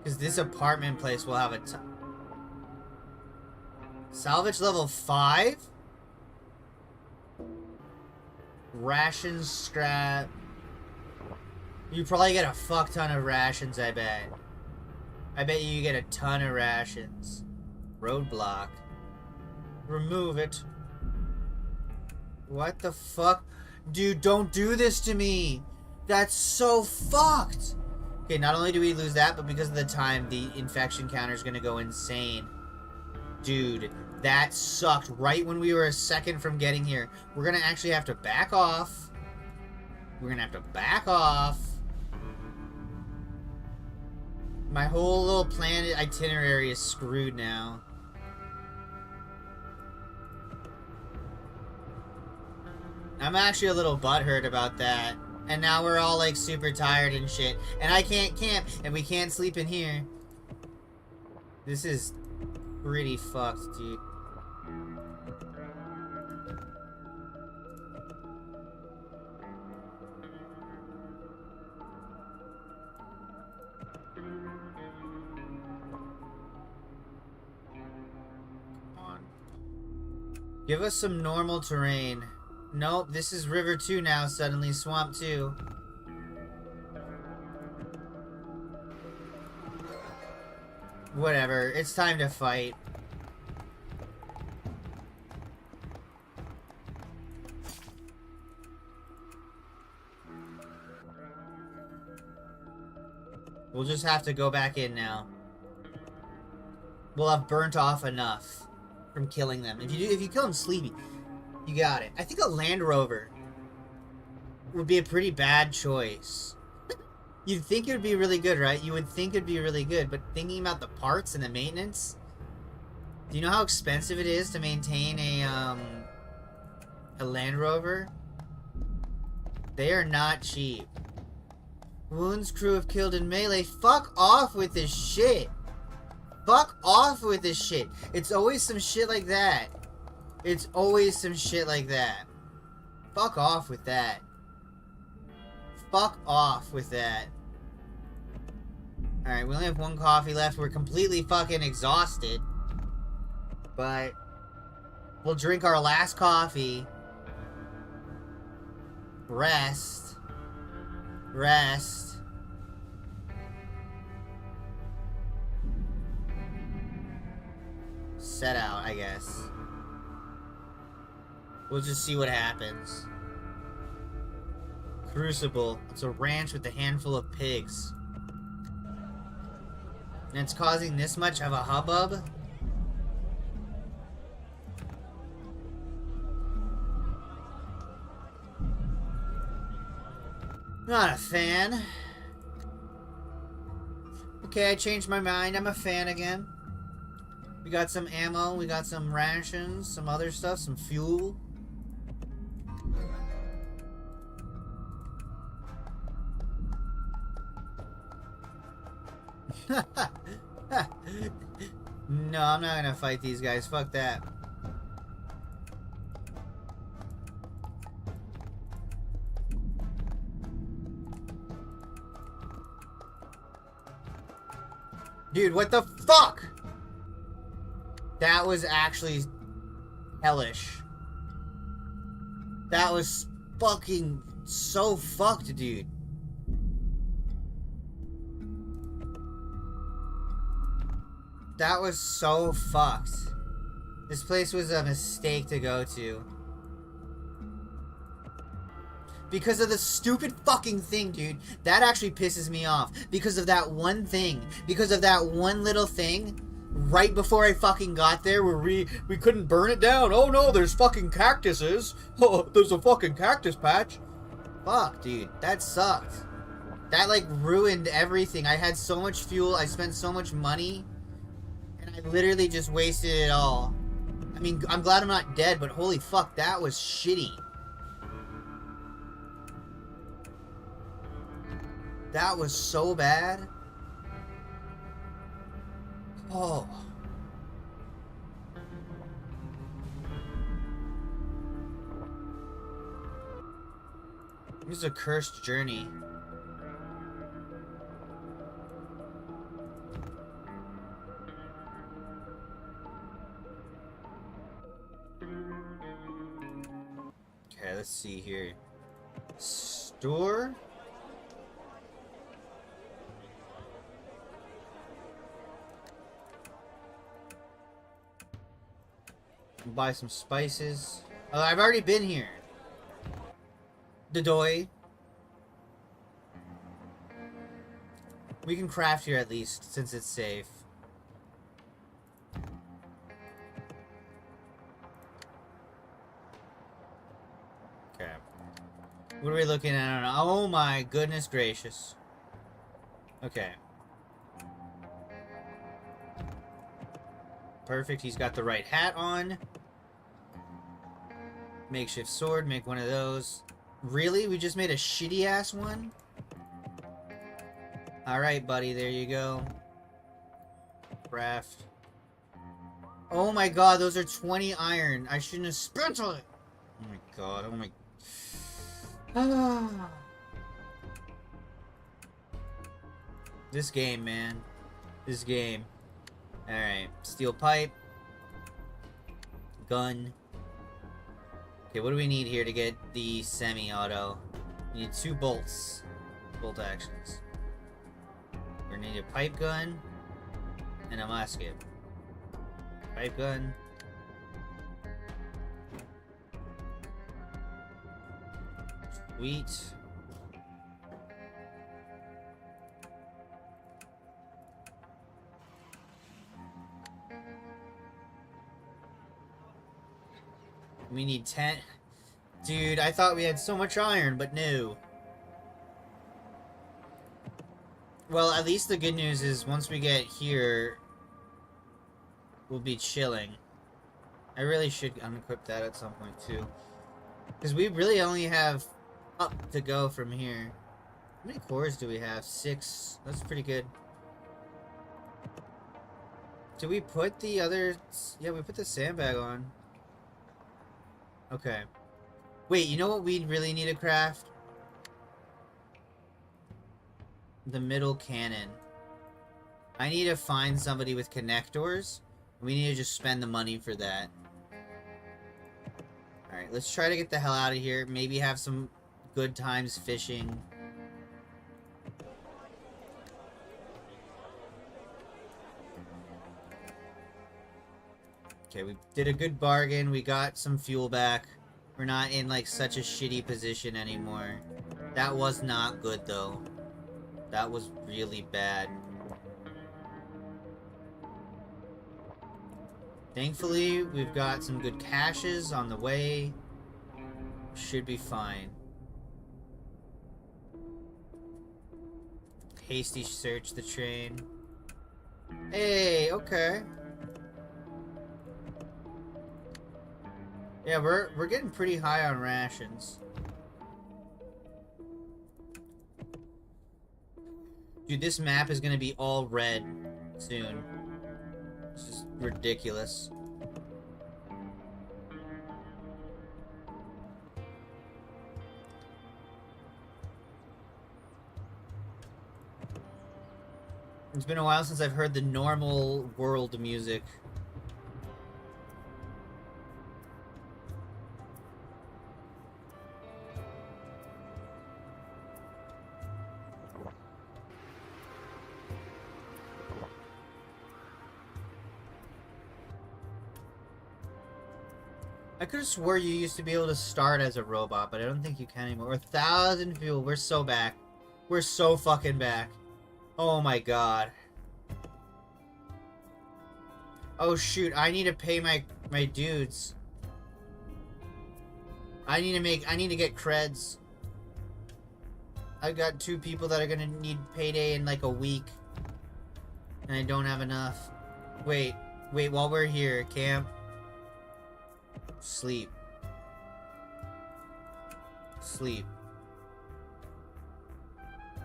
Because this apartment place will have a ton. Salvage level 5? Rations, scrap. You probably get a fuck ton of rations, I bet. I bet you get a ton of rations. Roadblock. Remove it. What the fuck? Dude, don't do this to me! That's so fucked! Okay, not only do we lose that, but because of the time, the infection counter is gonna go insane. Dude, that sucked right when we were a second from getting here. We're gonna actually have to back off. We're gonna have to back off. My whole little planet itinerary is screwed now. I'm actually a little butthurt about that. And now we're all, like, super tired and shit. And I can't camp, and we can't sleep in here. This is pretty fucked, dude. Come on. Give us some normal terrain. Nope, this is River 2 now, suddenly Swamp 2. Whatever, it's time to fight. We'll just have to go back in now. We'll have burnt off enough from killing them. If you kill them sleepy, you got it. I think a Land Rover would be a pretty bad choice. You'd think it would be really good, right? You would think it'd be really good, but thinking about the parts and the maintenance, do you know how expensive it is to maintain a Land Rover? They are not cheap. Wounds crew have killed in melee. Fuck off with this shit. Fuck off with this shit. It's always some shit like that. It's always some shit like that. Fuck off with that. Fuck off with that. Alright, we only have one coffee left. We're completely fucking exhausted. But we'll drink our last coffee. Rest. Rest. Set out, I guess. We'll just see what happens. Crucible. It's a ranch with a handful of pigs. And it's causing this much of a hubbub? Not a fan. Okay, I changed my mind. I'm a fan again. We got some ammo, we got some rations, some other stuff, some fuel. No, I'm not gonna fight these guys. Fuck that. Dude, what the fuck? That was actually hellish. That was fucking so fucked, dude. That was so fucked. This place was a mistake to go to. Because of the stupid fucking thing, dude. That actually pisses me off. Because of that one thing. Because of that one little thing. Right before I fucking got there, where we couldn't burn it down. Oh no, there's fucking cactuses. Oh, there's a fucking cactus patch. Fuck, dude. That sucked. That, like, ruined everything. I had so much fuel. I spent so much money. And I literally just wasted it all. I mean, I'm glad I'm not dead, but holy fuck, that was shitty. That was so bad. Oh. This is a cursed journey. Okay, let's see here. Store? Buy some spices. Oh, I've already been here. Dodoy. We can craft here at least, since it's safe. Okay. What are we looking at? Oh my goodness gracious. Okay. Perfect, he's got the right hat on. Makeshift sword, make one of those. Really? We just made a shitty-ass one? Alright, buddy, there you go. Craft. Oh my god, those are 20 iron. I shouldn't have spent on it! Oh my god, oh my... Ah. This game, man. This game. Alright, steel pipe. Gun. Okay, what do we need here to get the semi-auto? We need 2 bolts. Bolt actions. We need a pipe gun and a musket. Pipe gun. Sweet. We need 10. Dude, I thought we had so much iron, but no. Well, at least the good news is once we get here, we'll be chilling. I really should unequip that at some point, too. Because we really only have up to go from here. How many cores do we have? 6. That's pretty good. Did we put the other... Yeah, we put the sandbag on. Okay. Wait, you know what we really need to craft? The middle cannon. I need to find somebody with connectors. We need to just spend the money for that. Alright, let's try to get the hell out of here. Maybe have some good times fishing. Okay, we did a good bargain. We got some fuel back. We're not in, like, such a shitty position anymore. That was not good, though. That was really bad. Thankfully, we've got some good caches on the way. Should be fine. Hasty search the train. Hey, okay. Yeah, we're getting pretty high on rations. Dude, this map is gonna be all red soon. It's just ridiculous. It's been a while since I've heard the normal world music. I could have swore you used to be able to start as a robot, but I don't think you can anymore. 1,000 fuel. We're so back. We're so fucking back. Oh my god. Oh shoot, I need to pay my dudes. I need to get creds. I've got 2 people that are gonna need payday in like a week. And I don't have enough. Wait, while we're here, camp. Sleep. Sleep.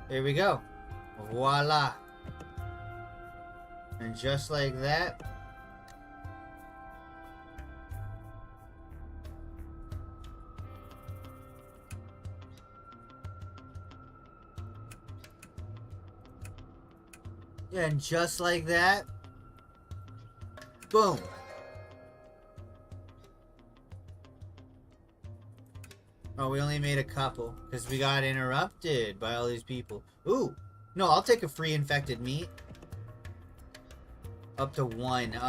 There we go. Voila. And just like that. And just like that. Boom. Oh, we only made a couple because we got interrupted by all these people. Ooh. No, I'll take a free infected meat. Up to 1.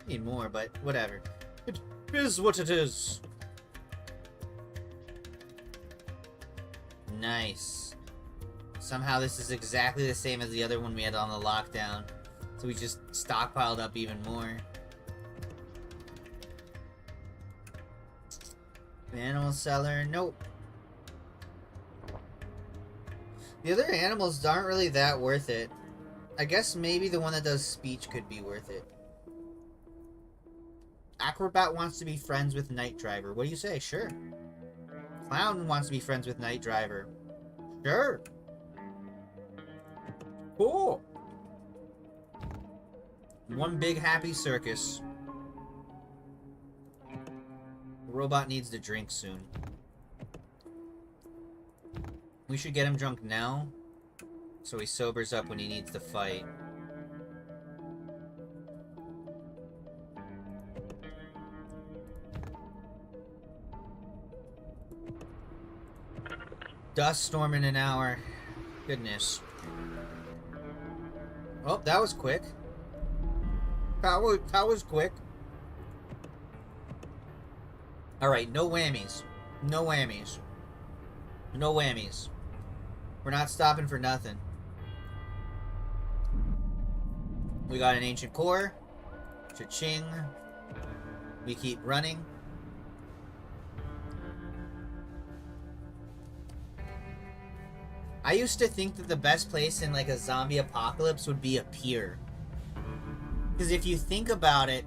Need more, but whatever. It is what it is. Nice. Somehow this is exactly the same as the other one we had on the lockdown. So we just stockpiled up even more. Animal seller, nope. The other animals aren't really that worth it. I guess maybe the one that does speech could be worth it. Acrobat wants to be friends with Night Driver. What do you say? Sure. Clown wants to be friends with Night Driver. Sure. Cool. One big happy circus. The robot needs to drink soon. We should get him drunk now, so he sobers up when he needs to fight. Dust storm in an hour. Goodness. Oh, that was quick. That was quick. Alright, no whammies. No whammies. No whammies. We're not stopping for nothing. We got an ancient core. Cha-ching. We keep running. I used to think that the best place in like a zombie apocalypse would be a pier. Because if you think about it,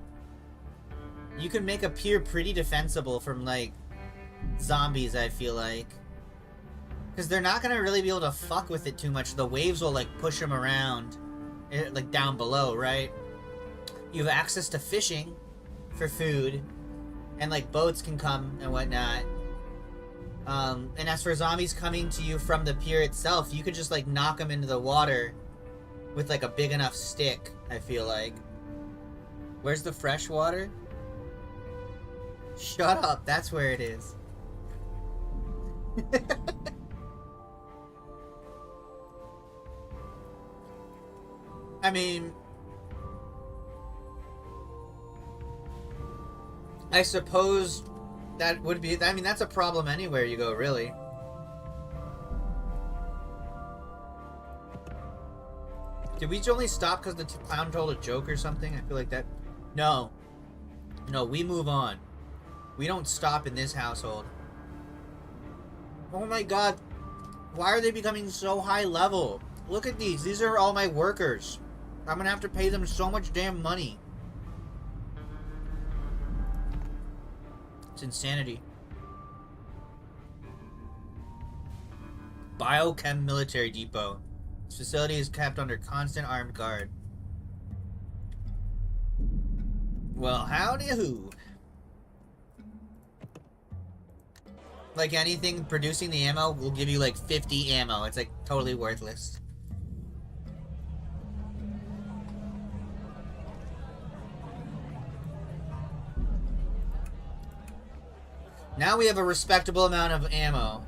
you can make a pier pretty defensible from like zombies, I feel like. Because they're not going to really be able to fuck with it too much. The waves will like push them around, like down below, right? You have access to fishing for food, and like boats can come and whatnot. And as for zombies coming to you from the pier itself, you could just like knock them into the water with like a big enough stick, I feel like. Where's the fresh water? Shut up, that's where it is. I mean, I suppose that would be, I mean, that's a problem anywhere you go, really. Did we only stop because the clown told a joke or something? I feel like that. No. No, we move on. We don't stop in this household. Oh my god. Why are they becoming so high level? Look at these. These are all my workers. I'm gonna have to pay them so much damn money. It's insanity. Biochem Military Depot. This facility is kept under constant armed guard. Well, howdy who. Like anything, producing the ammo will give you like 50 ammo. It's like totally worthless. Now we have a respectable amount of ammo.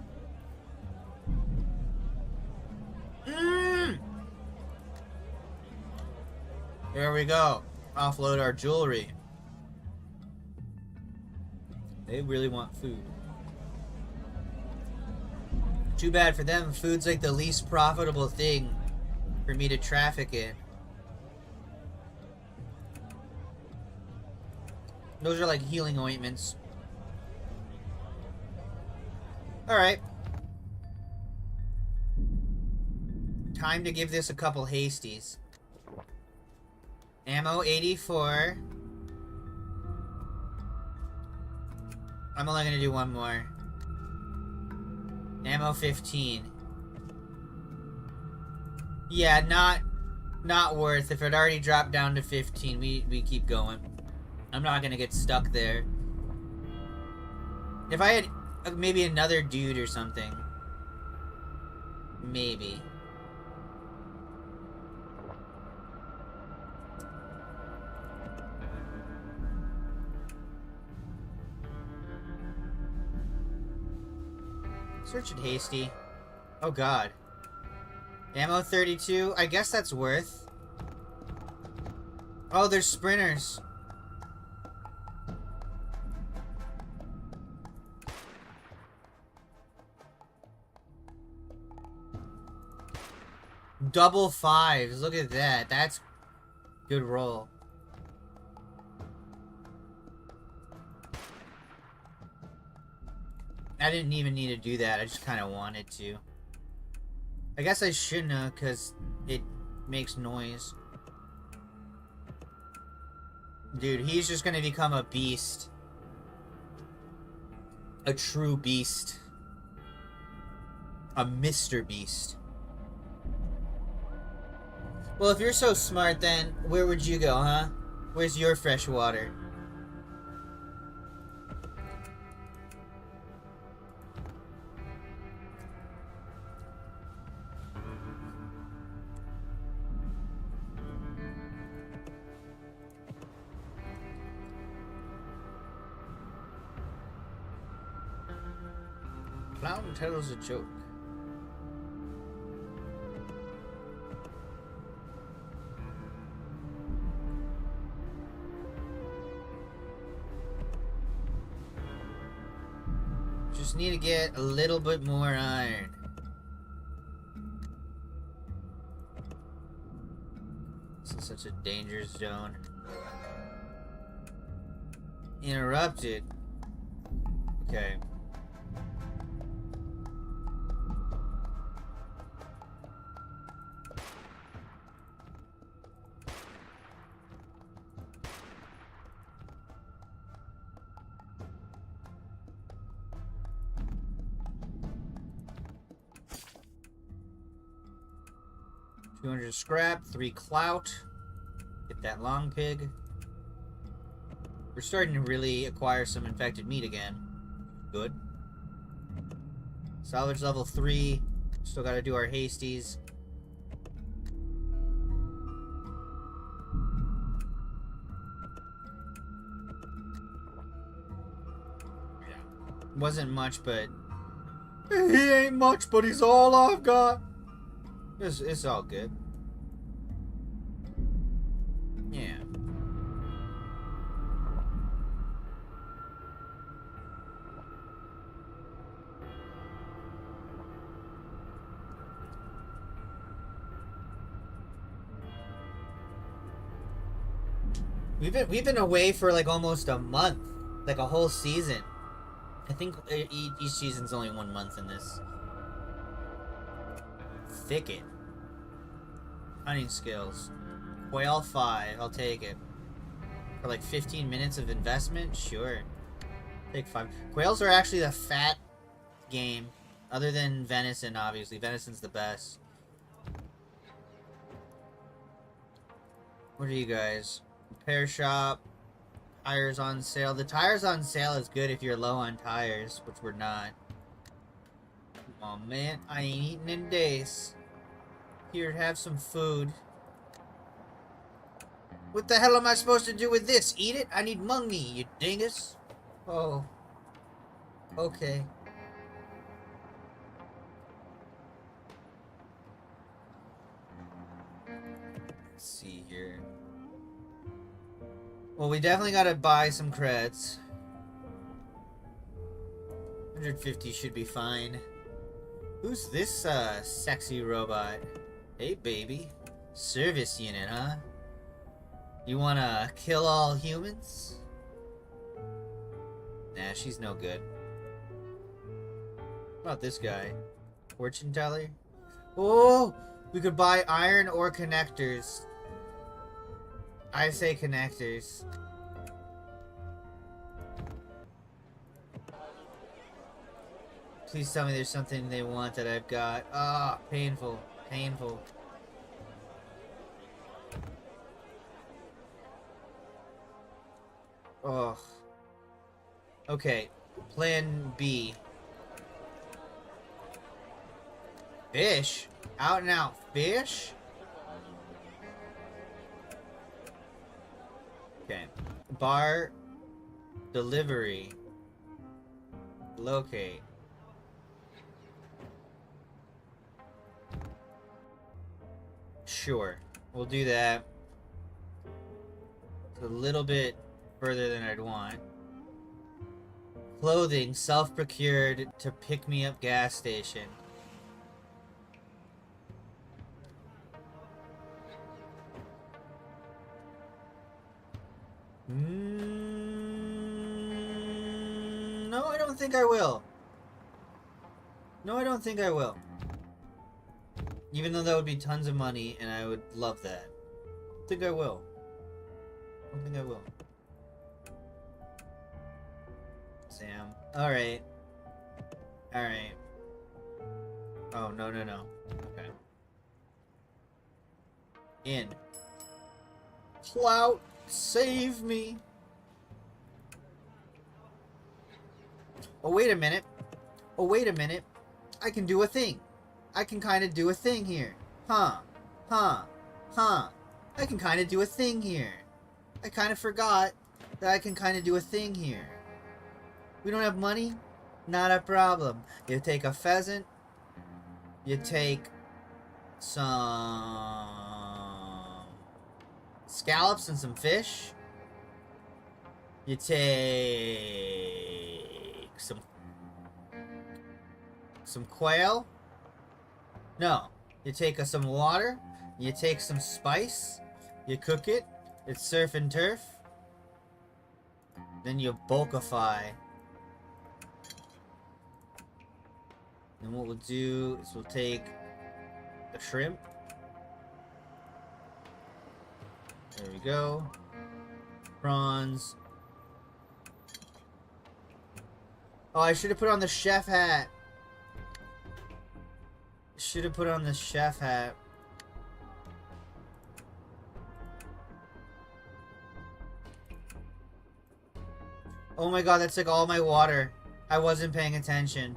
There we go. Offload our jewelry. They really want food. Too bad for them. Food's like the least profitable thing for me to traffic in. Those are like healing ointments. Alright. Time to give this a couple hasties. Ammo 84. I'm only gonna do one more. Ammo 15. Yeah, not worth. If it already dropped down to 15, we keep going. I'm not gonna get stuck there. If I had maybe another dude or something. Maybe. Search it hasty. Oh god. Ammo 32. I guess that's worth. Oh, there's sprinters. Double fives. Look at that. That's good roll. I didn't even need to do that. I just kind of wanted to. I guess I shouldn't have, because it makes noise. Dude, he's just going to become a beast. A true beast. A Mr. Beast. Well, if you're so smart, then where would you go, huh? Where's your fresh water? Clown tells a joke. Just need to get a little bit more iron. This is such a dangerous zone. Interrupted. Okay. $200 scrap, 3 clout. Get that long pig. We're starting to really acquire some infected meat again. Good. Salvage level 3. Still gotta do our hasties. Yeah. Wasn't much, but... He ain't much, but he's all I've got. It's all good. Yeah. We've been away for like almost a month, like a whole season. I think each season's only 1 month in this. Thicket. Hunting skills. Quail 5. I'll take it. For like 15 minutes of investment? Sure. Take 5. Quails are actually the fat game. Other than venison, obviously. Venison's the best. What are you guys? Repair shop. Tires on sale. The tires on sale is good if you're low on tires, which we're not. Oh man, I ain't eaten in days. Here, have some food. What the hell am I supposed to do with this? Eat it? I need money, you dingus. Oh. Okay. Let's see here. Well, we definitely gotta buy some creds. 150 should be fine. Who's this, sexy robot? Hey, baby. Service unit, huh? You wanna kill all humans? Nah, she's no good. What about this guy? Fortune teller? Oh! We could buy iron or connectors. I say connectors. Please tell me there's something they want that I've got. Ah, painful. Painful. Ugh. Okay. Plan B. Fish? Out and out fish? Okay. Bar. Delivery. Locate. Sure. We'll do that. It's a little bit further than I'd want. Clothing. Self-procured to pick me up gas station. No, I don't think I will. No, I don't think I will. Even though that would be tons of money, and I would love that. I don't think I will. I don't think I will. Sam. Alright. Alright. Oh, no, no, no. Okay. In. Clout, save me. Oh, wait a minute. Oh, wait a minute. I can do a thing. I can kind of do a thing here. Huh. Huh. Huh. I can kind of do a thing here. I kind of forgot that I can kind of do a thing here. We don't have money? Not a problem. You take a pheasant. You take some scallops and some fish. You take some quail. No. You take some water. You take some spice. You cook it. It's surf and turf. Then you bulkify. And what we'll do is we'll take the shrimp. There we go. Prawns. Oh, I should have put on the chef hat. Should have put on the chef hat. Oh my god, that's like all my water. I wasn't paying attention.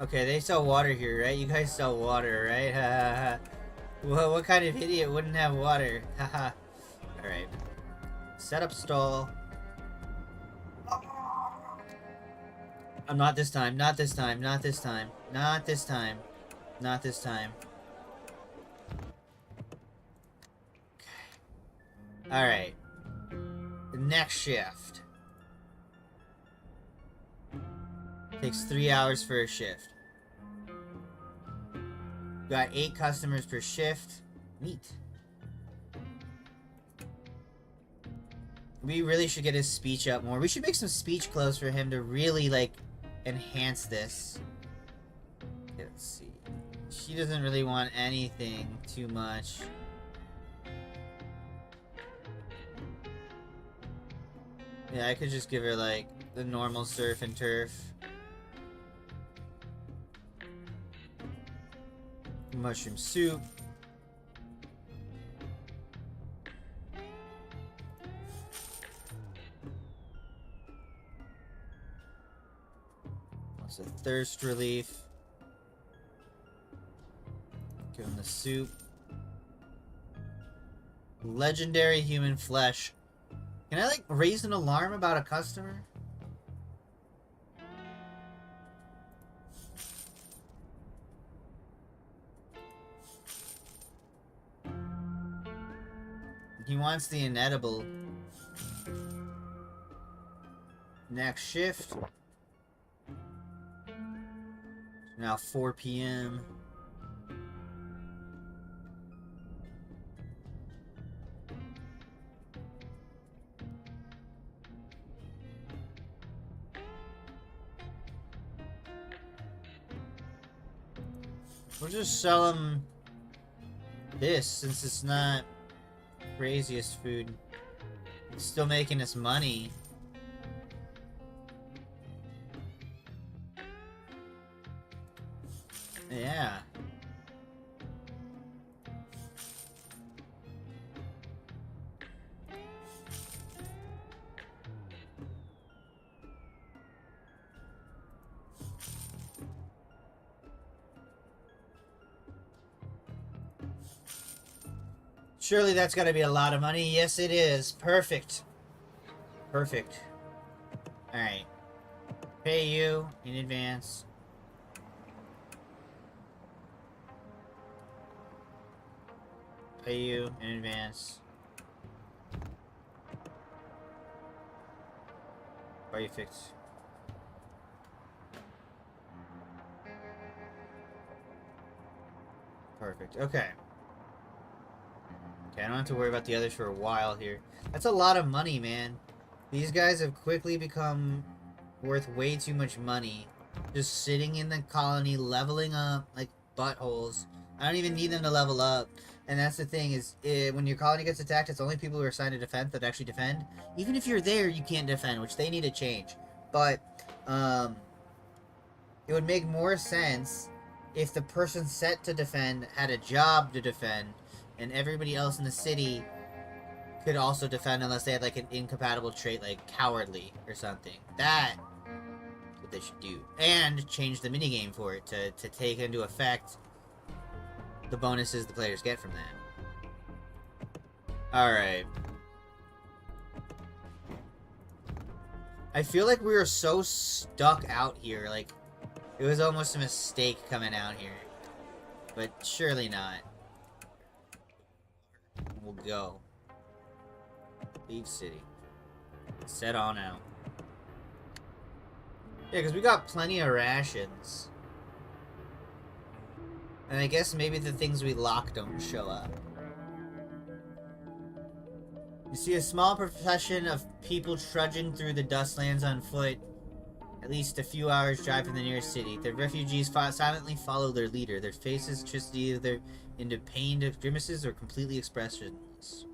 Okay, they sell water here, right? You guys sell water, right? Well, what kind of idiot wouldn't have water? Haha. Alright. Set up stall. I'm not this time. Not this time. Not this time. Not this time. Not this time. Okay. Alright. The next shift. Takes 3 hours for a shift. Got 8 customers per shift. Neat. We really should get his speech up more. We should make some speech clothes for him to really, like, enhance this. Okay, let's see. She doesn't really want anything too much. Yeah, I could just give her, like, the normal surf and turf. mushroom soup. What's a thirst relief? Give him the soup. Legendary human flesh. Can I, like, raise an alarm about a customer? He wants the inedible. Next shift. Now 4 p.m. We'll just sell him this, since it's not craziest food. It's still making us money. Yeah. Surely that's got to be a lot of money. Yes, it is. Perfect. Perfect. Alright. Pay you in advance. Pay you in advance. Perfect. Perfect. Okay. Okay, I don't have to worry about the others for a while here. That's a lot of money, man. These guys have quickly become worth way too much money. Just sitting in the colony, leveling up like buttholes. I don't even need them to level up. And that's the thing, is when your colony gets attacked, it's only people who are assigned to defend that actually defend. Even if you're there, you can't defend, which they need to change. But, it would make more sense if the person set to defend had a job to defend, and everybody else in the city could also defend unless they had, like, an incompatible trait like Cowardly or something. That's what they should do. And change the minigame for it to take into effect the bonuses the players get from that. Alright. I feel like we were so stuck out here, like, it was almost a mistake coming out here. But surely not. We'll go. Leave city. Set on out. Yeah, because we got plenty of rations. And I guess maybe the things we locked don't show up. You see a small procession of people trudging through the dustlands on foot. At least a few hours' drive from the nearest city. The refugees silently follow their leader. Their faces just either into pained grimaces or completely expressionless.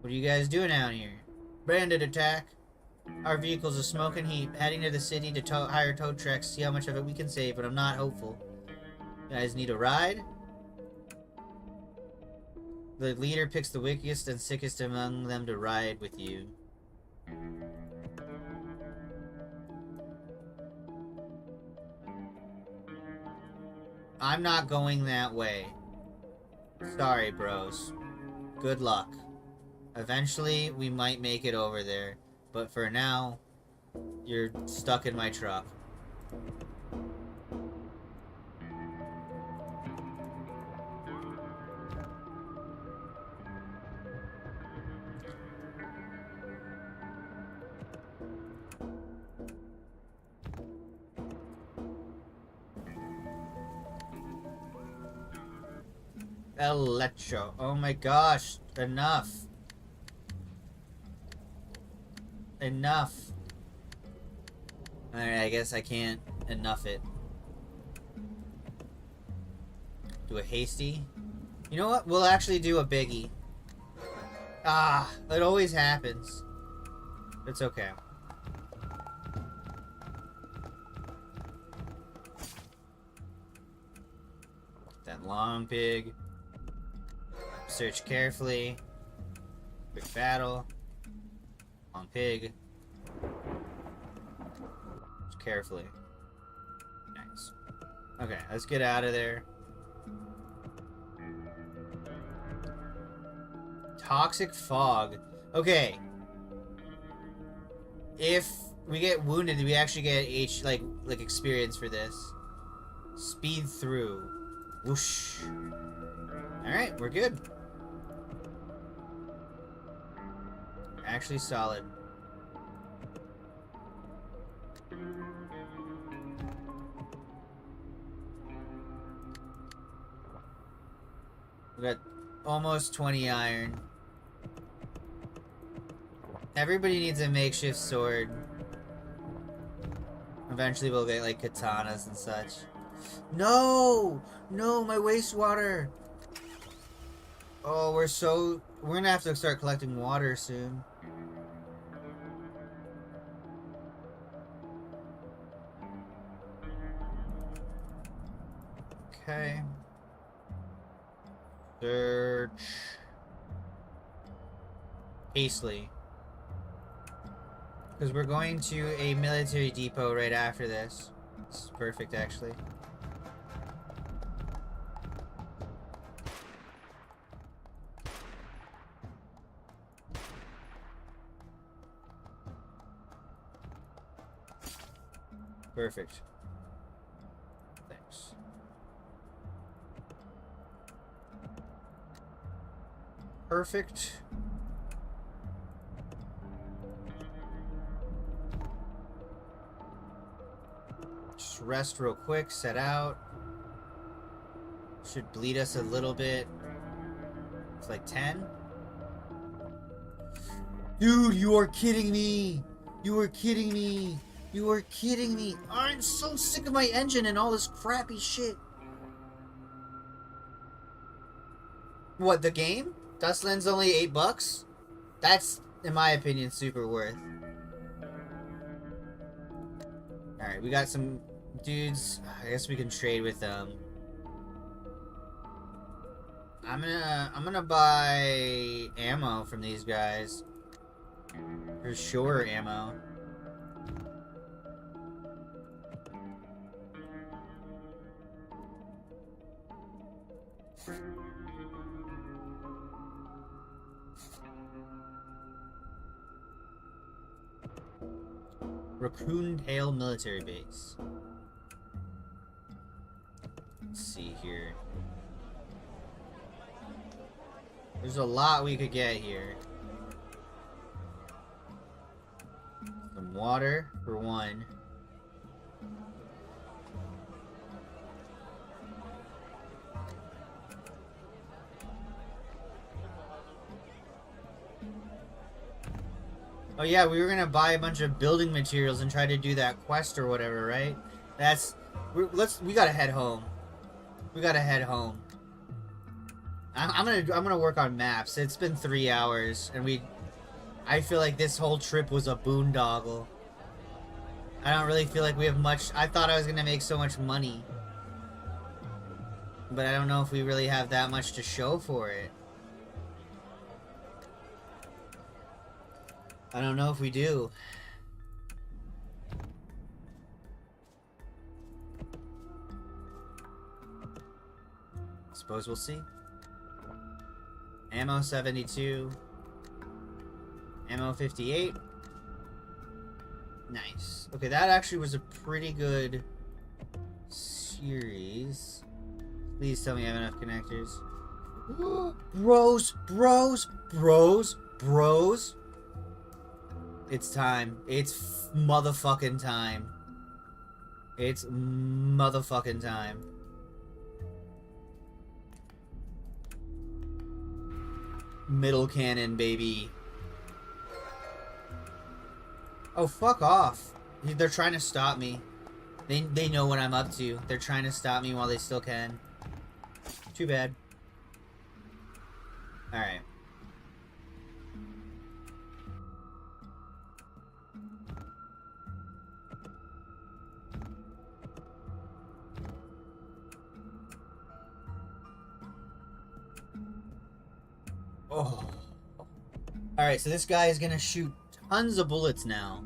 What are you guys doing out here? Branded attack. Our vehicle's a smoking heap. Heading to the city to hire tow trucks. See how much of it we can save, but I'm not hopeful. You guys need a ride? The leader picks the wickedest and sickest among them to ride with you. I'm not going that way. Sorry, bros. Good luck. Eventually, we might make it over there. But for now, you're stuck in my truck. El Lecho. Oh my gosh. Enough. Enough. Alright, I guess I can't enough it. Do a hasty. You know what? We'll actually do a biggie. Ah, it always happens. It's okay. Put that Went long pig. Search carefully. Quick battle. Long pig. Search carefully. Nice. Okay, let's get out of there. Toxic fog. Okay. If we get wounded, do we actually get like experience for this? Speed through. Whoosh. Alright, we're good. Actually solid. We got almost 20 iron. Everybody needs a makeshift sword. Eventually we'll get like katanas and such. No! No, my wastewater! Oh, we're gonna have to start collecting water soon. Okay. Search. Hastily. Because we're going to a military depot right after this. This is perfect, actually. Perfect. Thanks. Perfect. Just rest real quick, set out. Should bleed us a little bit. It's like 10. Dude, you are kidding me! You are kidding me! You are kidding me! I'm so sick of my engine and all this crappy shit. What, the game? Dustland's only $8? That's, in my opinion, super worth. Alright, we got some dudes. I guess we can trade with them. I'm gonna buy ammo from these guys. For sure, ammo. Raccoon Tail Military Base. Let's see here. There's a lot we could get here. Some water, for one. Oh yeah, we were gonna buy a bunch of building materials and try to do that quest or whatever, right? We gotta head home. We gotta head home. I'm gonna work on maps. It's been 3 hours, and I feel like this whole trip was a boondoggle. I don't really feel like we have much. I thought I was gonna make so much money, but I don't know if we really have that much to show for it. I don't know if we do. Suppose we'll see. Ammo 72. Ammo 58. Nice. Okay, that actually was a pretty good series. Please tell me I have enough connectors. Bros, bros, bros, bros. It's time. It's motherfucking time. It's motherfucking time. Middle cannon, baby. Oh, fuck off. They're trying to stop me. They know what I'm up to. They're trying to stop me while they still can. Too bad. Alright. Oh. Alright, so this guy is gonna shoot tons of bullets now.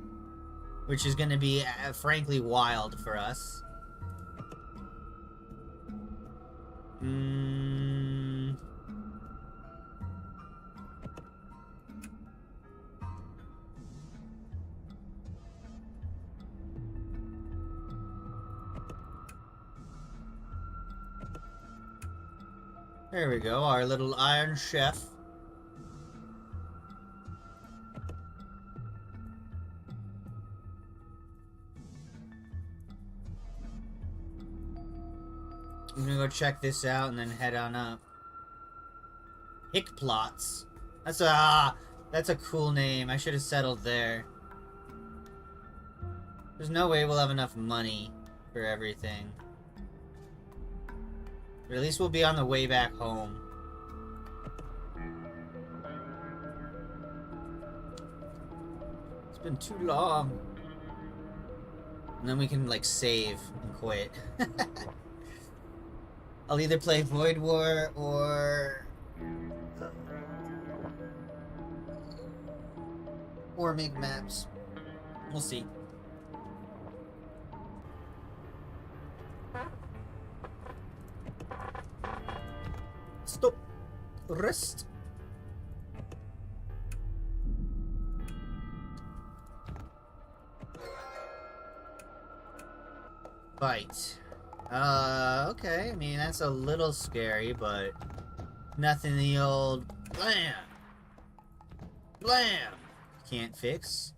Which is gonna be, frankly, wild for us. There we go, our little Iron Chef. I'm gonna go check this out and then head on up. Hick Plots. That's a cool name. I should have settled there. There's no way we'll have enough money for everything. Or at least we'll be on the way back home. It's been too long. And then we can, like, save and quit. I'll either play Void War or make maps. We'll see. Stop. Rest. Fight. Okay. I mean, that's a little scary, but nothing the old blam. Blam. Can't fix.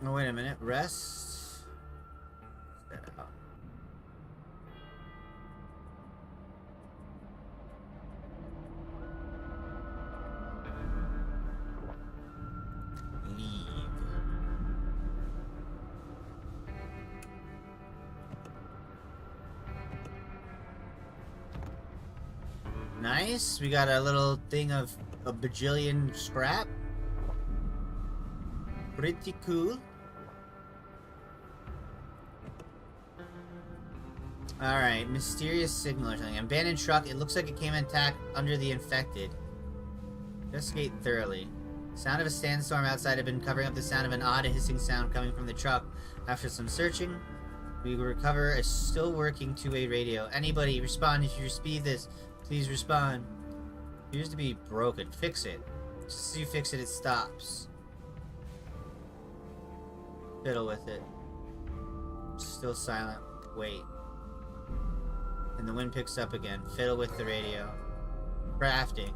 Oh, wait a minute. Rest. Set out. Leave. Nice. We got a little thing of a bajillion scrap. Pretty cool. Alright, mysterious signal or something. Abandoned truck. It looks like it came attack under the infected. Investigate thoroughly. Sound of a sandstorm outside had been covering up the sound of an odd hissing sound coming from the truck. After some searching, we recover a still working two-way radio. Anybody, respond if you receive this. Please respond. Appears to be broken. Fix it. Just as you fix it, it stops. Fiddle with it. Still silent. Wait. And the wind picks up again. Fiddle with the radio. Crafting.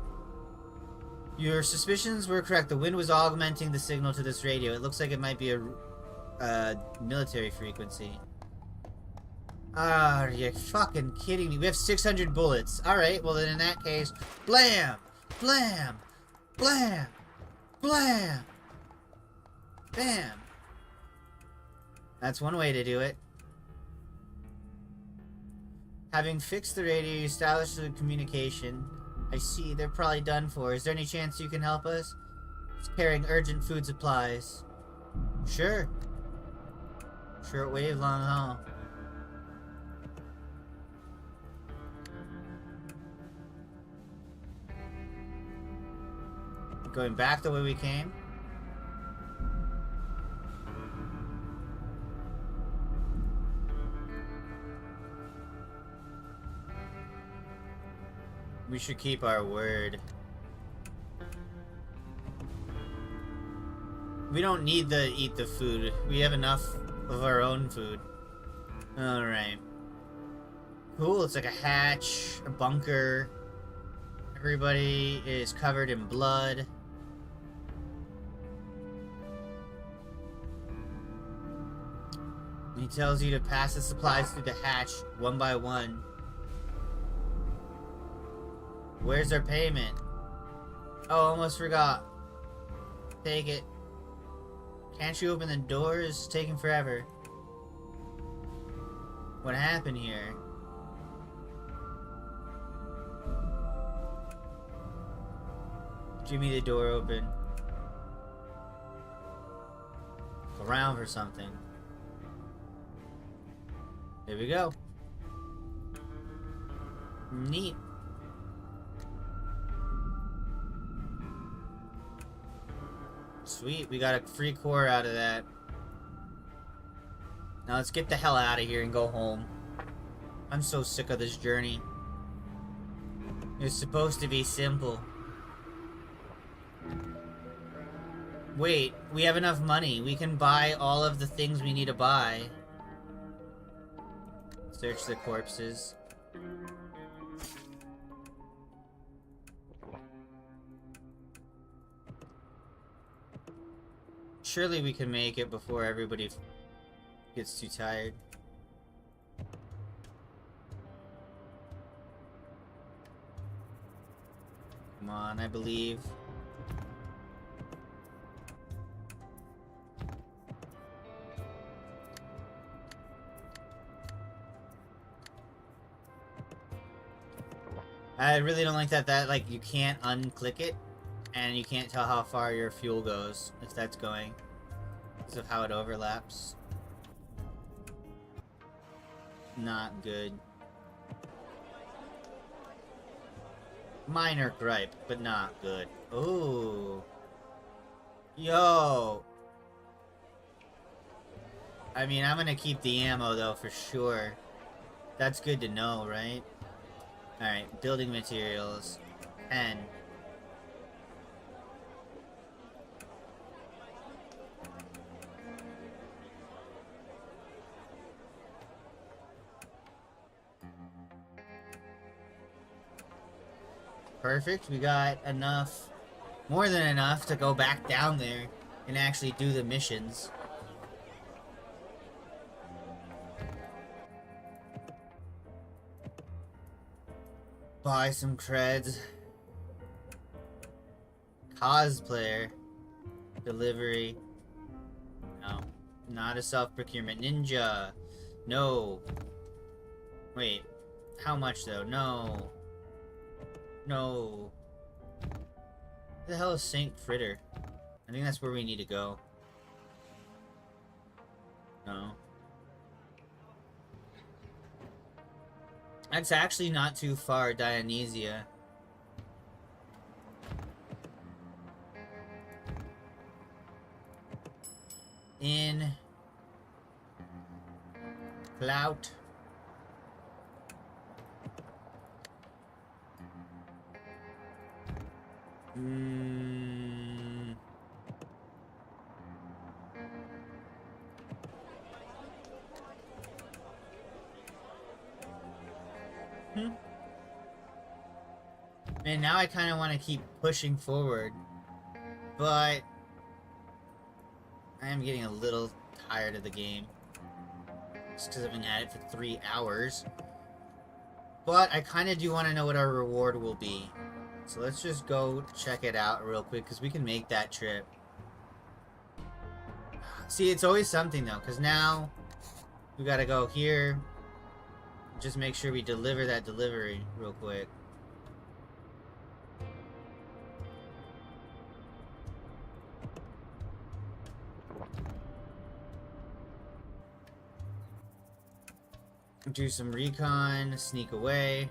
Your suspicions were correct. The wind was augmenting the signal to this radio. It looks like it might be a military frequency. Are you fucking kidding me? We have 600 bullets. Alright, well then in that case, blam! Blam! Blam! Blam! Bam! That's one way to do it. Having fixed the radio, you established the communication. I see, they're probably done for. Is there any chance you can help us? It's carrying urgent food supplies. Sure. Short wave, long haul. Going back the way we came. We should keep our word. We don't need to eat the food. We have enough of our own food. Alright. Cool, it's like a hatch, a bunker. Everybody is covered in blood. He tells you to pass the supplies through the hatch one by one. Where's our payment? Oh, almost forgot. Take it. Can't you open the doors? It's taking forever. What happened here? Jimmy, the door open. Look around for something. There we go. Neat. Sweet, we got a free core out of that. Now let's get the hell out of here and go home. I'm so sick of this journey. It's supposed to be simple. Wait, we have enough money. We can buy all of the things we need to buy. Search the corpses. Surely we can make it before everybody gets too tired. Come on, I believe. I really don't like that like you can't unclick it and you can't tell how far your fuel goes if that's going because of how it overlaps. Not good. Minor gripe, but not good. Ooh. Yo. I mean, I'm gonna keep the ammo though for sure. That's good to know, right? Alright, building materials. 10. Perfect, we got enough, more than enough to go back down there and actually do the missions. Buy some creds. Cosplayer. Delivery. No. Not a self-procurement ninja. No. Wait. How much though? No. No. Where the hell is Saint Fritter? I think that's where we need to go. No. That's actually not too far, Dionysia. In Clout. Man, now I kind of want to keep pushing forward, but I am getting a little tired of the game. Just because I've been at it for 3 hours. But I kind of do want to know what our reward will be. So let's just go check it out real quick, because we can make that trip. See, it's always something though, because now we gotta go here. Just make sure we deliver that delivery real quick. Do some recon, sneak away.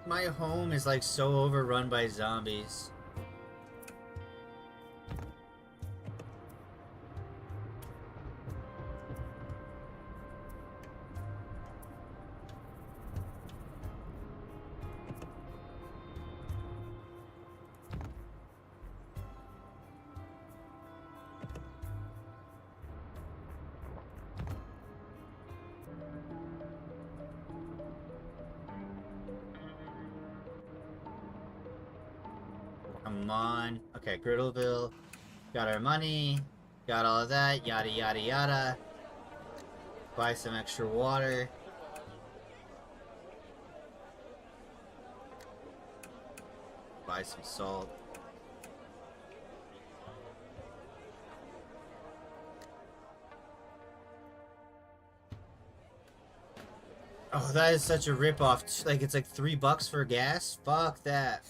My home is like so overrun by zombies. Come on. Okay, Griddleville. Got our money. Got all of that. Yada yada yada. Buy some extra water. Buy some salt. Oh, that is such a ripoff. Like, it's like $3 for gas? Fuck that.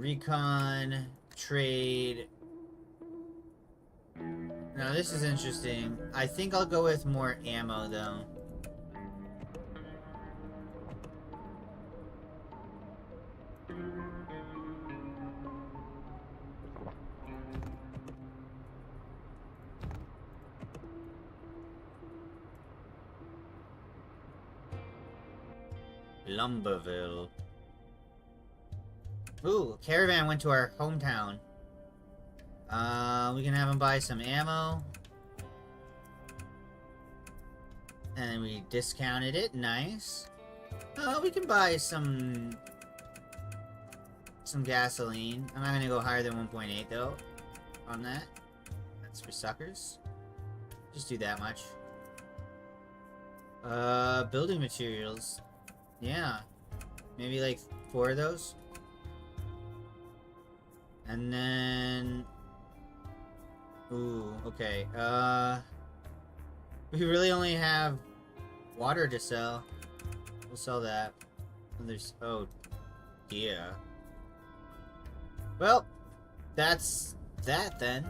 Recon, trade. Now this is interesting. I think I'll go with more ammo though. Lumberville. Ooh, caravan went to our hometown. We can have him buy some ammo. And we discounted it. Nice. We can buy some gasoline. I'm not gonna go higher than 1.8 though on that. That's for suckers. Just do that much. Building materials. Yeah. Maybe like 4 of those. And then... Ooh, okay. We really only have water to sell. We'll sell that. And there's... Oh, dear. Well, that's that then.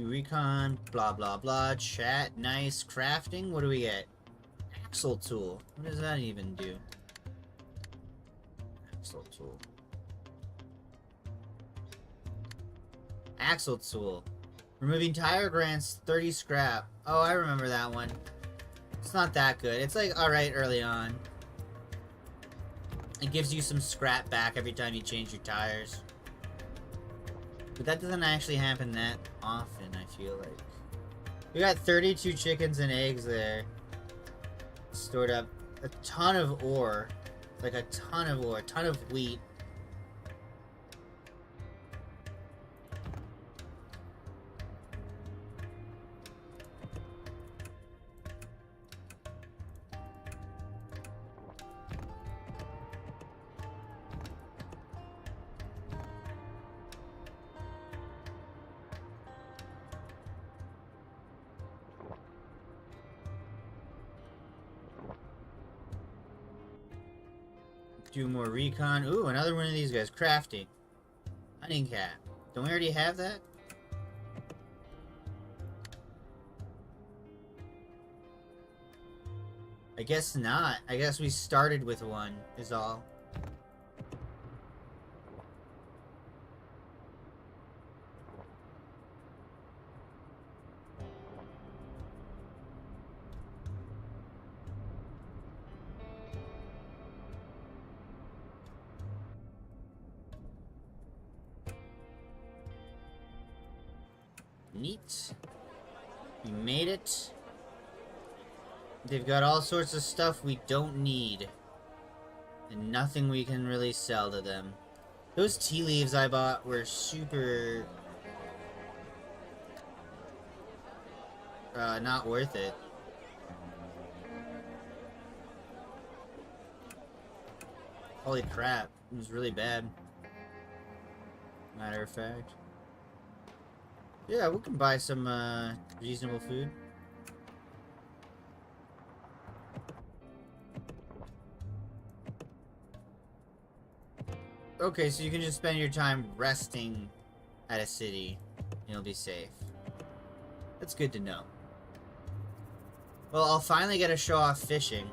Recon, blah blah blah, chat, nice, crafting, what do we get? Axle tool, what does that even do? Axle tool. Axle tool. Removing tire grants 30 scrap. Oh, I remember that one. It's not that good. It's like alright early on. It gives you some scrap back every time you change your tires. But that doesn't actually happen that often, I feel like. We got 32 chickens and eggs there. Stored up a ton of ore. Like a ton of ore, a ton of wheat. Do more recon. Ooh, another one of these guys. Crafting. Hunting cat. Don't we already have that? I guess not. I guess we started with one, is all. Neat. We made it. They've got all sorts of stuff we don't need. And nothing we can really sell to them. Those tea leaves I bought were super... not worth it. Holy crap. It was really bad. Matter of fact. Yeah, we can buy some, reasonable food. Okay, so you can just spend your time resting at a city. And you'll be safe. That's good to know. Well, I'll finally get to show off fishing.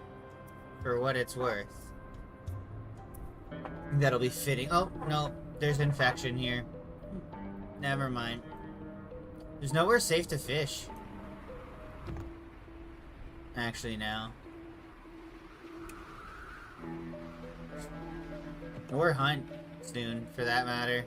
For what it's worth. That'll be fitting. Oh, no. There's infection here. Never mind. There's nowhere safe to fish. Actually, now. Or hunt soon, for that matter.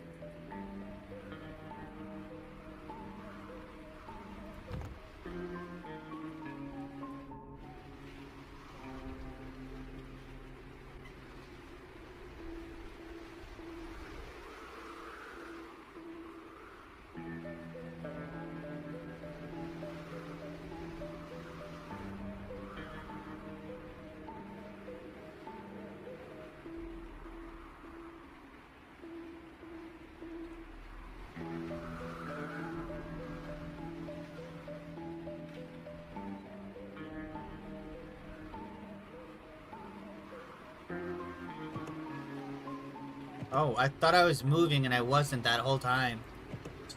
Oh, I thought I was moving and I wasn't that whole time.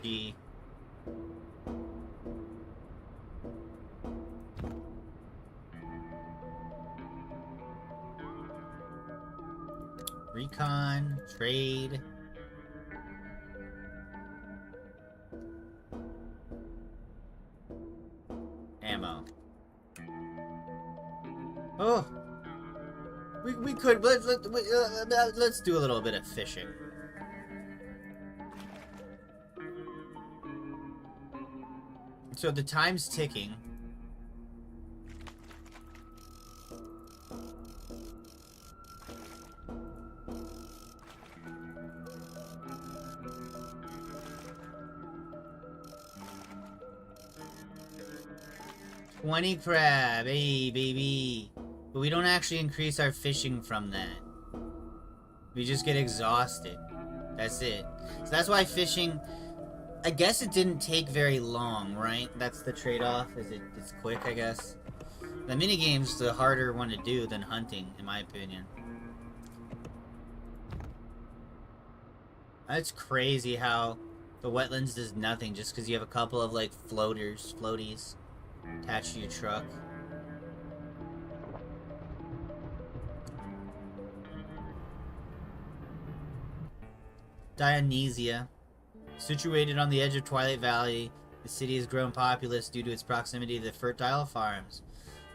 Gee. Recon, trade. Ammo. Oh! We could, let's do a little bit of fishing. So the time's ticking. $20 crab, hey baby. But we don't actually increase our fishing from that. We just get exhausted. That's it. So that's why fishing, I guess it didn't take very long, right? That's the trade-off, it's quick, I guess. The minigame's the harder one to do than hunting, in my opinion. It's crazy how the wetlands does nothing just because you have a couple of, like, floaties, attached to your truck. Dionysia. Situated on the edge of Twilight Valley, the city has grown populous due to its proximity to the fertile farms.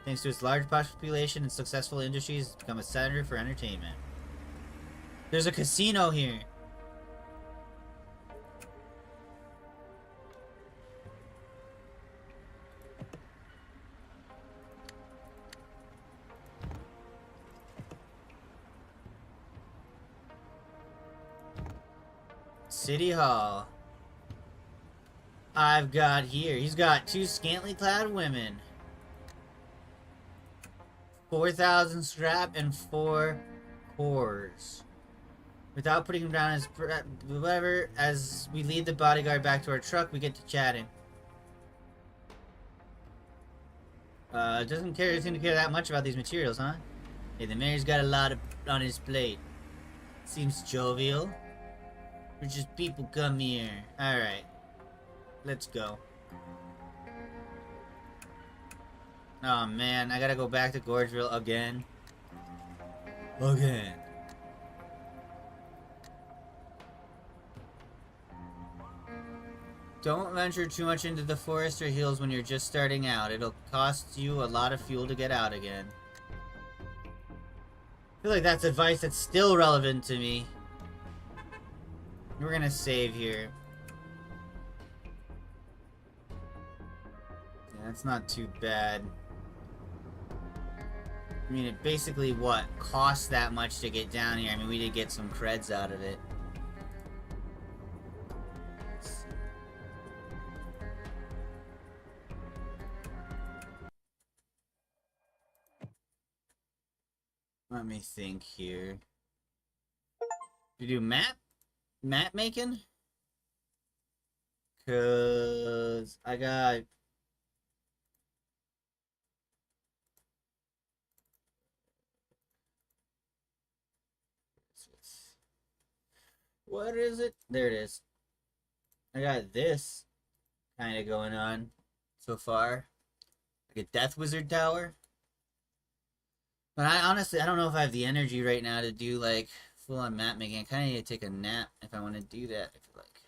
Thanks to its large population and successful industries, it's become a center for entertainment. There's a casino here! City Hall. I've got here. He's got 2 scantily clad women. 4,000 scrap and 4 cores. Without putting him down as whatever, as we lead the bodyguard back to our truck, we get to chatting. Doesn't seem to care that much about these materials, huh? Hey, the mayor's got a lot on his plate. Seems jovial. Richest people come here. Alright. Let's go. Oh man, I gotta go back to Gorgeville again. Again. Don't venture too much into the forest or hills when you're just starting out. It'll cost you a lot of fuel to get out again. I feel like that's advice that's still relevant to me. We're gonna save here. Yeah, that's not too bad. I mean, it basically, what, costs that much to get down here. I mean, we did get some creds out of it. Let me think here. You do map making? Cause I got what is it? There it is. I got this kind of going on so far. Like a Death Wizard Tower. But I honestly, I don't know if I have the energy right now to do, like, full-on map making. I kind of need to take a nap if I want to do that. I feel like.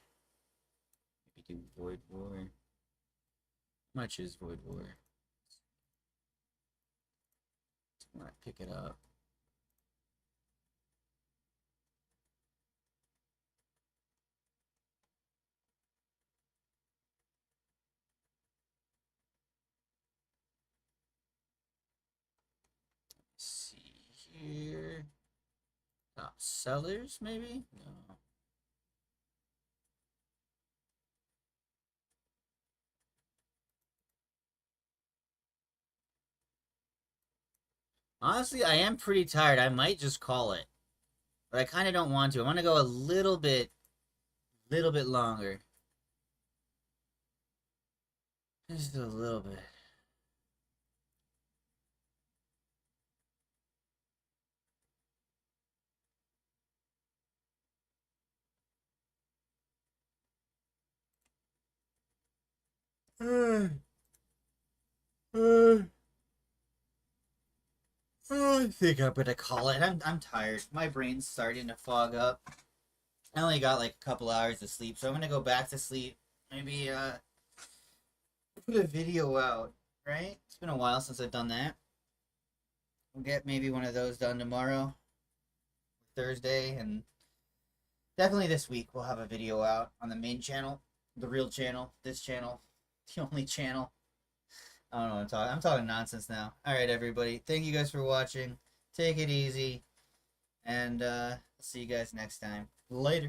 Maybe do Void War. How much is Void War? I want to pick it up. Let's see here. Top sellers, maybe? No. Honestly, I am pretty tired. I might just call it. But I kind of don't want to. I want to go a little bit longer. Just a little bit. Uh, I think I'm gonna call it. I'm tired. My brain's starting to fog up. I only got like a couple hours of sleep, so I'm gonna go back to sleep. Maybe put a video out. Right? It's been a while since I've done that. We'll get maybe one of those done tomorrow, Thursday, and definitely this week we'll have a video out on the main channel, the real channel, this channel, the only channel. I don't know what I'm talking. I'm talking nonsense now. All right, everybody. Thank you guys for watching. Take it easy, and see you guys next time. Later.